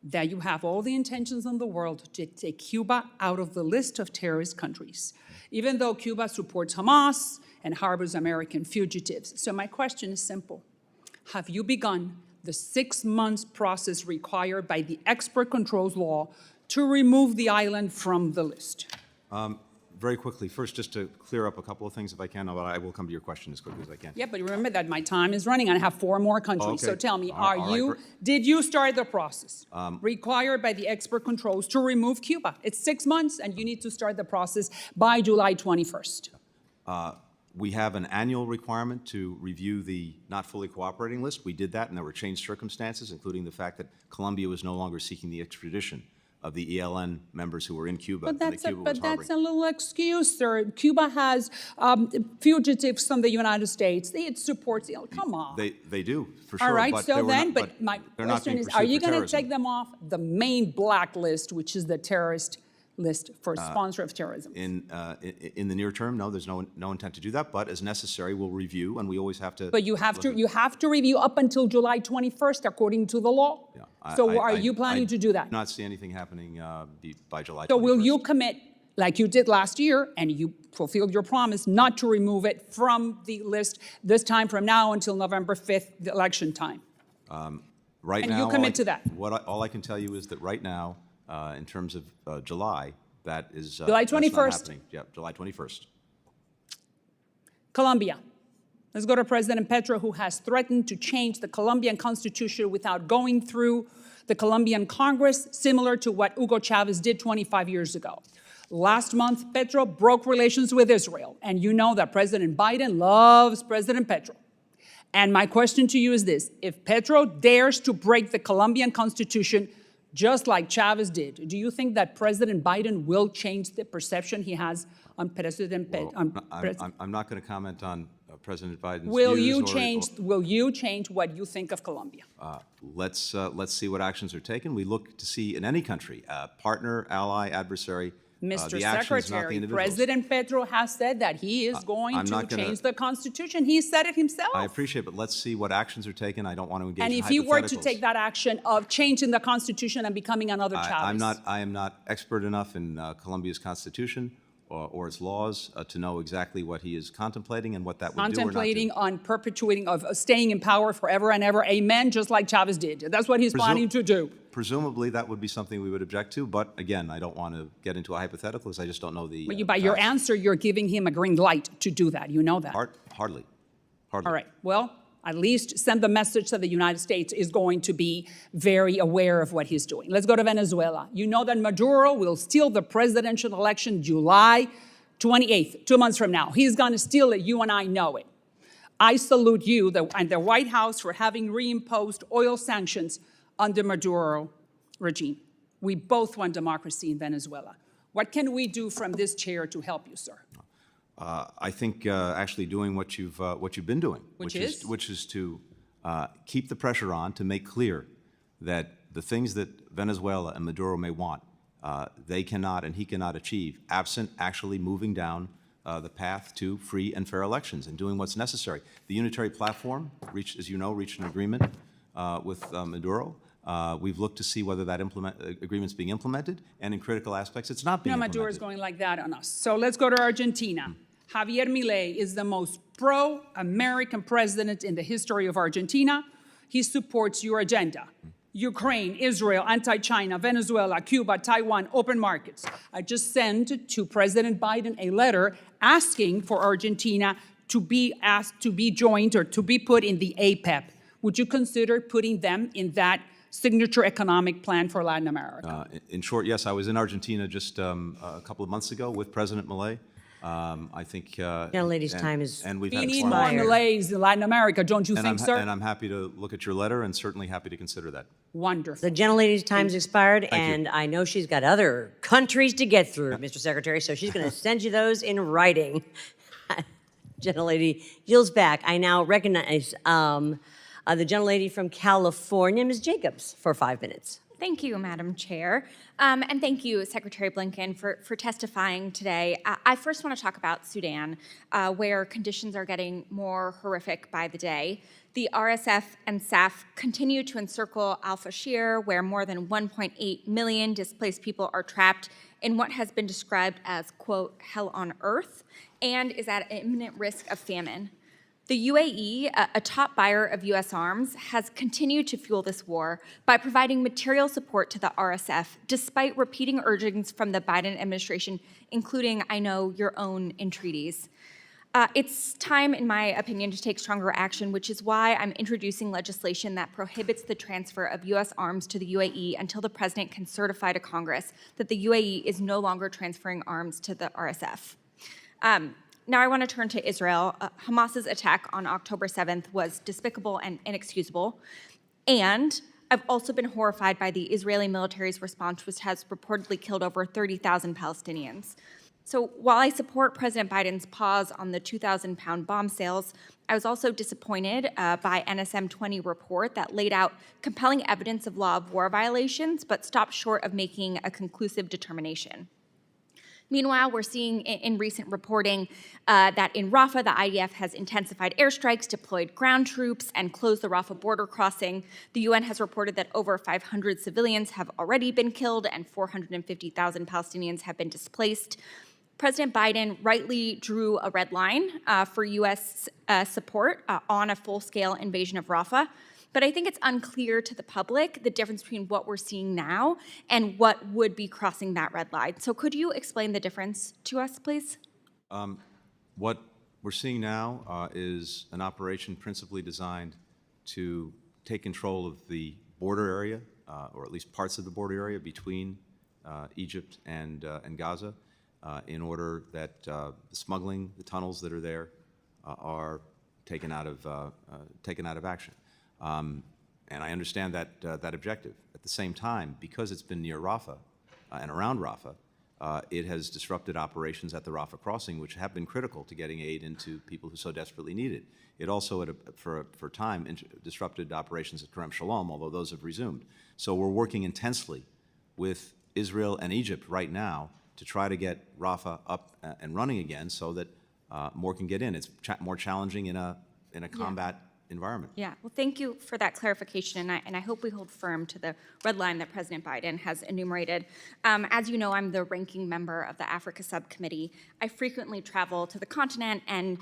that you have all the intentions in the world to take Cuba out of the list of terrorist countries, even though Cuba supports Hamas and harbors American fugitives. So my question is simple. Have you begun the 6 months process required by the export controls law to remove the island from the list? Very quickly, first, just to clear up a couple of things if I can, but I will come to your question as quickly as I can. Yeah, but remember that my time is running and I have 4 more countries. Okay. So tell me, All right. did you start the process required by the export controls to remove Cuba? It's 6 months and you need to start the process by July 21st. We have an annual requirement to review the not fully cooperating list. We did that, and there were changed circumstances, including the fact that Colombia was no longer seeking the extradition of the ELN members who were in Cuba. But and that that's, Cuba was harboring. a little excuse, sir. Cuba has fugitives from the United States. It supports, come on. They do, for sure. All right, but so they were then, not- but my they're not question being is, are pursued you for going to terrorism. take them off the main blacklist, which is the terrorist list for sponsor of terrorism? In the near term, no, there's no intent to do that, but as necessary, we'll review, and we always have to. But you have to review up until July 21st, according to the law. Yeah, So are you planning to do that? I do not see anything happening by July 21st. So will you commit, like you did last year, and you fulfilled your promise not to remove it from the list this time from now until November 5th, the election time? Right And now, you commit to that? All I can tell you is that right now, in terms of July, that is July that's not 21st. happening. Yeah, July 21st. Colombia. Let's go to President Petro, who has threatened to change the Colombian constitution without going through the Colombian Congress, similar to what Hugo Chavez did 25 years ago. Last month, Petro broke relations with Israel, and you know that President Biden loves President Petro. And my question to you is this: if Petro dares to break the Colombian constitution, just like Chavez did, do you think that President Biden will change the perception he has on President Petro? I'm not going to comment on President Biden's Will views you change what you think of Colombia? Let's see what actions are taken. We look to see in any country, partner, ally, adversary, Mr. the actions, not the Secretary, individuals. President Petro has said that he is going I'm to not gonna- change the Constitution. He said it himself. I appreciate, but let's see what actions are taken. I don't want to engage And in if he were to hypotheticals. take that action of changing the Constitution and becoming another Chavez. I am not expert enough in Colombia's constitution or its laws to know exactly what he is contemplating and what that would do or not do. Contemplating on perpetuating, of staying in power forever and ever, amen, just like Chavez did. That's what he's planning to do. Presumably, that would be something we would object to, but again, I don't want to get into a hypothetical because I just don't know the But by your facts. answer, you're giving him a green light to do that. You know that. Hardly. All right. Well, at least send the message that the United States is going to be very aware of what he's doing. Let's go to Venezuela. You know that Maduro will steal the presidential election July 28th, 2 months from now. He's going to steal it. You and I know it. I salute you and the White House for having reimposed oil sanctions under Maduro regime. We both want democracy in Venezuela. What can we do from this chair to help you, sir? I think actually doing what you've been doing, which is to keep the pressure on to make clear that the things that Venezuela and Maduro may want, they cannot and he cannot achieve absent actually moving down the path to free and fair elections and doing what's necessary. The unitary platform, as you know, reached an agreement with Maduro. We've looked to see whether that agreement's being implemented, and in critical aspects, it's not being implemented. Maduro is going like that on us. So let's go to Argentina. Javier Milei is the most pro-American president in the history of Argentina. He supports your agenda. Ukraine, Israel, anti-China, Venezuela, Cuba, Taiwan, open markets. I just sent to President Biden a letter asking for Argentina to be asked to be joined or to be put in the APEP. Would you consider putting them in that signature economic plan for Latin America? In short, yes. I was in Argentina just a couple of months ago with President Milei. I think. Lady's time is. And we've We had need more Malays in Latin America, don't you think, sir? And I'm happy to look at your letter and certainly happy to consider that. Wonderful. The gentlelady's time's expired, Thank you. and I know she's got other countries to get through, Mr. Secretary, so she's going to send you those in writing. Gentlelady yields back. I now recognize the gentlelady from California, Ms. Jacobs, for 5 minutes. Thank you, Madam Chair. And thank you, Secretary Blinken, for testifying today. I first want to talk about Sudan, where conditions are getting more horrific by the day. The RSF and SAF continue to encircle al-Fashir, where more than 1.8 million displaced people are trapped in what has been described as, quote, hell on earth, and is at imminent risk of famine. The UAE, a top buyer of U.S. arms, has continued to fuel this war by providing material support to the RSF, despite repeating urgings from the Biden administration, including, I know, your own entreaties. It's time, in my opinion, to take stronger action, which is why I'm introducing legislation that prohibits the transfer of U.S. arms to the UAE until the president can certify to Congress that the UAE is no longer transferring arms to the RSF. Now I want to turn to Israel. Hamas's attack on October 7th was despicable and inexcusable. And I've also been horrified by the Israeli military's response, which has reportedly killed over 30,000 Palestinians. So while I support President Biden's pause on the 2,000-pound bomb sales, I was also disappointed by NSM 20 report that laid out compelling evidence of law of war violations, but stopped short of making a conclusive determination. Meanwhile, we're seeing in recent reporting that in Rafah, the IDF has intensified airstrikes, deployed ground troops, and closed the Rafah border crossing. The UN has reported that over 500 civilians have already been killed and 450,000 Palestinians have been displaced. President Biden rightly drew a red line for U.S. support on a full-scale invasion of Rafah. But I think it's unclear to the public the difference between what we're seeing now and what would be crossing that red line. So could you explain the difference to us, please? What we're seeing now is an operation principally designed to take control of the border area, or at least parts of the border area between Egypt and Gaza, in order that the smuggling, the tunnels that are there, are taken out of action. And I understand that objective. At the same time, because it's been near Rafah and around Rafah, it has disrupted operations at the Rafah crossing, which have been critical to getting aid into people who so desperately need it. It also, for a time, disrupted operations at Kerem Shalom, although those have resumed. So we're working intensely with Israel and Egypt right now to try to get Rafah up and running again so that more can get in. It's more challenging in a combat environment. Yeah, well, thank you for that clarification, and I hope we hold firm to the red line that President Biden has enumerated. As you know, I'm the ranking member of the Africa Subcommittee. I frequently travel to the continent and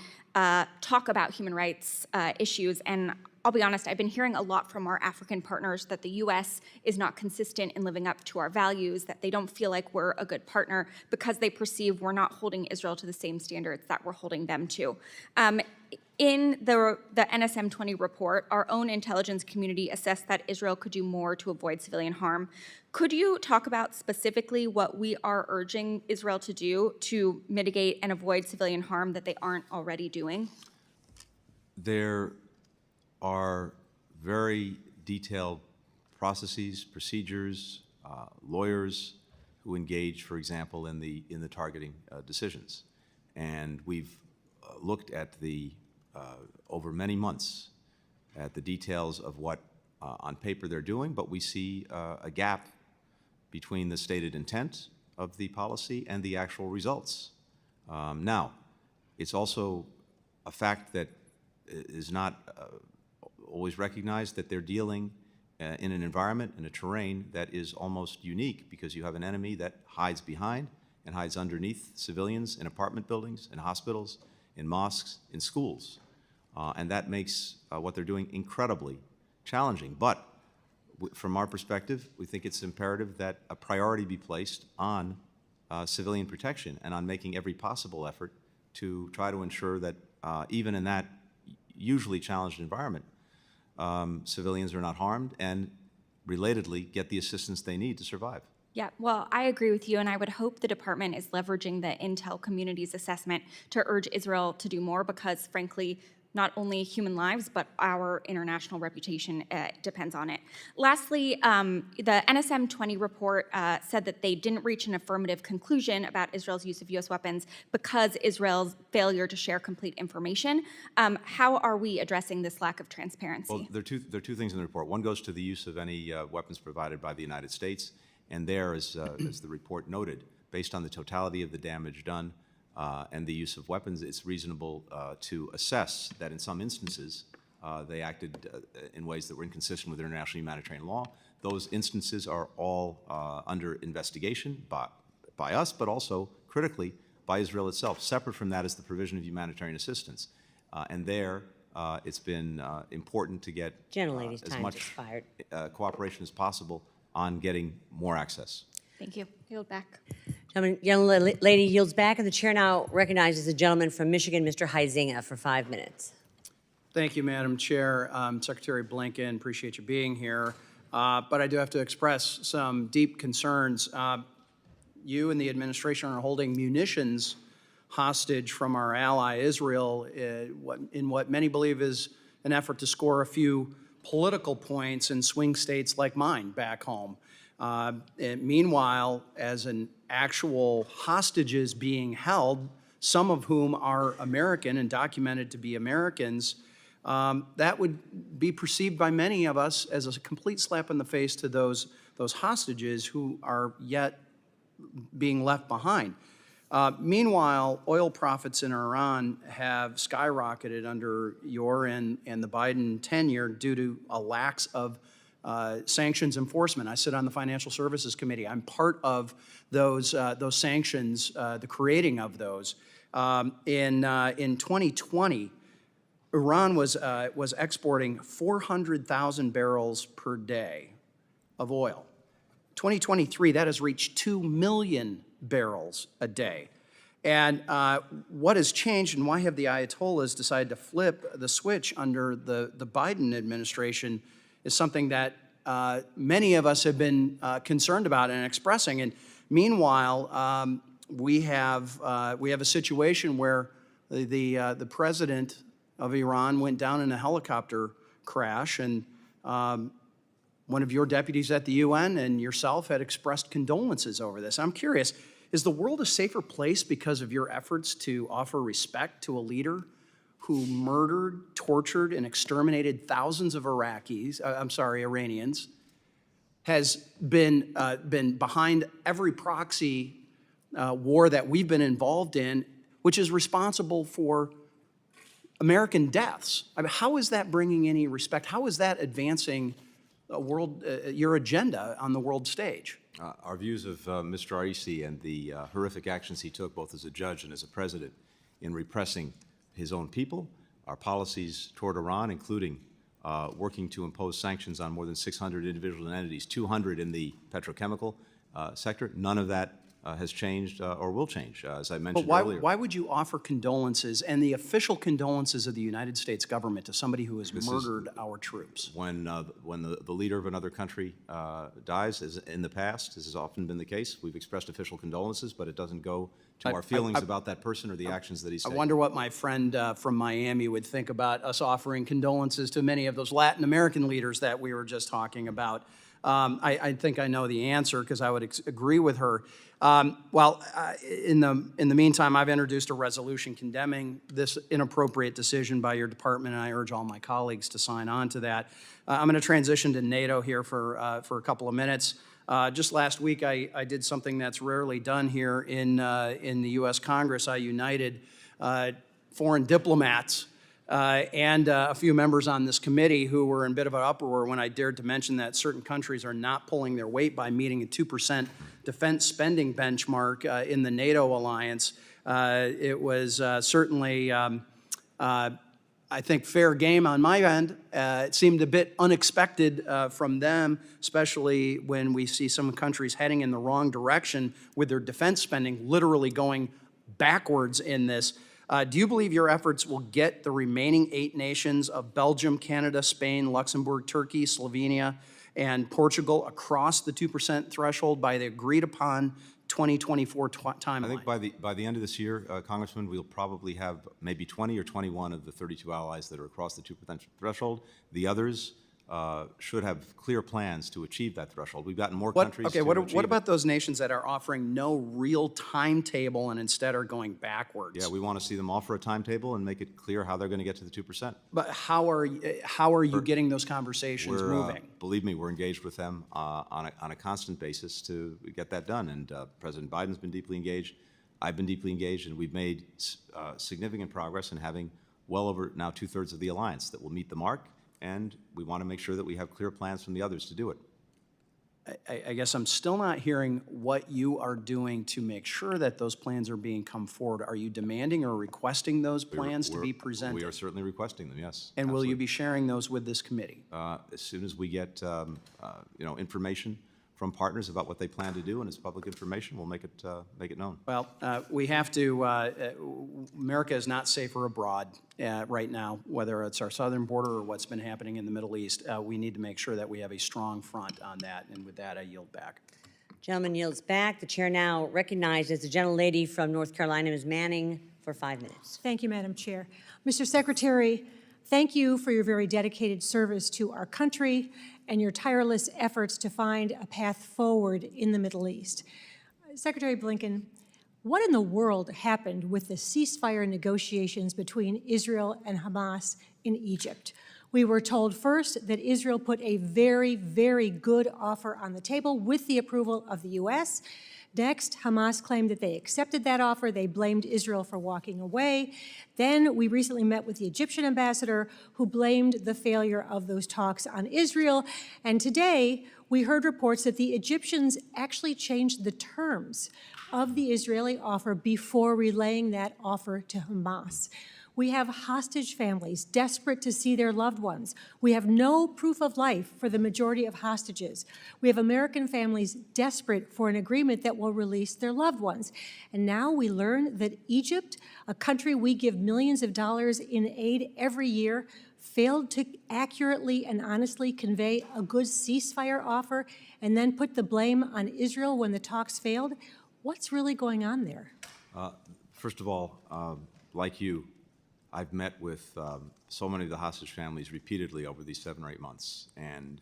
talk about human rights issues, and I'll be honest, I've been hearing a lot from our African partners that the U.S. is not consistent in living up to our values, that they don't feel like we're a good partner because they perceive we're not holding Israel to the same standards that we're holding them to. In the NSM 20 report, our own intelligence community assessed that Israel could do more to avoid civilian harm. Could you talk about specifically what we are urging Israel to do to mitigate and avoid civilian harm that they aren't already doing? There are very detailed processes, procedures, lawyers who engage, for example, in the targeting decisions. And we've looked at over many months at the details of what on paper they're doing, but we see a gap between the stated intent of the policy and the actual results. Now, it's also a fact that is not always recognized that they're dealing in an environment, in a terrain that is almost unique because you have an enemy that hides behind and hides underneath civilians in apartment buildings, in hospitals, in mosques, in schools. And that makes what they're doing incredibly challenging. But from our perspective, we think it's imperative that a priority be placed on civilian protection and on making every possible effort to try to ensure that even in that usually challenged environment, civilians are not harmed and, relatedly, get the assistance they need to survive. Yeah, well, I agree with you, and I would hope the department is leveraging the intel community's assessment to urge Israel to do more because, frankly, not only human lives, but our international reputation depends on it. Lastly, the NSM 20 report said that they didn't reach an affirmative conclusion about Israel's use of U.S. weapons because Israel's failure to share complete information. How are we addressing this lack of transparency? Well, there are two things in the report. One goes to the use of any weapons provided by the United States, and there, as the report noted, based on the totality of the damage done, and the use of weapons, it's reasonable to assess that in some instances they acted in ways that were inconsistent with international humanitarian law. Those instances are all under investigation by us, but also critically by Israel itself. Separate from that is the provision of humanitarian assistance. And there, it's been important to get as much cooperation as possible on getting more access. Thank you. Yield back. Young lady yields back, and the chair now recognizes the gentleman from Michigan, Mr. Huizinga, for 5 minutes. Thank you, Madam Chair. Secretary Blinken, appreciate you being here. But I do have to express some deep concerns. You and the administration are holding munitions hostage from our ally Israel in what many believe is an effort to score a few political points in swing states like mine back home. And meanwhile, as an actual hostages being held, some of whom are American and documented to be Americans, that would be perceived by many of us as a complete slap in the face to those hostages who are yet being left behind. Meanwhile, oil profits in Iran have skyrocketed under your and the Biden tenure due to a lack of sanctions enforcement. I sit on the Financial Services Committee. I'm part of those sanctions, the creating of those. In 2020, Iran was exporting 400,000 barrels per day of oil. 2023, that has reached 2 million barrels a day. And what has changed and why have the Ayatollahs decided to flip the switch under the Biden administration is something that many of us have been concerned about and expressing. And meanwhile, we have a situation where the president of Iran went down in a helicopter crash, and one of your deputies at the UN and yourself had expressed condolences over this. I'm curious, is the world a safer place because of your efforts to offer respect to a leader who murdered, tortured, and exterminated thousands of Iranians, has been behind every proxy war that we've been involved in, which is responsible for American deaths? I mean, how is that bringing any respect? How is that advancing your agenda on the world stage? Our views of Mr. Arisi and the horrific actions he took both as a judge and as a president in repressing his own people, our policies toward Iran, including working to impose sanctions on more than 600 individual entities, 200 in the petrochemical sector, none of that has changed or will change, as I mentioned earlier. Why would you offer condolences and the official condolences of the United States government to somebody who has murdered our troops? When the leader of another country dies, as in the past, this has often been the case, we've expressed official condolences, but it doesn't go to our feelings about that person or the actions that he's taken. I wonder what my friend from Miami would think about us offering condolences to many of those Latin American leaders that we were just talking about. I think I know the answer because I would agree with her. In the meantime, I've introduced a resolution condemning this inappropriate decision by your department, and I urge all my colleagues to sign on to that. I'm going to transition to NATO here for a couple of minutes. Just last week, I did something that's rarely done here in the U.S. Congress. I united foreign diplomats and a few members on this committee who were in a bit of an uproar when I dared to mention that certain countries are not pulling their weight by meeting a 2% defense spending benchmark in the NATO alliance. It was certainly, I think, fair game on my end. It seemed a bit unexpected from them, especially when we see some countries heading in the wrong direction with their defense spending, literally going backwards in this. Do you believe your efforts will get the remaining 8 nations of Belgium, Canada, Spain, Luxembourg, Turkey, Slovenia, and Portugal across the 2% threshold by the agreed-upon 2024 timeline? I think by the end of this year, Congressman, we'll probably have maybe 20 or 21 of the 32 allies that are across the 2% threshold. The others should have clear plans to achieve that threshold. We've gotten more countries to achieve what about those nations that are offering no real timetable and instead are going backwards? Yeah, we want to see them offer a timetable and make it clear how they're going to get to the 2%. But how are you getting those conversations moving? Believe me, we're engaged with them on a constant basis to get that done. And President Biden's been deeply engaged. I've been deeply engaged, and we've made significant progress in having well over now 2/3 of the alliance that will meet the mark. And we want to make sure that we have clear plans from the others to do it. I guess I'm still not hearing what you are doing to make sure that those plans are being come forward. Are you demanding or requesting those plans to be presented? We are certainly requesting them, yes. And will you be sharing those with this committee? As soon as we get information from partners about what they plan to do, and it's public information, we'll make it known. Well, we have to. America is not safer abroad right now, whether it's our southern border or what's been happening in the Middle East. We need to make sure that we have a strong front on that. And with that, I yield back. Gentleman yields back. The chair now recognizes the gentlelady from North Carolina, Ms. Manning, for 5 minutes. Thank you, Madam Chair. Mr. Secretary, Thank you for your very dedicated service to our country and your tireless efforts to find a path forward in the Middle East. Secretary Blinken, what in the world happened with the ceasefire negotiations between Israel and Hamas in Egypt? We were told first that Israel put a very, very good offer on the table with the approval of the U.S. Next, Hamas claimed that they accepted that offer. They blamed Israel for walking away. Then we recently met with the Egyptian ambassador who blamed the failure of those talks on Israel. And today, we heard reports that the Egyptians actually changed the terms of the Israeli offer before relaying that offer to Hamas. We have hostage families desperate to see their loved ones. We have no proof of life for the majority of hostages. We have American families desperate for an agreement that will release their loved ones. And now we learn that Egypt, a country we give millions of dollars in aid every year, failed to accurately and honestly convey a good ceasefire offer and then put the blame on Israel when the talks failed. What's really going on there? First of all, like you, I've met with so many of the hostage families repeatedly over these 7 or 8 months, and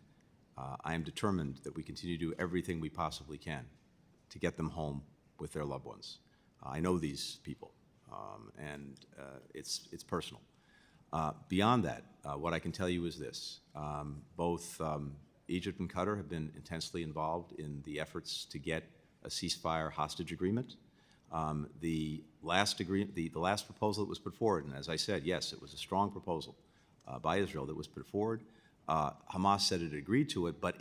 I am determined that we continue to do everything we possibly can to get them home with their loved ones. I know these people, and it's personal. Beyond that, what I can tell you is this. Both Egypt and Qatar have been intensely involved in the efforts to get a ceasefire hostage agreement. The last proposal that was put forward, and as I said, yes, it was a strong proposal by Israel that was put forward. Hamas said it agreed to it, but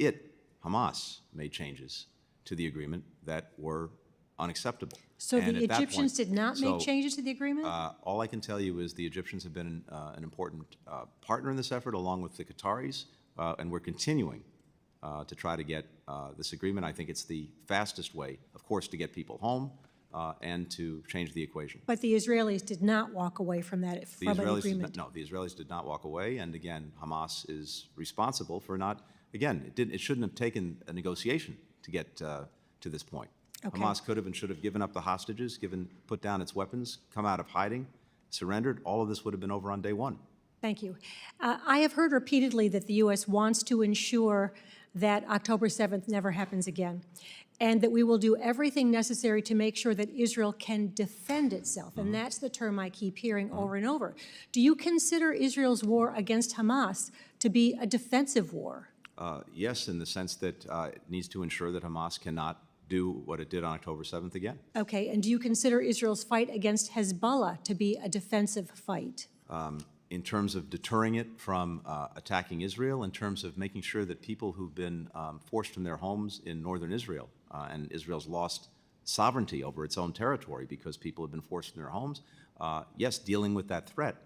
Hamas, made changes to the agreement that were unacceptable. So and the Egyptians did not make changes to the agreement? All I can tell you is the Egyptians have been an important partner in this effort, along with the Qataris, and we're continuing to try to get this agreement. I think it's the fastest way, of course, to get people home and to change the equation. But the Israelis did not walk away from that an agreement. No, the Israelis did not walk away, and again, Hamas is responsible for not. Again, it shouldn't have taken a negotiation to get to this point. Okay. Hamas could have and should have given up the hostages, put down its weapons, come out of hiding, surrendered. All of this would have been over on day one. Thank you. I have heard repeatedly that the U.S. wants to ensure that October 7th never happens again, and that we will do everything necessary to make sure that Israel can defend itself. And that's the term I keep hearing over and over. Do you consider Israel's war against Hamas to be a defensive war? Yes, in the sense that it needs to ensure that Hamas cannot do what it did on October 7th again. Okay, and do you consider Israel's fight against Hezbollah to be a defensive fight? In terms of deterring it from attacking Israel, in terms of making sure that people who've been forced from their homes in northern Israel, and Israel's lost sovereignty over its own territory because people have been forced from their homes, yes, dealing with that threat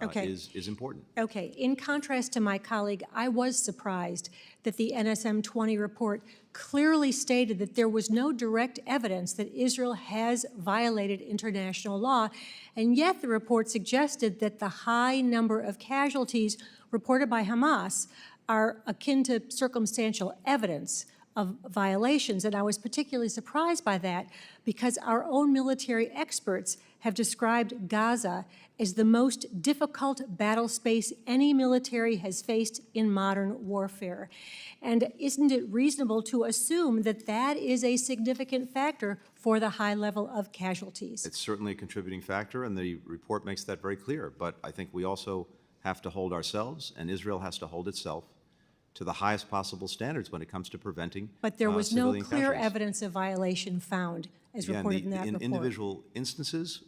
is important. Okay, in contrast to my colleague, I was surprised that the NSM 20 report clearly stated that there was no direct evidence that Israel has violated international law, and yet the report suggested that the high number of casualties reported by Hamas are akin to circumstantial evidence of violations. And I was particularly surprised by that because our own military experts have described Gaza as the most difficult battle space any military has faced in modern warfare. And isn't it reasonable to assume that that is a significant factor for the high level of casualties? It's certainly a contributing factor, and the report makes that very clear. But I think we also have to hold ourselves, and Israel has to hold itself to the highest possible standards when it comes to preventing But there was no civilian clear casualties. evidence of violation found, as Again, reported in that report. individual instances,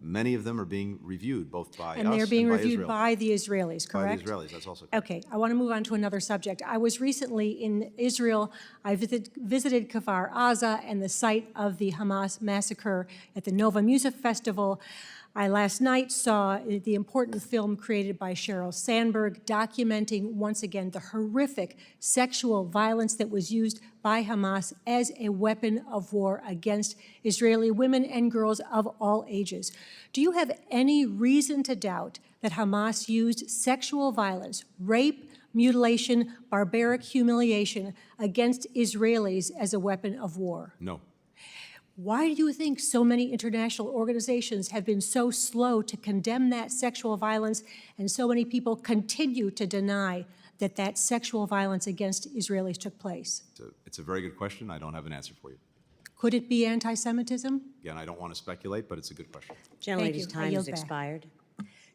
many of them are being reviewed both by us And they're being by reviewed Israel. by the Israelis, correct? By the Israelis, that's also correct. Okay, I want to move on to another subject. I was recently in Israel. I visited Kfar Aza and the site of the Hamas massacre at the Nova Music Festival. I last night saw the important film created by Sheryl Sandberg documenting once again the horrific sexual violence that was used by Hamas as a weapon of war against Israeli women and girls of all ages. Do you have any reason to doubt that Hamas used sexual violence, rape, mutilation, barbaric humiliation against Israelis as a weapon of war? No. Why do you think so many international organizations have been so slow to condemn that sexual violence, and so many people continue to deny that that sexual violence against Israelis took place? It's a very good question. I don't have an answer for you. Could it be anti-Semitism? Again, I don't want to speculate, but it's a good question. Gentlelady's Thank you. I time yield has back. expired.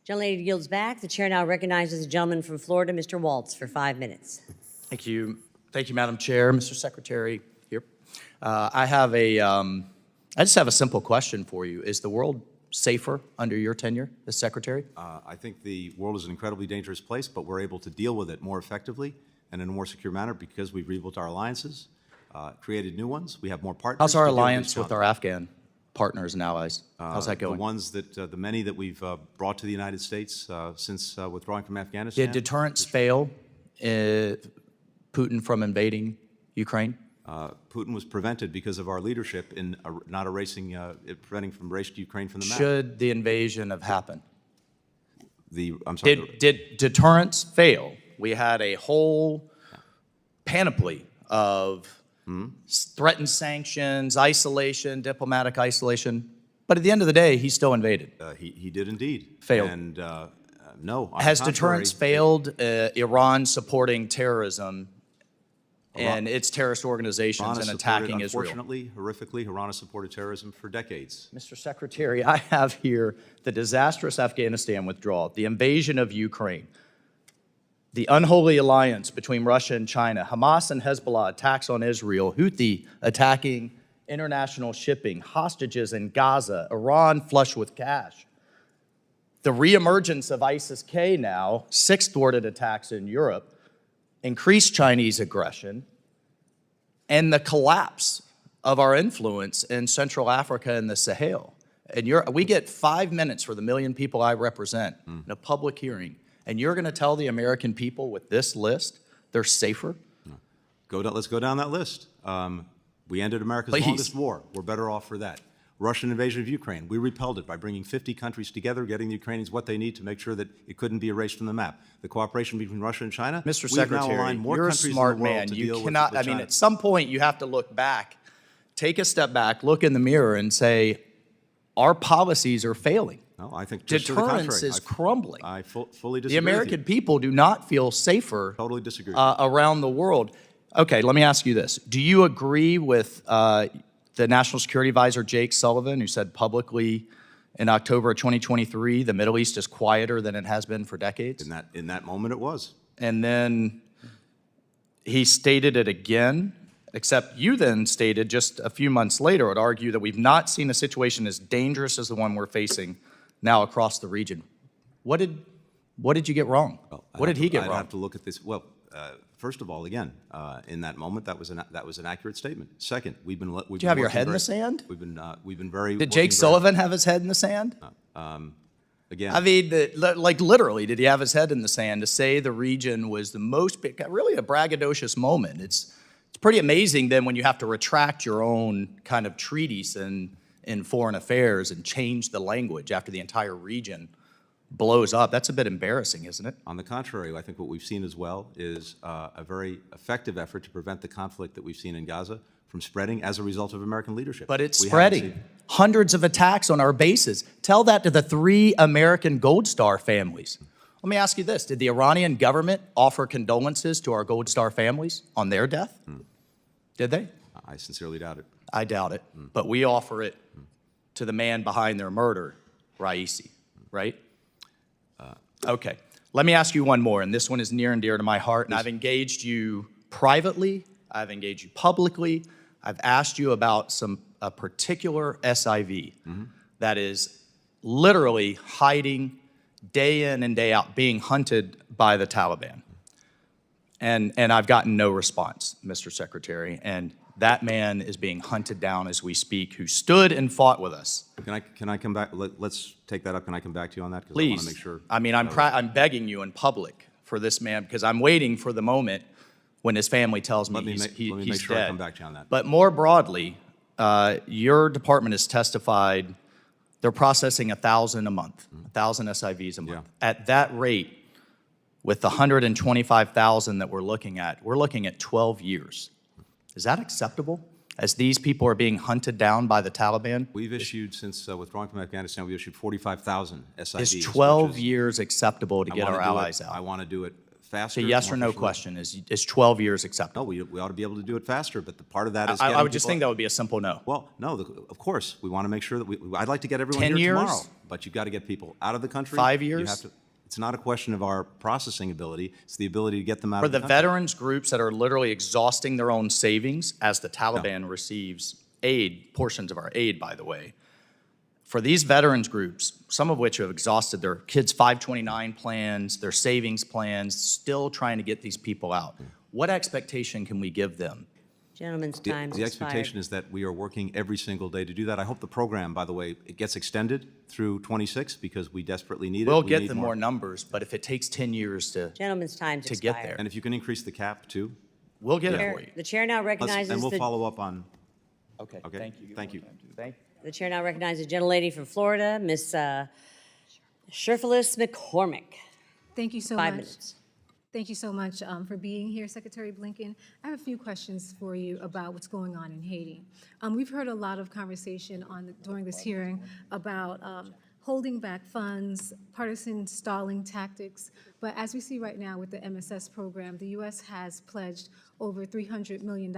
Gentlelady yields back. The chair now recognizes the gentleman from Florida, Mr. Waltz, for 5 minutes. Thank you. Thank you, Madam Chair. Mr. Secretary, here. I just have a simple question for you. Is the world safer under your tenure as Secretary? I think the world is an incredibly dangerous place, but we're able to deal with it more effectively and in a more secure manner because we've rebuilt our alliances, created new ones. We have more partners. How's our to deal with alliance these with our Afghan partners and allies? How's that going? The ones that, the many that we've brought to the United States since withdrawing from Afghanistan. Did deterrence fail Putin from invading Ukraine? Putin was prevented because of our leadership in not erasing, preventing from erasing Ukraine from the map. Should the invasion have happened? I'm sorry. Did deterrence fail? We had a whole panoply of threatened sanctions, isolation, diplomatic isolation. But at the end of the day, he still invaded. He did indeed. Failed. And no. on the Has contrary, deterrence failed Iran supporting terrorism and its terrorist organizations Iran and has attacking supported, Israel? Unfortunately, horrifically, Iran has supported terrorism for decades. Mr. Secretary, I have here the disastrous Afghanistan withdrawal, the invasion of Ukraine, the unholy alliance between Russia and China, Hamas and Hezbollah attacks on Israel, Houthi attacking international shipping, hostages in Gaza, Iran flush with cash, the reemergence of ISIS-K now, 6 thwarted attacks in Europe, increased Chinese aggression, and the collapse of our influence in Central Africa and the Sahel. And we get 5 minutes for the million people I represent in a public hearing, and you're going to tell the American people with this list they're safer? Let's go down that list. We ended America's Please. longest war. We're better off for that. Russian invasion of Ukraine. We repelled it by bringing 50 countries together, getting the Ukrainians what they need to make sure that it couldn't be erased from the map. The cooperation between Russia and China. Mr. We've Secretary, now aligned more you're a countries smart in the world man. to You deal cannot, with I mean, China. at some point you have to look back, take a step back, look in the mirror and say, our policies are failing. No, I think just to the Deterrence contrary. is crumbling. I fully disagree The with you. American people do not feel safer Totally disagree. around the world. Okay, let me ask you this. Do you agree with the National Security Advisor, Jake Sullivan, who said publicly in October of 2023, the Middle East is quieter than it has been for decades? In that moment, it was. And then he stated it again, except you then stated just a few months later, would argue that we've not seen a situation as dangerous as the one we're facing now across the region. What did you get wrong? What did he get I'd wrong? have to look at this. Well, first of all, again, in that moment, that was an accurate statement. Second, we've been. Did you have your head in the sand? We've been very. Did Jake Sullivan have his head in the sand? Again, I mean, like literally, did he have his head in the sand to say the region was the most, really a braggadocious moment? It's pretty amazing then when you have to retract your own kind of treaties in foreign affairs and change the language after the entire region blows up. That's a bit embarrassing, isn't it? On the contrary, I think what we've seen as well is a very effective effort to prevent the conflict that we've seen in Gaza from spreading as a result of American leadership. But it's We haven't spreading. Hundreds of attacks on our bases. Tell that to the 3 American Gold Star families. Let me ask you this. Did the Iranian government offer condolences to our Gold Star families on their death? Did they? I sincerely doubt it. I doubt it. But we offer it to the man behind their murder, Raisi, right? Okay. Let me ask you one more, and this one is near and dear to my heart, and I've engaged you privately, I've engaged you publicly, I've asked you about a particular SIV that is literally hiding day in and day out, being hunted by the Taliban. And I've gotten no response, Mr. Secretary, and that man is being hunted down as we speak, who stood and fought with us. Can I come back? Let's take that up. Can I come back to you on that? 'Cause I Please. want to make sure. I mean, I'm begging you in public for this man because I'm waiting for the moment when his family tells me Let me he's make sure dead. I come back to you on that. But more broadly, your department has testified they're processing 1,000 a month, 1,000 SIVs a month. At that rate, with the 125,000 that we're looking at 12 years. Is that acceptable? as these people are being hunted down by the Taliban? We've issued, since withdrawing from Afghanistan, we issued 45,000 SIVs. Is 12 years acceptable to I get wanna our do it- allies out? I want to do it faster. The yes more or no efficiently. question, is 12 years No, acceptable? we ought to be able to do it faster, but the part of that is I getting would just people- think that would be a simple no. Well, no, of course, we want to make sure that I'd like to get everyone 10 here years? tomorrow, but you've got to get people out of the country. 5 You years? have to- It's not a question of our processing ability, it's the ability to get them out For of the the country. veterans groups that are literally exhausting their own savings as the Taliban receives aid, portions of our aid, by the way, for these veterans groups, some of which have exhausted their kids' 529 plans, their savings plans, still trying to get these people out, what expectation can we give them? Gentleman's The time the has expired. expectation is that we are working every single day to do that. I hope the program, by the way, it gets extended through 26 because we desperately need it. We'll We get need them more numbers, but if it takes 10 years to Gentleman's time's to get expired. there, And if you can increase the cap too. we'll get it Chair- for you. The chair now recognizes And we'll the, follow up on, Okay, okay? thank you. Thank you. the chair now recognizes the gentlelady from Florida, Ms. Sherfilis McCormick. Thank you so 5 much. minutes. Thank you so much for being here, Secretary Blinken. I have a few questions for you about what's going on in Haiti. We've heard a lot of conversation during this hearing about holding back funds, partisan stalling tactics. But as we see right now with the MSS program, the U.S. has pledged over $300 million,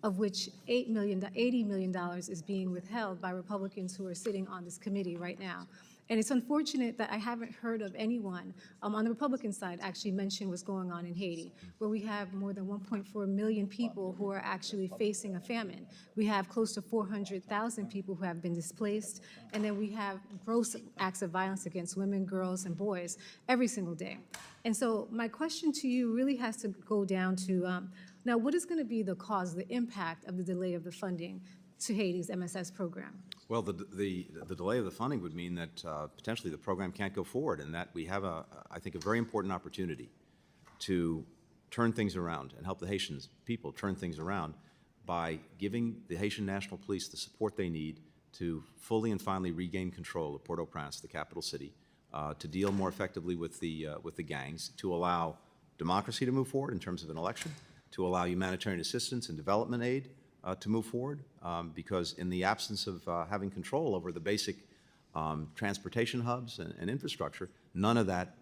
of which $80 million is being withheld by Republicans who are sitting on this committee right now. And it's unfortunate that I haven't heard of anyone on the Republican side actually mention what's going on in Haiti, where we have more than 1.4 million people who are actually facing a famine. We have close to 400,000 people who have been displaced, and then we have gross acts of violence against women, girls, and boys every single day. And so my question to you really has to go down to, now what is going to be the cause, the impact of the delay of the funding to Haiti's MSS program? Well, the delay of the funding would mean that potentially the program can't go forward, and that we have, I think, a very important opportunity to turn things around and help the Haitian people turn things around by giving the Haitian National Police the support they need to fully and finally regain control of Port-au-Prince, the capital city, to deal more effectively with the gangs, to allow democracy to move forward in terms of an election, to allow humanitarian assistance and development aid to move forward, because in the absence of having control over the basic transportation hubs and infrastructure, none of that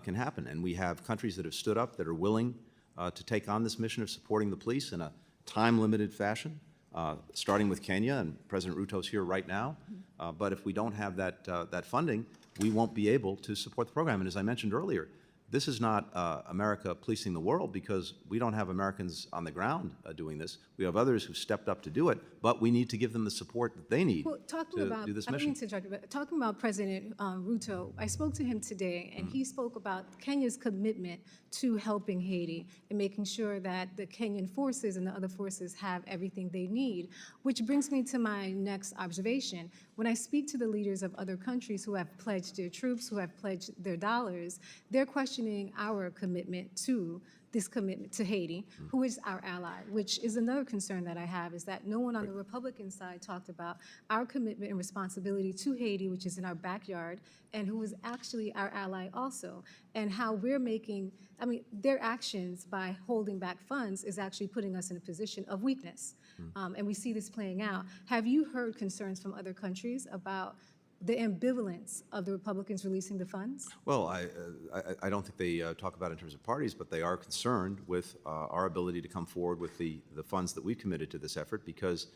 can happen. And we have countries that have stood up that are willing to take on this mission of supporting the police in a time-limited fashion, starting with Kenya, and President Ruto's here right now. But if we don't have that funding, we won't be able to support the program. And as I mentioned earlier, this is not America policing the world, because we don't have Americans on the ground doing this. We have others who've stepped up to do it, but we need to give them the support that they need Well, talking to about, do this I don't mission. mean to interrupt you, but talking about President Ruto, I spoke to him today, and he spoke about Kenya's commitment to helping Haiti and making sure that the Kenyan forces and the other forces have everything they need, which brings me to my next observation. When I speak to the leaders of other countries who have pledged their troops, who have pledged their dollars, they're questioning our commitment to this commitment to Haiti, who is our ally, which is another concern that I have, is that no one on the Republican side talked about our commitment and responsibility to Haiti, which is in our backyard, and who is actually our ally also, and how we're making, I mean, their actions by holding back funds is actually putting us in a position of weakness. And we see this playing out. Have you heard concerns from other countries about the ambivalence of the Republicans releasing the funds? Well, I don't think they talk about it in terms of parties, but they are concerned with our ability to come forward with the funds that we've committed to this effort, because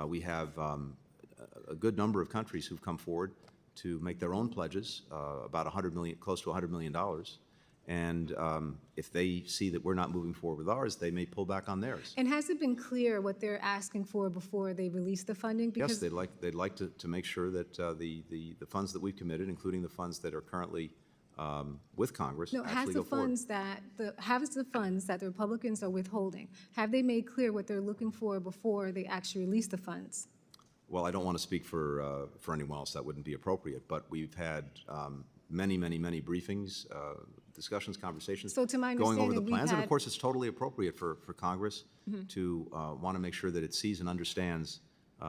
we have a good number of countries who've come forward to make their own pledges, about $100 million, close to $100 million. And if they see that we're not moving forward with ours, they may pull back on theirs. And has it been clear what they're asking for before they release the funding? Yes, they'd like to make sure that the funds that we've committed, including the funds that are currently with Congress, No, has actually the go forward. funds that the Republicans are withholding, have they made clear what they're looking for before they actually release the funds? Well, I don't want to speak for anyone else. That wouldn't be appropriate. But we've had many briefings, discussions, conversations So to my going over the understanding, plans. we've And of had- course, it's totally appropriate for Congress to want to make sure that it sees and understands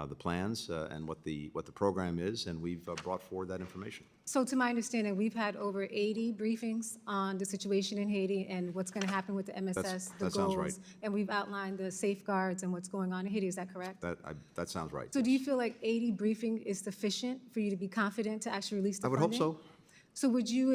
the plans and what the program is, and we've brought forward that information. So to my understanding, we've had over 80 briefings on the situation in Haiti and what's going to happen with the MSS, the that sounds right. goals, and we've outlined the safeguards and what's going on in Haiti. Is that correct? That sounds right. So do you feel like 80 briefing is sufficient for you to be confident to actually release the I would funding? hope so. So would you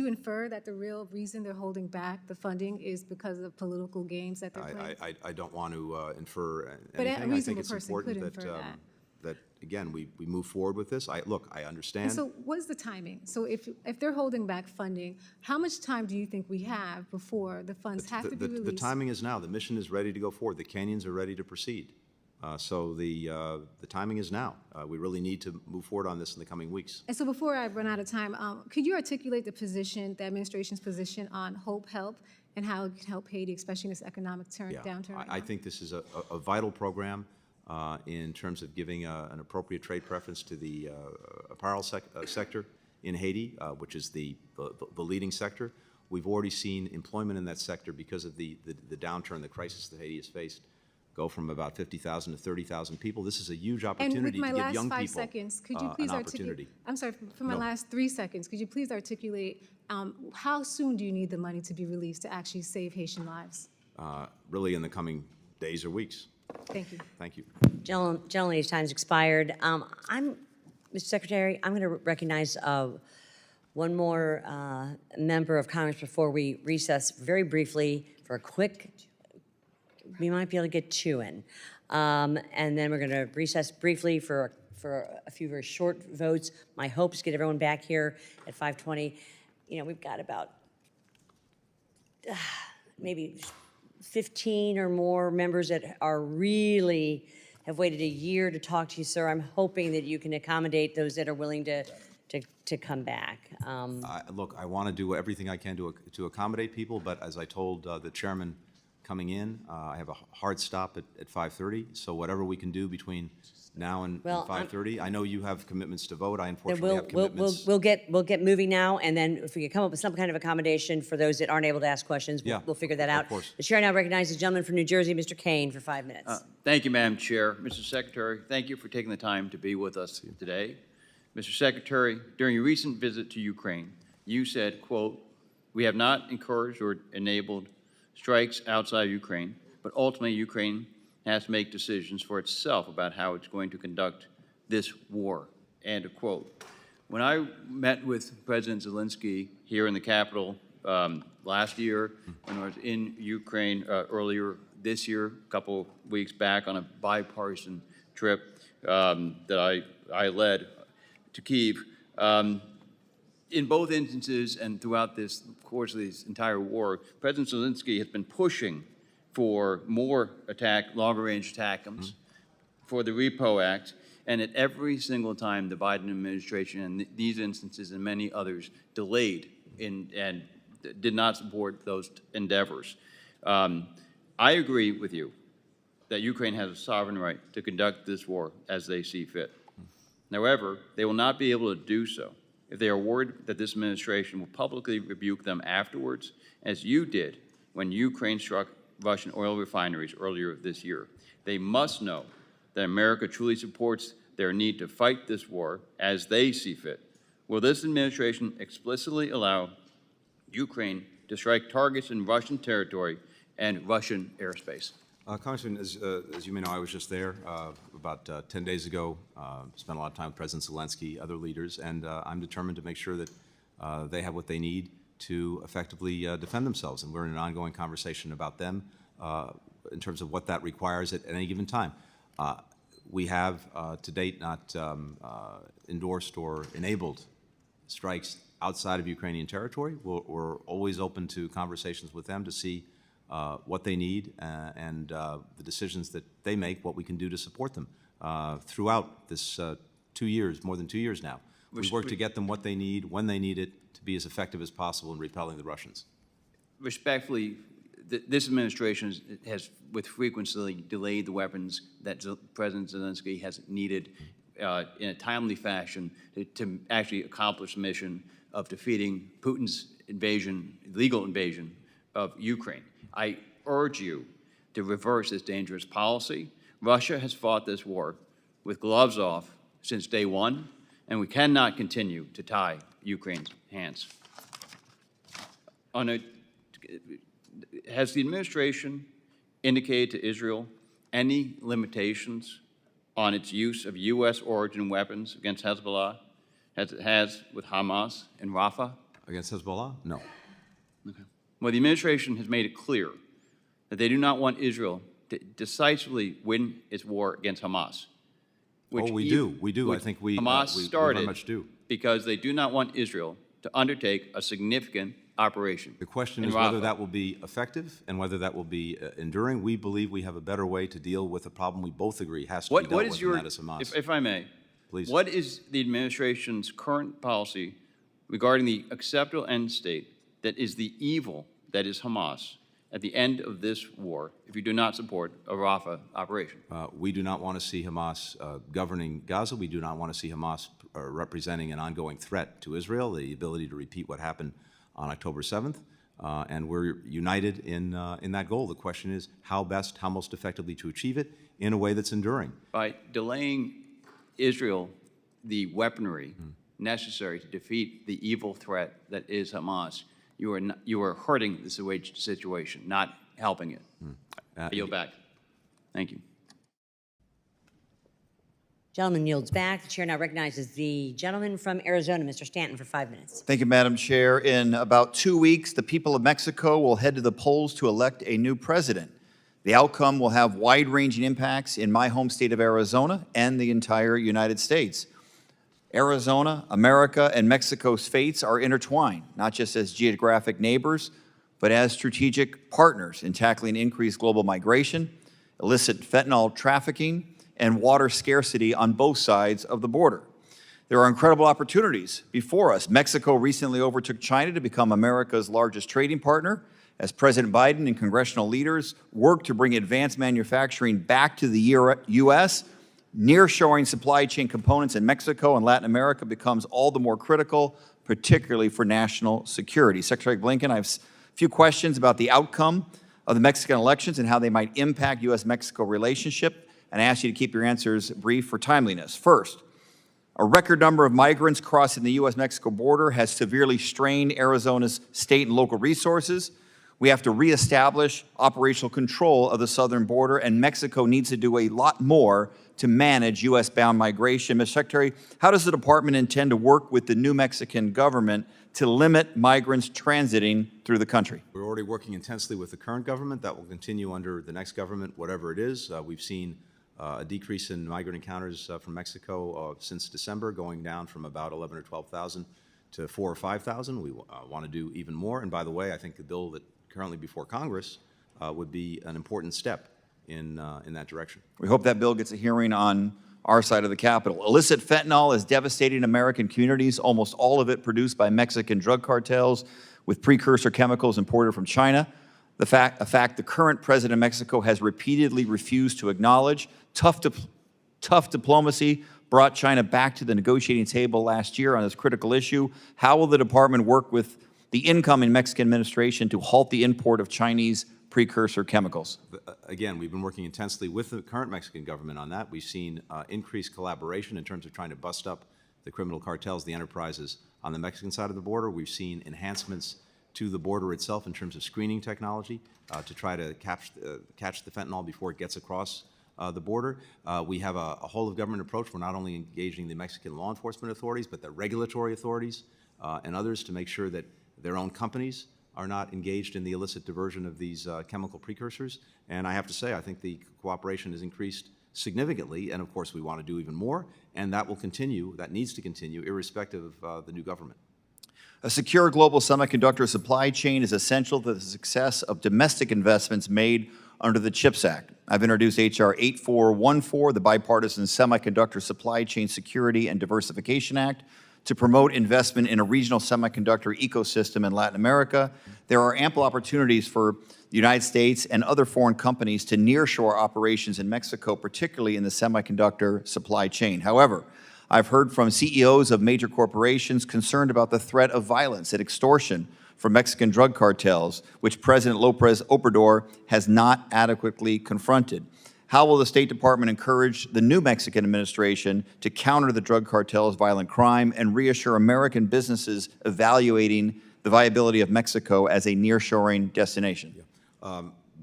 infer that the real reason they're holding back the funding is because of political games that they're playing? I don't want to infer But a anything. I think reasonable it's person important could that, infer that. that, again, we move forward with this. Look, I understand. And so what is the timing? So if they're holding back funding, how much time do you think we have before the funds have to be released? The timing is now. The mission is ready to go forward. The canyons are ready to proceed. So the timing is now. We really need to move forward on this in the coming weeks. And so before I run out of time, could you articulate the administration's position on Hope Help and how it can help Haiti, especially in this economic downturn right I now? think this is a vital program in terms of giving an appropriate trade preference to the apparel sector in Haiti, which is the leading sector. We've already seen employment in that sector because of the downturn, the crisis that Haiti has faced, go from about 50,000 to 30,000 people. This is a huge opportunity to give young people seconds, could you please an articulate? opportunity. I'm sorry, for my last 3 seconds, could you please articulate how soon do you need the money to be released to actually save Haitian lives? Really in the coming days or weeks. Thank you. Thank you. Gentleman's time's expired. Mr. Secretary, I'm going to recognize one more member of Congress before we recess very briefly for a quick, we might be able to get 2 in. And then we're going to recess briefly for a few very short votes. My hope is to get everyone back here at 5:20. You know, we've got about maybe 15 or more members that are really have waited a year to talk to you, sir. I'm hoping that you can accommodate those that are willing to come back. Look, I want to do everything I can to accommodate people, but as I told the chairman coming in, I have a hard stop at 5:30, so whatever we can do between now and 5:30. I know you have commitments to vote. I unfortunately have commitments. We'll get moving now, and then if we can come up with some kind of accommodation for those that aren't able to ask questions, we'll figure that out. Of course. The chair now recognizes the gentleman from New Jersey, Mr. Kane, for 5 minutes. Thank you, Madam Chair. Mr. Secretary, thank you for taking the time to be with us today. Mr. Secretary, during your recent visit to Ukraine, you said, quote, "We have not encouraged or enabled strikes outside Ukraine, but ultimately Ukraine has to make decisions for itself about how it's going to conduct this war," end of quote. When I met with President Zelensky here in the Capitol last year, when I was in Ukraine earlier this year, a couple weeks back on a bipartisan trip that I led to Kyiv, in both instances and throughout this course of this entire war, President Zelensky has been pushing for more longer-range ATACMS, for the Repo Act, and at every single time the Biden administration, and these instances and many others, delayed and did not support those endeavors. I agree with you that Ukraine has a sovereign right to conduct this war as they see fit. However, they will not be able to do so if they are worried that this administration will publicly rebuke them afterwards, as you did when Ukraine struck Russian oil refineries earlier this year. They must know that America truly supports their need to fight this war as they see fit. Will this administration explicitly allow Ukraine to strike targets in Russian territory and Russian airspace? Congressman, as you may know, I was just there about 10 days ago, spent a lot of time with President Zelensky, other leaders, and I'm determined to make sure that they have what they need to effectively defend themselves. And we're in an ongoing conversation about them in terms of what that requires at any given time. We have, to date, not endorsed or enabled strikes outside of Ukrainian territory. We're always open to conversations with them to see what they need and the decisions that they make, what we can do to support them throughout this 2 years, more than 2 years now. We've worked to get them what they need, when they need it, to be as effective as possible in repelling the Russians. Respectfully, this administration has with frequency delayed the weapons that President Zelensky has needed in a timely fashion to actually accomplish the mission of defeating Putin's illegal invasion of Ukraine. I urge you to reverse this dangerous policy. Russia has fought this war with gloves off since day one, and we cannot continue to tie Ukraine's hands. Has the administration indicated to Israel any limitations on its use of U.S. origin weapons against Hezbollah as it has with Hamas in Rafah? Against Hezbollah? No. Okay. Well, the administration has made it clear that they do not want Israel to decisively win its war against Hamas. Oh, we do. We do. I think we Hamas we started very much do. because they do not want Israel to undertake a significant operation. The question in is whether Rafah. that will be effective and whether that will be enduring. We believe we have a better way to deal with a problem we both agree has to be dealt What with, is your, and that is Hamas. if I may, Please. what is the administration's current policy regarding the acceptable end state that is the evil that is Hamas at the end of this war if you do not support a Rafah operation? We do not want to see Hamas governing Gaza. We do not want to see Hamas representing an ongoing threat to Israel, the ability to repeat what happened on October 7th. And we're united in that goal. The question is how best, how most effectively to achieve it in a way that's enduring. By delaying Israel the weaponry necessary to defeat the evil threat that is Hamas, you are hurting the situation, not helping it. I yield back. Thank you. Gentleman yields back. The chair now recognizes the gentleman from Arizona, Mr. Stanton, for 5 minutes. Thank you, Madam Chair. In about 2 weeks, the people of Mexico will head to the polls to elect a new president. The outcome will have wide-ranging impacts in my home state of Arizona and the entire United States. Arizona, America, and Mexico's fates are intertwined, not just as geographic neighbors, but as strategic partners in tackling increased global migration, illicit fentanyl trafficking, and water scarcity on both sides of the border. There are incredible opportunities before us. Mexico recently overtook China to become America's largest trading partner as President Biden and congressional leaders work to bring advanced manufacturing back to the U.S. Nearshoring supply chain components in Mexico and Latin America becomes all the more critical, particularly for national security. Secretary Blinken, I have a few questions about the outcome of the Mexican elections and how they might impact U.S.-Mexico relationship, and I ask you to keep your answers brief for timeliness. First, a record number of migrants crossing the U.S.-Mexico border has severely strained Arizona's state and local resources. We have to reestablish operational control of the southern border, and Mexico needs to do a lot more to manage U.S.-bound migration. Mr. Secretary, how does the department intend to work with the new Mexican government to limit migrants transiting through the country? We're already working intensely with the current government. That will continue under the next government, whatever it is. We've seen a decrease in migrant encounters from Mexico since December, going down from about 11 or 12,000 to 4 or 5,000. We want to do even more. And by the way, I think the bill that currently before Congress would be an important step in that direction. We hope that bill gets a hearing on our side of the Capitol. Illicit fentanyl is devastating American communities, almost all of it produced by Mexican drug cartels with precursor chemicals imported from China. A fact the current president of Mexico has repeatedly refused to acknowledge. Tough diplomacy brought China back to the negotiating table last year on this critical issue. How will the department work with the incoming Mexican administration to halt the import of Chinese precursor chemicals? Again, we've been working intensely with the current Mexican government on that. We've seen increased collaboration in terms of trying to bust up the criminal cartels, the enterprises on the Mexican side of the border. We've seen enhancements to the border itself in terms of screening technology to try to catch the fentanyl before it gets across the border. We have a whole-of-government approach. We're not only engaging the Mexican law enforcement authorities, but the regulatory authorities and others to make sure that their own companies are not engaged in the illicit diversion of these chemical precursors. And I have to say, I think the cooperation has increased significantly, and of course we want to do even more, and that will continue, that needs to continue, irrespective of the new government. A secure global semiconductor supply chain is essential to the success of domestic investments made under the CHIPS Act. I've introduced H.R. 8414, the Bipartisan Semiconductor Supply Chain Security and Diversification Act, to promote investment in a regional semiconductor ecosystem in Latin America. There are ample opportunities for the United States and other foreign companies to nearshore operations in Mexico, particularly in the semiconductor supply chain. However, I've heard from CEOs of major corporations concerned about the threat of violence and extortion from Mexican drug cartels, which President López Obrador has not adequately confronted. How will the State Department encourage the new Mexican administration to counter the drug cartel's violent crime and reassure American businesses evaluating the viability of Mexico as a nearshoring destination?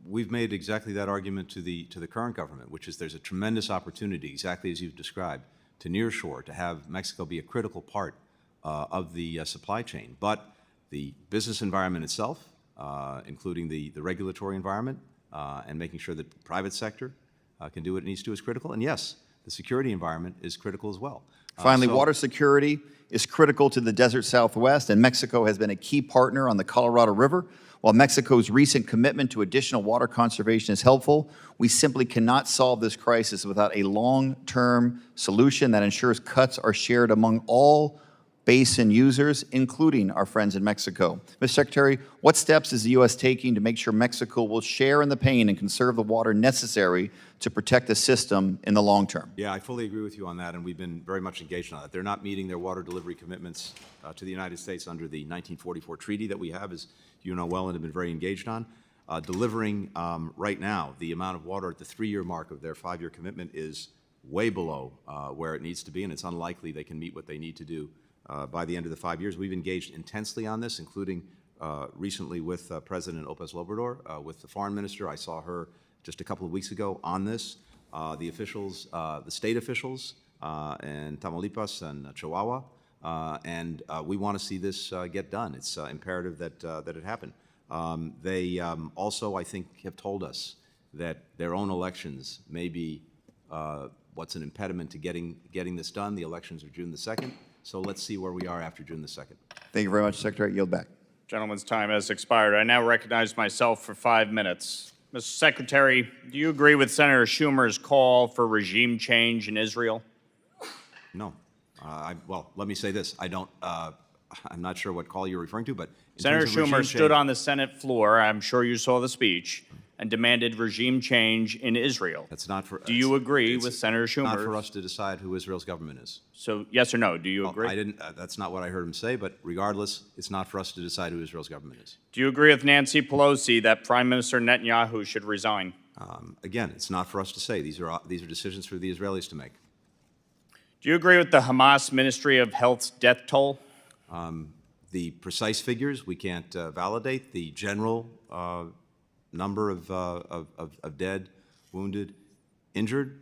We've made exactly that argument to the current government, which is there's a tremendous opportunity, exactly as you've described, to nearshore, to have Mexico be a critical part of the supply chain. But the business environment itself, including the regulatory environment, and making sure that the private sector can do what it needs to, is critical. And yes, the security environment is critical as well. Finally, water security is critical to the desert Southwest, and Mexico has been a key partner on the Colorado River. While Mexico's recent commitment to additional water conservation is helpful, we simply cannot solve this crisis without a long-term solution that ensures cuts are shared among all basin users, including our friends in Mexico. Mr. Secretary, what steps is the U.S. taking to make sure Mexico will share in the pain and conserve the water necessary to protect the system in the long term? Yeah, I fully agree with you on that, and we've been very much engaged on that. They're not meeting their water delivery commitments to the United States under the 1944 treaty that we have, as you know well, and have been very engaged on. Delivering right now, the amount of water at the 3-year mark of their 5-year commitment is way below where it needs to be, and it's unlikely they can meet what they need to do by the end of the 5 years. We've engaged intensely on this, including recently with President López Obrador, with the foreign minister. I saw her just a couple of weeks ago on this. The officials, the state officials in Tamaulipas and Chihuahua, and we want to see this get done. It's imperative that it happen. They also, I think, have told us that their own elections may be what's an impediment to getting this done. The elections are June the 2nd. So let's see where we are after June the 2nd. Thank you very much, Secretary. Yield back. Gentleman's time has expired. I now recognize myself for 5 minutes. Mr. Secretary, do you agree with Senator Schumer's call for regime change in Israel? No. Well, let me say this. I don't, I'm not sure what call you're referring to, but Senator Schumer stood on the Senate floor, I'm sure you saw the speech, and demanded regime change in Israel. That's not for. Do you agree with Senator Schumer? Not for us to decide who Israel's government is. So yes or no? Do you agree? I didn't. That's not what I heard him say. But regardless, it's not for us to decide who Israel's government is. Do you agree with Nancy Pelosi that Prime Minister Netanyahu should resign? Again, it's not for us to say. These are decisions for the Israelis to make. Do you agree with the Hamas Ministry of Health's death toll? The precise figures we can't validate. The general number of dead, wounded, injured.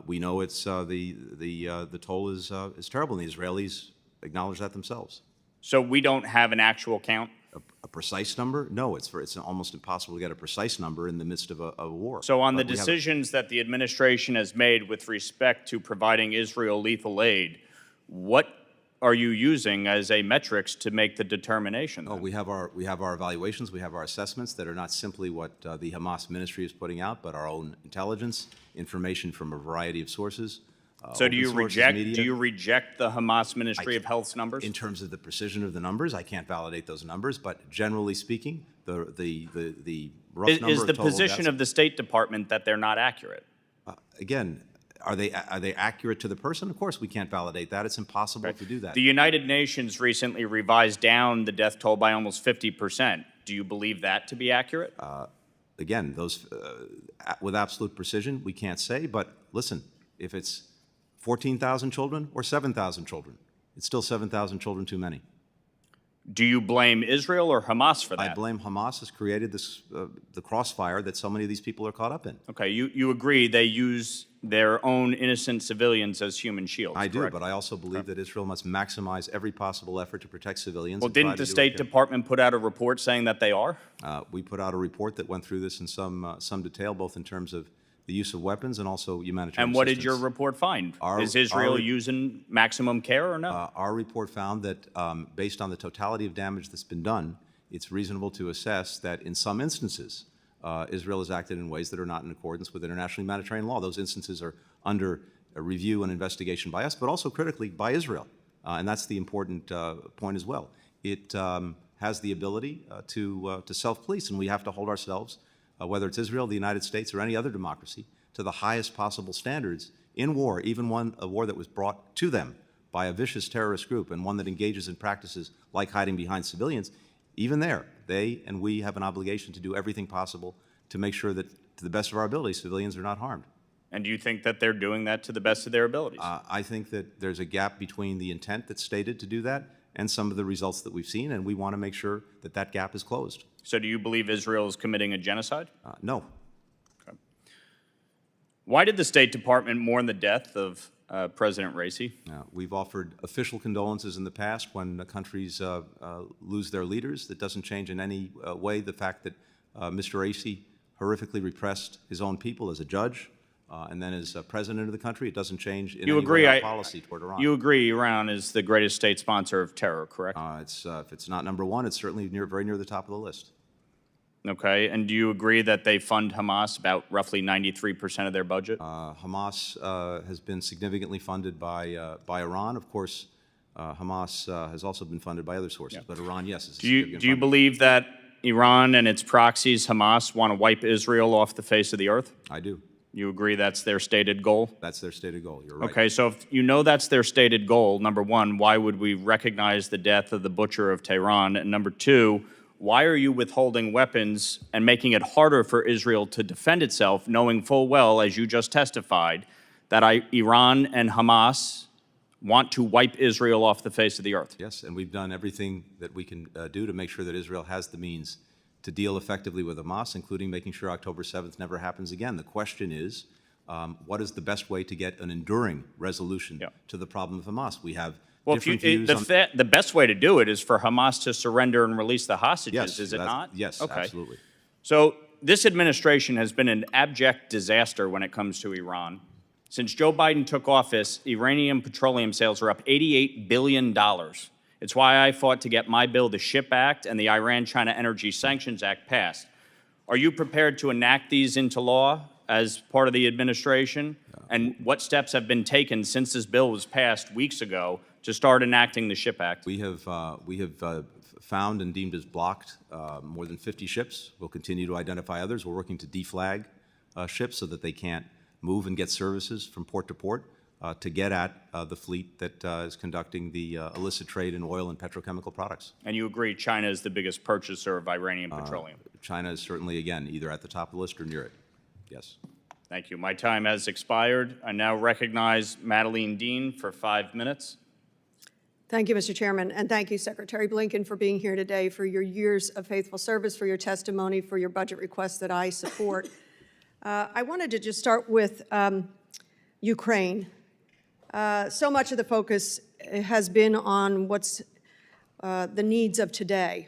We know it's the toll is terrible, and the Israelis acknowledge that themselves. So we don't have an actual count? A precise number? No, it's almost impossible to get a precise number in the midst of a war. So on the decisions that the administration has made with respect to providing Israel lethal aid, what are you using as a metrics to make the determination? Oh, we have our evaluations, we have our assessments that are not simply what the Hamas ministry is putting out, but our own intelligence, information from a variety of sources. So do you reject the Hamas Ministry of Health's numbers? In terms of the precision of the numbers, I can't validate those numbers, but generally speaking, the rough number is of the total position deaths, of the State Department that they're not accurate? Again, are they accurate to the person? Of course, we can't validate that. It's impossible to do that. The United Nations recently revised down the death toll by almost 50%. Do you believe that to be accurate? Again, those with absolute precision, we can't say. But listen, if it's 14,000 children or 7,000 children, it's still 7,000 children too many. Do you blame Israel or Hamas for that? I blame Hamas has created this the crossfire that so many of these people are caught up in. Okay, you agree they use their own innocent civilians as human shields, I do, correct? but I also believe that Israel must maximize every possible effort to protect civilians. Well, didn't the State Department put out a report saying that they are? We put out a report that went through this in some detail, both in terms of the use of weapons and also humanitarian And what assistance. did your report find? Is Israel using maximum care or no? Our report found that based on the totality of damage that's been done, it's reasonable to assess that in some instances, Israel has acted in ways that are not in accordance with international humanitarian law. Those instances are under a review and investigation by us, but also critically by Israel. And that's the important point as well. It has the ability to self-police, and we have to hold ourselves, whether it's Israel, the United States, or any other democracy, to the highest possible standards in war, even a war that was brought to them by a vicious terrorist group and one that engages in practices like hiding behind civilians. Even there, they and we have an obligation to do everything possible to make sure that to the best of our ability, civilians are not harmed. And do you think that they're doing that to the best of their abilities? I think that there's a gap between the intent that's stated to do that and some of the results that we've seen, and we want to make sure that that gap is closed. So do you believe Israel is committing a genocide? No. Why did the State Department mourn the death of President Raisi? We've offered official condolences in the past when countries lose their leaders. That doesn't change in any way the fact that Mr. Raisi horrifically repressed his own people as a judge and then as president of the country. It doesn't change in any way our policy toward Iran. You agree Iran is the greatest state sponsor of terror, correct? If it's not number one, it's certainly very near the top of the list. Okay, and do you agree that they fund Hamas about roughly 93% of their budget? Hamas has been significantly funded by Iran. Of course, Hamas has also been funded by other sources, but Iran, yes, is a significant Do you funder. believe that Iran and its proxies, Hamas, want to wipe Israel off the face of the earth? I do. You agree that's their stated goal? That's their stated goal. You're right. Okay, so if you know that's their stated goal, number one, why would we recognize the death of the butcher of Tehran? And number two, why are you withholding weapons and making it harder for Israel to defend itself, knowing full well, as you just testified, that Iran and Hamas want to wipe Israel off the face of the earth? Yes, and we've done everything that we can do to make sure that Israel has the means to deal effectively with Hamas, including making sure October 7th never happens again. The question is, what is the best way to get an enduring resolution to the problem of Hamas? We have different views on... The best way to do it is for Hamas to surrender and release the hostages, Yes, is it not? Yes, Okay. absolutely. So this administration has been an abject disaster when it comes to Iran. Since Joe Biden took office, Iranian petroleum sales are up $88 billion. It's why I fought to get my bill, the SHIP Act, and the Iran-China Energy Sanctions Act passed. Are you prepared to enact these into law as part of the administration? And what steps have been taken since this bill was passed weeks ago to start enacting the SHIP Act? We have found and deemed as blocked more than 50 ships. We'll continue to identify others. We're working to deflag ships so that they can't move and get services from port to port to get at the fleet that is conducting the illicit trade in oil and petrochemical products. And you agree China is the biggest purchaser of Iranian petroleum? China is certainly, again, either at the top of the list or near it. Yes. Thank you. My time has expired. I now recognize Madeleine Dean for 5 minutes. Thank you, Mr. Chairman, and thank you, Secretary Blinken, for being here today, for your years of faithful service, for your testimony, for your budget requests that I support. I wanted to just start with Ukraine. So much of the focus has been on what's the needs of today.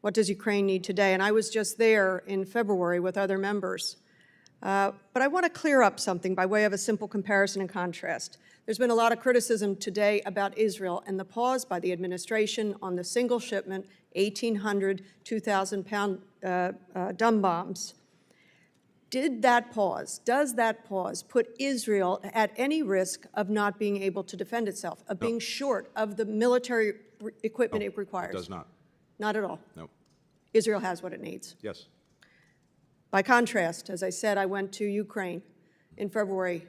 What does Ukraine need today? And I was just there in February with other members. But I want to clear up something by way of a simple comparison and contrast. There's been a lot of criticism today about Israel and the pause by the administration on the single shipment, 1,800, 2,000-pound dumb bombs. Did that pause, does that pause put Israel at any risk of not being able to defend itself, of being short of the military equipment it requires? It does not. Not at all? No. Israel has what it needs. Yes. By contrast, as I said, I went to Ukraine in February.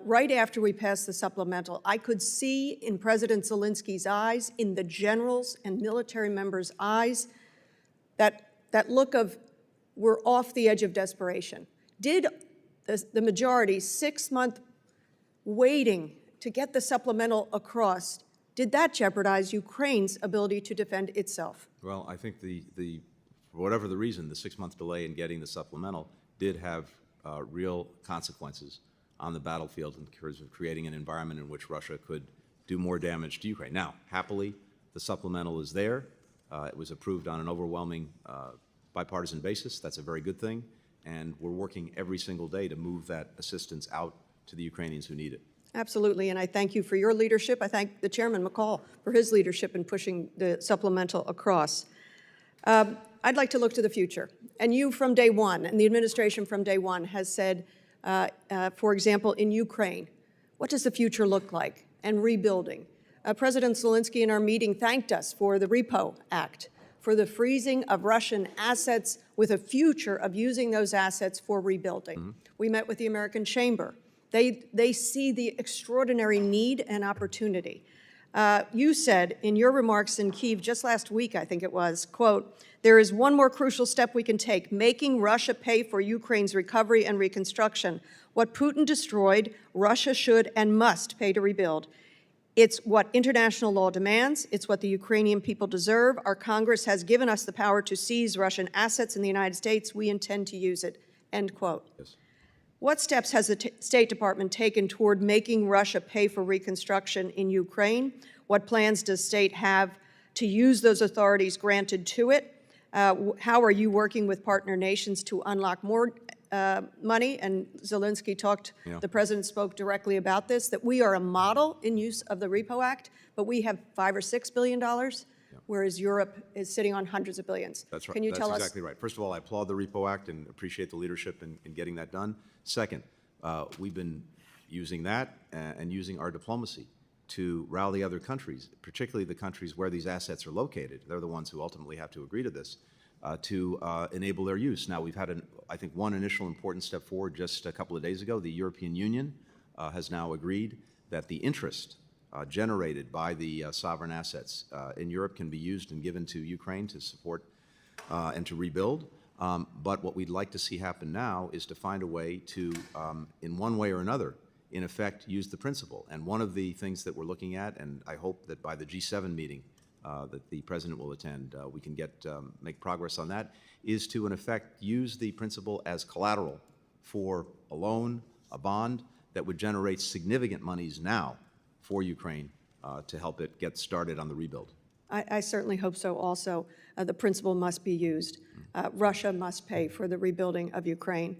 Right after we passed the supplemental, I could see in President Zelensky's eyes, in the generals and military members' eyes, that look of we're off the edge of desperation. Did the majority 6-month waiting to get the supplemental across, did that jeopardize Ukraine's ability to defend itself? Well, I think for whatever the reason, the 6-month delay in getting the supplemental did have real consequences on the battlefield in terms of creating an environment in which Russia could do more damage to Ukraine. Now, happily, the supplemental is there. It was approved on an overwhelming bipartisan basis. That's a very good thing. And we're working every single day to move that assistance out to the Ukrainians who need it. Absolutely, and I thank you for your leadership. I thank the Chairman McCaul for his leadership in pushing the supplemental across. I'd like to look to the future. And you from day one, and the administration from day one has said, for example, in Ukraine, what does the future look like? And rebuilding. President Zelensky in our meeting thanked us for the Repo Act, for the freezing of Russian assets with a future of using those assets for rebuilding. Mm-hmm. We met with the American Chamber. They see the extraordinary need and opportunity. You said in your remarks in Kyiv just last week, I think it was, quote, "There is one more crucial step we can take, making Russia pay for Ukraine's recovery and reconstruction. What Putin destroyed, Russia should and must pay to rebuild. It's what international law demands. It's what the Ukrainian people deserve. Our Congress has given us the power to seize Russian assets in the United States. We intend to use it," end quote. Yes. What steps has the State Department taken toward making Russia pay for reconstruction in Ukraine? What plans does State have to use those authorities granted to it? How are you working with partner nations to unlock more money? And Zelensky talked, the president spoke directly about this, that we are a model in use of the Repo Act, but we have $5 or $6 billion, whereas Europe is sitting on hundreds of billions. That's right. Can you tell us? That's exactly right. First of all, I applaud the Repo Act and appreciate the leadership in getting that done. Second, we've been using that and using our diplomacy to rally other countries, particularly the countries where these assets are located. They're the ones who ultimately have to agree to this, to enable their use. Now, we've had, I think, one initial important step forward just a couple of days ago. The European Union has now agreed that the interest generated by the sovereign assets in Europe can be used and given to Ukraine to support and to rebuild. But what we'd like to see happen now is to find a way to, in one way or another, in effect, use the principle. And one of the things that we're looking at, and I hope that by the G7 meeting that the President will attend, we can make progress on that, is to, in effect, use the principle as collateral for a loan, a bond, that would generate significant monies now for Ukraine to help it get started on the rebuild. I certainly hope so also. The principle must be used. Russia must pay for the rebuilding of Ukraine.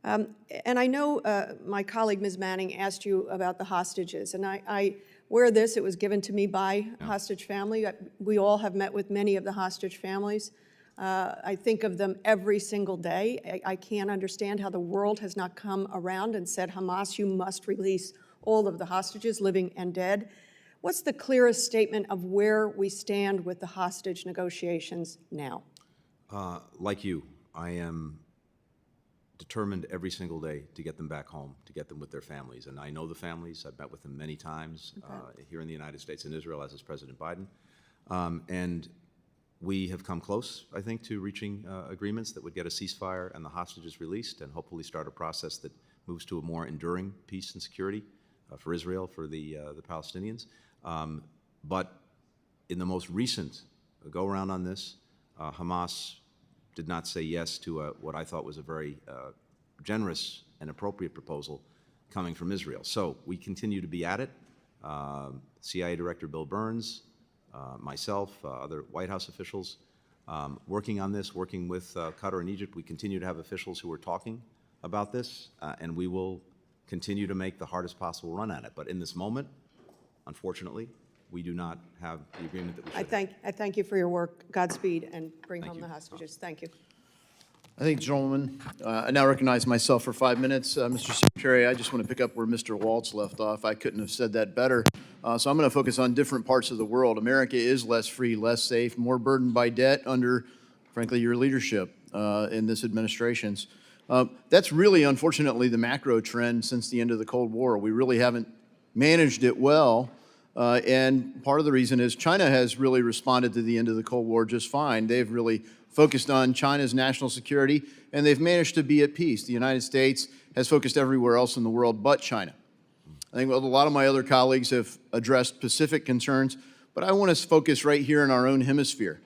And I know my colleague, Ms. Manning, asked you about the hostages, and I wear this. It was given to me by a hostage family. We all have met with many of the hostage families. I think of them every single day. I can't understand how the world has not come around and said, Hamas, you must release all of the hostages, living and dead. What's the clearest statement of where we stand with the hostage negotiations now? Like you, I am determined every single day to get them back home, to get them with their families. And I know the families. I've met with them many times here in the United States and Israel, as is President Biden. And we have come close, I think, to reaching agreements that would get a ceasefire and the hostages released and hopefully start a process that moves to a more enduring peace and security for Israel, for the Palestinians. But in the most recent go-around on this, Hamas did not say yes to what I thought was a very generous and appropriate proposal coming from Israel. So we continue to be at it. CIA Director Bill Burns, myself, other White House officials, working on this, working with Qatar and Egypt. We continue to have officials who are talking about this, and we will continue to make the hardest possible run at it. But in this moment, unfortunately, we do not have the agreement that we should. I thank you for your work. Godspeed, and bring home the hostages. Thank you. I thank the gentleman. I now recognize myself for 5 minutes. Mr. Secretary, I just want to pick up where Mr. Waltz left off. I couldn't have said that better. So I'm going to focus on different parts of the world. America is less free, less safe, more burdened by debt under, frankly, your leadership in this administration's. That's really, unfortunately, the macro trend since the end of the Cold War. We really haven't managed it well. And part of the reason is China has really responded to the end of the Cold War just fine. They've really focused on China's national security, and they've managed to be at peace. The United States has focused everywhere else in the world but China. I think a lot of my other colleagues have addressed Pacific concerns, but I want to focus right here in our own hemisphere.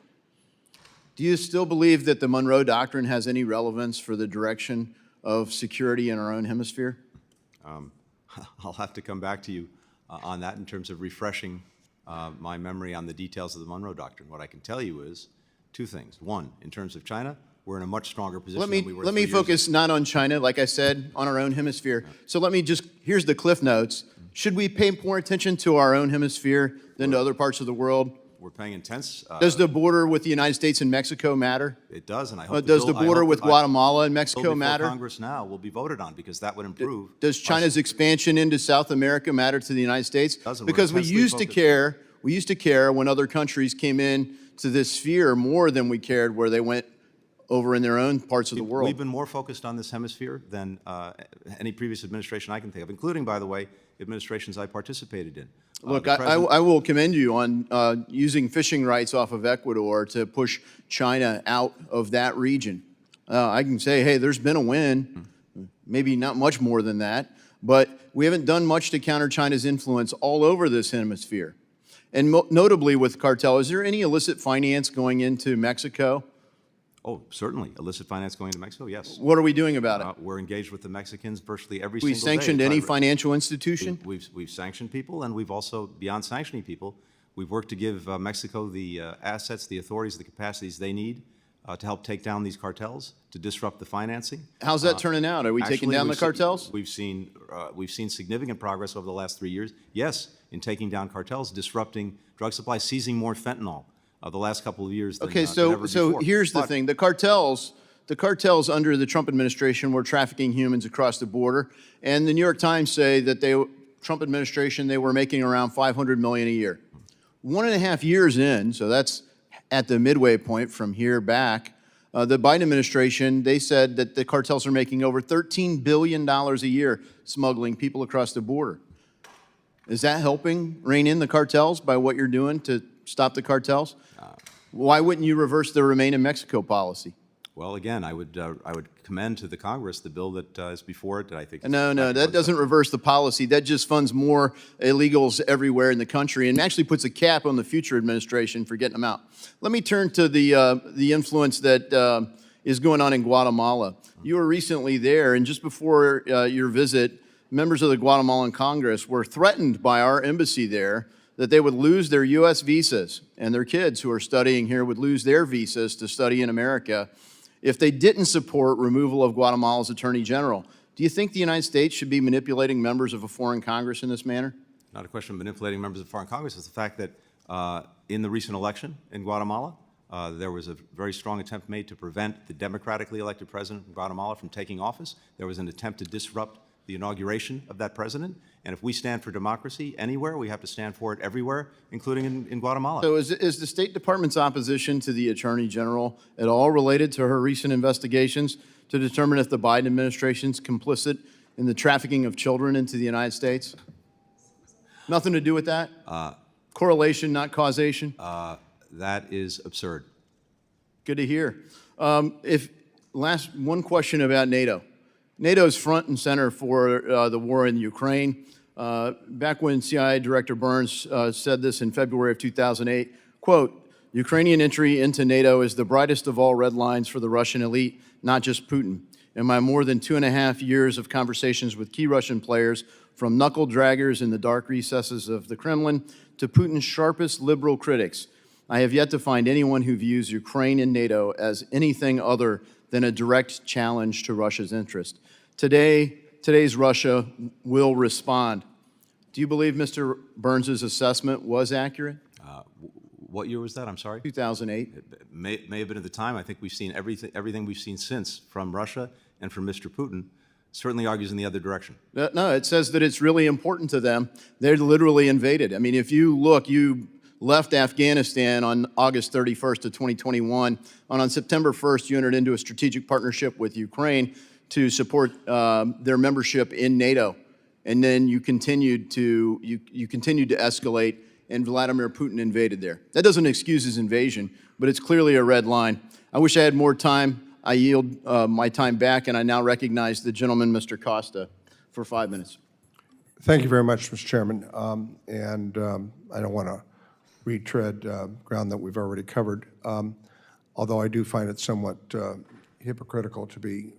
Do you still believe that the Monroe Doctrine has any relevance for the direction of security in our own hemisphere? I'll have to come back to you on that in terms of refreshing my memory on the details of the Monroe Doctrine. What I can tell you is two things. One, in terms of China, we're in a much stronger position than we were 3 years ago. Let me focus not on China, like I said, on our own hemisphere. So let me just, here's the cliff notes. Should we pay more attention to our own hemisphere than to other parts of the world? We're paying intense. Does the border with the United States and Mexico matter? It does, and I hope does the border with Guatemala and Mexico matter? Congress now will be voted on because that would improve. Does China's expansion into South America matter to the United States? Because we used to care when other countries came in to this sphere more than we cared where they went over in their own parts of the world. We've been more focused on this hemisphere than any previous administration I can think of, including, by the way, administrations I participated in. Look, The president- I will commend you on using fishing rights off of Ecuador to push China out of that region. I can say, hey, there's been a win, maybe not much more than that, but we haven't done much to counter China's influence all over this hemisphere. And notably with cartel, is there any illicit finance going into Mexico? Oh, certainly. Illicit finance going to Mexico, yes. What are we doing about it? We're engaged with the Mexicans virtually every We single day. sanctioned any financial institution? We've sanctioned people, and we've also, beyond sanctioning people, we've worked to give Mexico the assets, the authorities, the capacities they need to help take down these cartels, to disrupt the financing. How's that turning out? Are we taking Actually, down the cartels? We've seen significant progress over the last 3 years. Yes, in taking down cartels, disrupting drug supply, seizing more fentanyl the last couple of years. Okay, than ever so before. here's the But- thing. The cartels under the Trump administration were trafficking humans across the border, and the New York Times say that Trump administration, they were making around $500 million a year. 1.5 years in, so that's at the midway point from here back, the Biden administration, they said that the cartels are making over $13 billion a year smuggling people across the border. Is that helping rein in the cartels by what you're doing to stop the cartels? Why wouldn't you reverse the Remain in Mexico policy? Well, again, I would commend to the Congress the bill that is before it that I think. No, that doesn't reverse the policy. That just funds more illegals everywhere in the country and actually puts a cap on the future administration for getting them out. Let me turn to the influence that is going on in Guatemala. You were recently there, and just before your visit, members of the Guatemalan Congress were threatened by our embassy there that they would lose their U.S. visas, and their kids who are studying here would lose their visas to study in America if they didn't support removal of Guatemala's Attorney General. Do you think the United States should be manipulating members of a foreign Congress in this manner? Not a question of manipulating members of foreign Congress. It's the fact that in the recent election in Guatemala, there was a very strong attempt made to prevent the democratically elected president of Guatemala from taking office. There was an attempt to disrupt the inauguration of that president. And if we stand for democracy anywhere, we have to stand for it everywhere, including in Guatemala. So is the State Department's opposition to the Attorney General at all related to her recent investigations to determine if the Biden administration's complicit in the trafficking of children into the United States? Nothing to do with that? Correlation, not causation? That is absurd. Good to hear. One question about NATO. NATO is front and center for the war in Ukraine. Back when CIA Director Burns said this in February of 2008, quote, Ukrainian entry into NATO is the brightest of all red lines for the Russian elite, not just Putin. In my more than 2.5 years of conversations with key Russian players, from knuckle draggers in the dark recesses of the Kremlin to Putin's sharpest liberal critics, I have yet to find anyone who views Ukraine and NATO as anything other than a direct challenge to Russia's interest. Today's Russia will respond. Do you believe Mr. Burns' assessment was accurate? What year was that? I'm sorry? 2008. It may have been at the time. I think we've seen everything we've seen since from Russia and from Mr. Putin certainly argues in the other direction. No, it says that it's really important to them. They're literally invaded. I mean, if you look, you left Afghanistan on August 31st of 2021, and on September 1st, you entered into a strategic partnership with Ukraine to support their membership in NATO. And then you continued to escalate, and Vladimir Putin invaded there. That doesn't excuse his invasion, but it's clearly a red line. I wish I had more time. I yield my time back, and I now recognize the gentleman, Mr. Costa, for 5 minutes. Thank you very much, Mr. Chairman. I don't want to retread ground that we've already covered, although I do find it somewhat hypocritical to be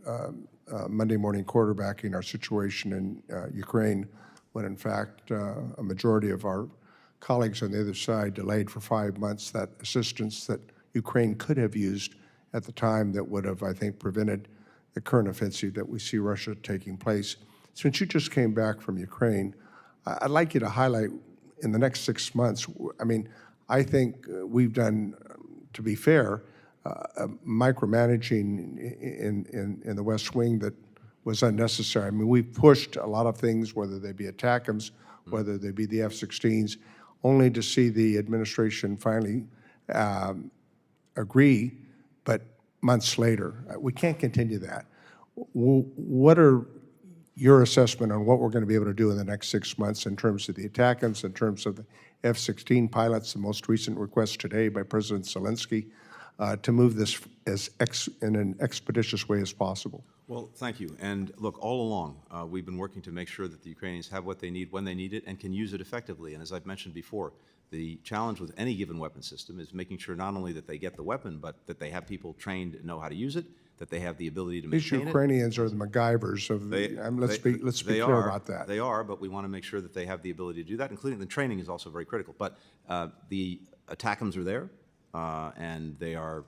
Monday morning quarterbacking our situation in Ukraine when, in fact, a majority of our colleagues on the other side delayed for 5 months that assistance that Ukraine could have used at the time that would have, I think, prevented the current offensive that we see Russia taking place. Since you just came back from Ukraine, I'd like you to highlight in the next 6 months, I mean, I think we've done, to be fair, micromanaging in the West Wing that was unnecessary. I mean, we've pushed a lot of things, whether they be ATACMS, whether they be the F-16s, only to see the administration finally agree, but months later. We can't continue that. What are your assessment on what we're going to be able to do in the next 6 months in terms of the ATACMS, in terms of the F-16 pilots, the most recent request today by President Zelensky, to move this in an expeditious way as possible. Well, thank you. And look, all along, we've been working to make sure that the Ukrainians have what they need when they need it and can use it effectively. And as I've mentioned before, the challenge with any given weapon system is making sure not only that they get the weapon, but that they have people trained and know how to use it, that they have the ability to These maintain it. Ukrainians are the MacGyvers of the, let's be clear about that. They are, but we want to make sure that they have the ability to do that, including the training is also very critical. But the ATACMS are there, and they are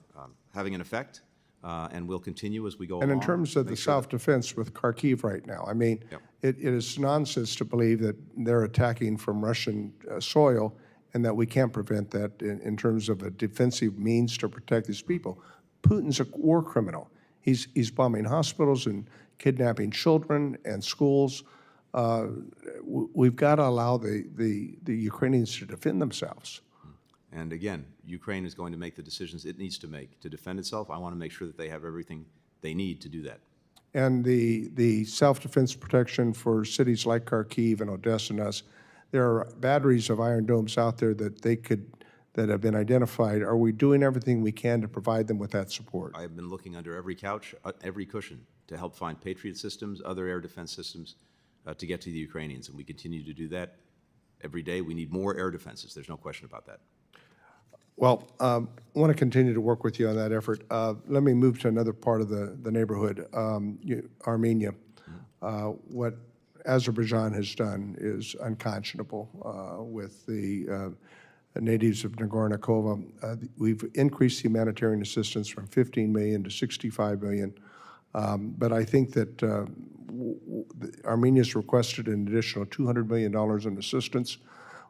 having an effect, and will continue as we go along. And in terms of the self-defense with Kharkiv right now, I mean, it is nonsense to believe that they're attacking from Russian soil and that we can't prevent that in terms of a defensive means to protect these people. Putin's a war criminal. He's bombing hospitals and kidnapping children and schools. We've got to allow the Ukrainians to defend themselves. And again, Ukraine is going to make the decisions it needs to make to defend itself. I want to make sure that they have everything they need to do that. And the self-defense protection for cities like Kharkiv and Odessa and us, there are batteries of Iron Domes out there that have been identified. Are we doing everything we can to provide them with that support? I have been looking under every couch, every cushion, to help find Patriot systems, other air defense systems, to get to the Ukrainians, and we continue to do that every day. We need more air defenses. There's no question about that. Well, I want to continue to work with you on that effort. Let me move to another part of the neighborhood, Armenia. What Azerbaijan has done is unconscionable with the natives of Nagorno-Karabakh. We've increased the humanitarian assistance from 15 million to 65 million. But I think that Armenia's requested an additional $200 million in assistance.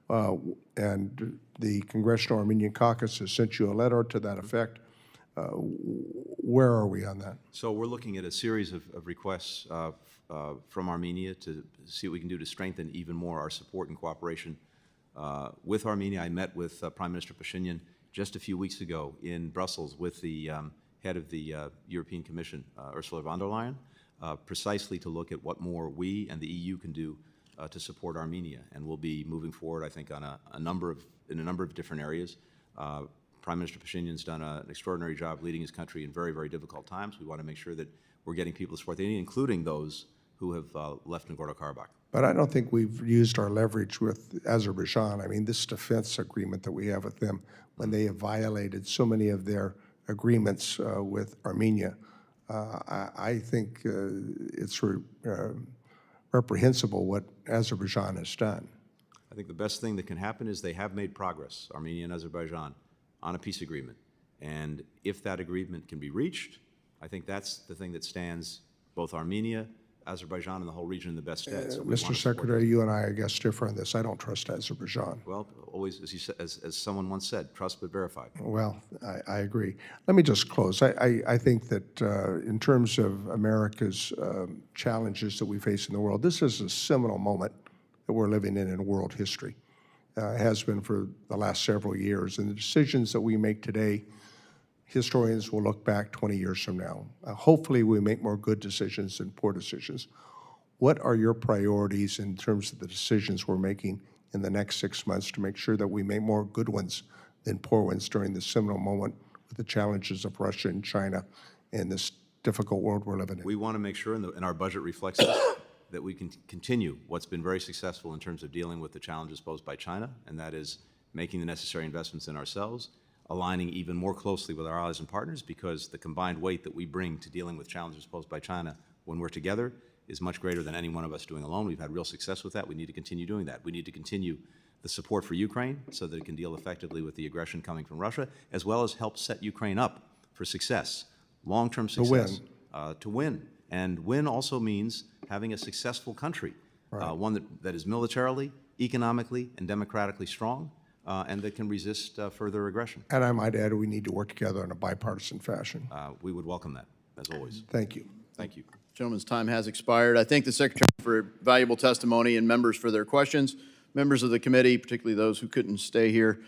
And the Congressional Armenian Caucus has sent you a letter to that effect. Where are we on that? So we're looking at a series of requests from Armenia to see what we can do to strengthen even more our support and cooperation with Armenia. I met with Prime Minister Pashinyan just a few weeks ago in Brussels with the head of the European Commission, Ursula von der Leyen, precisely to look at what more we and the EU can do to support Armenia. And we'll be moving forward, I think, on a number of different areas. Prime Minister Pashinyan's done an extraordinary job leading his country in very, very difficult times. We want to make sure that we're getting people the support they need, including those who have left Nagorno-Karabakh. But I don't think we've used our leverage with Azerbaijan. I mean, this defense agreement that we have with them, when they have violated so many of their agreements with Armenia, I think it's reprehensible what Azerbaijan has done. I think the best thing that can happen is they have made progress, Armenia and Azerbaijan, on a peace agreement. And if that agreement can be reached, I think that's the thing that stands both Armenia, Azerbaijan, and the whole region in the best stead. So Mr. Secretary, you and I guess, differ on this. I don't trust Azerbaijan. Well, always, as someone once said, trust but verify. Well, I agree. Let me just close. I think that in terms of America's challenges that we face in the world, this is a seminal moment that we're living in world history. Has been for the last several years. And the decisions that we make today, historians will look back 20 years from now. Hopefully we make more good decisions than poor decisions. What are your priorities in terms of the decisions we're making in the next 6 months to make sure that we make more good ones than poor ones during this seminal moment with the challenges of Russia and China and this difficult world we're living in? We want to make sure, and our budget reflects this, that we can continue what's been very successful in terms of dealing with the challenges posed by China, and that is making the necessary investments in ourselves, aligning even more closely with our allies and partners, because the combined weight that we bring to dealing with challenges posed by China when we're together is much greater than any one of us doing alone. We've had real success with that. We need to continue doing that. We need to continue the support for Ukraine so that it can deal effectively with the aggression coming from Russia, as well as help set Ukraine up for success, long-term success. To win. And win also means having a successful country, one that is militarily, economically, and democratically strong, and that can resist further aggression. And I might add, we need to work together in a bipartisan fashion. We would welcome that, as always. Thank you. Thank you. Gentleman's time has expired. I thank the Secretary for valuable testimony and members for their questions. Members of the committee, particularly those who couldn't stay here,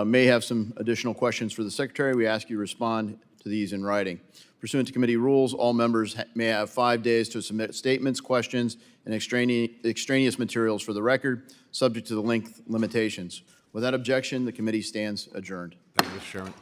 may have some additional questions for the Secretary. We ask you to respond to these in writing. Pursuant to committee rules, all members may have 5 days to submit statements, questions, and extraneous materials for the record, subject to the length limitations. Without objection, the committee stands adjourned. Thank you, Mr. Chairman.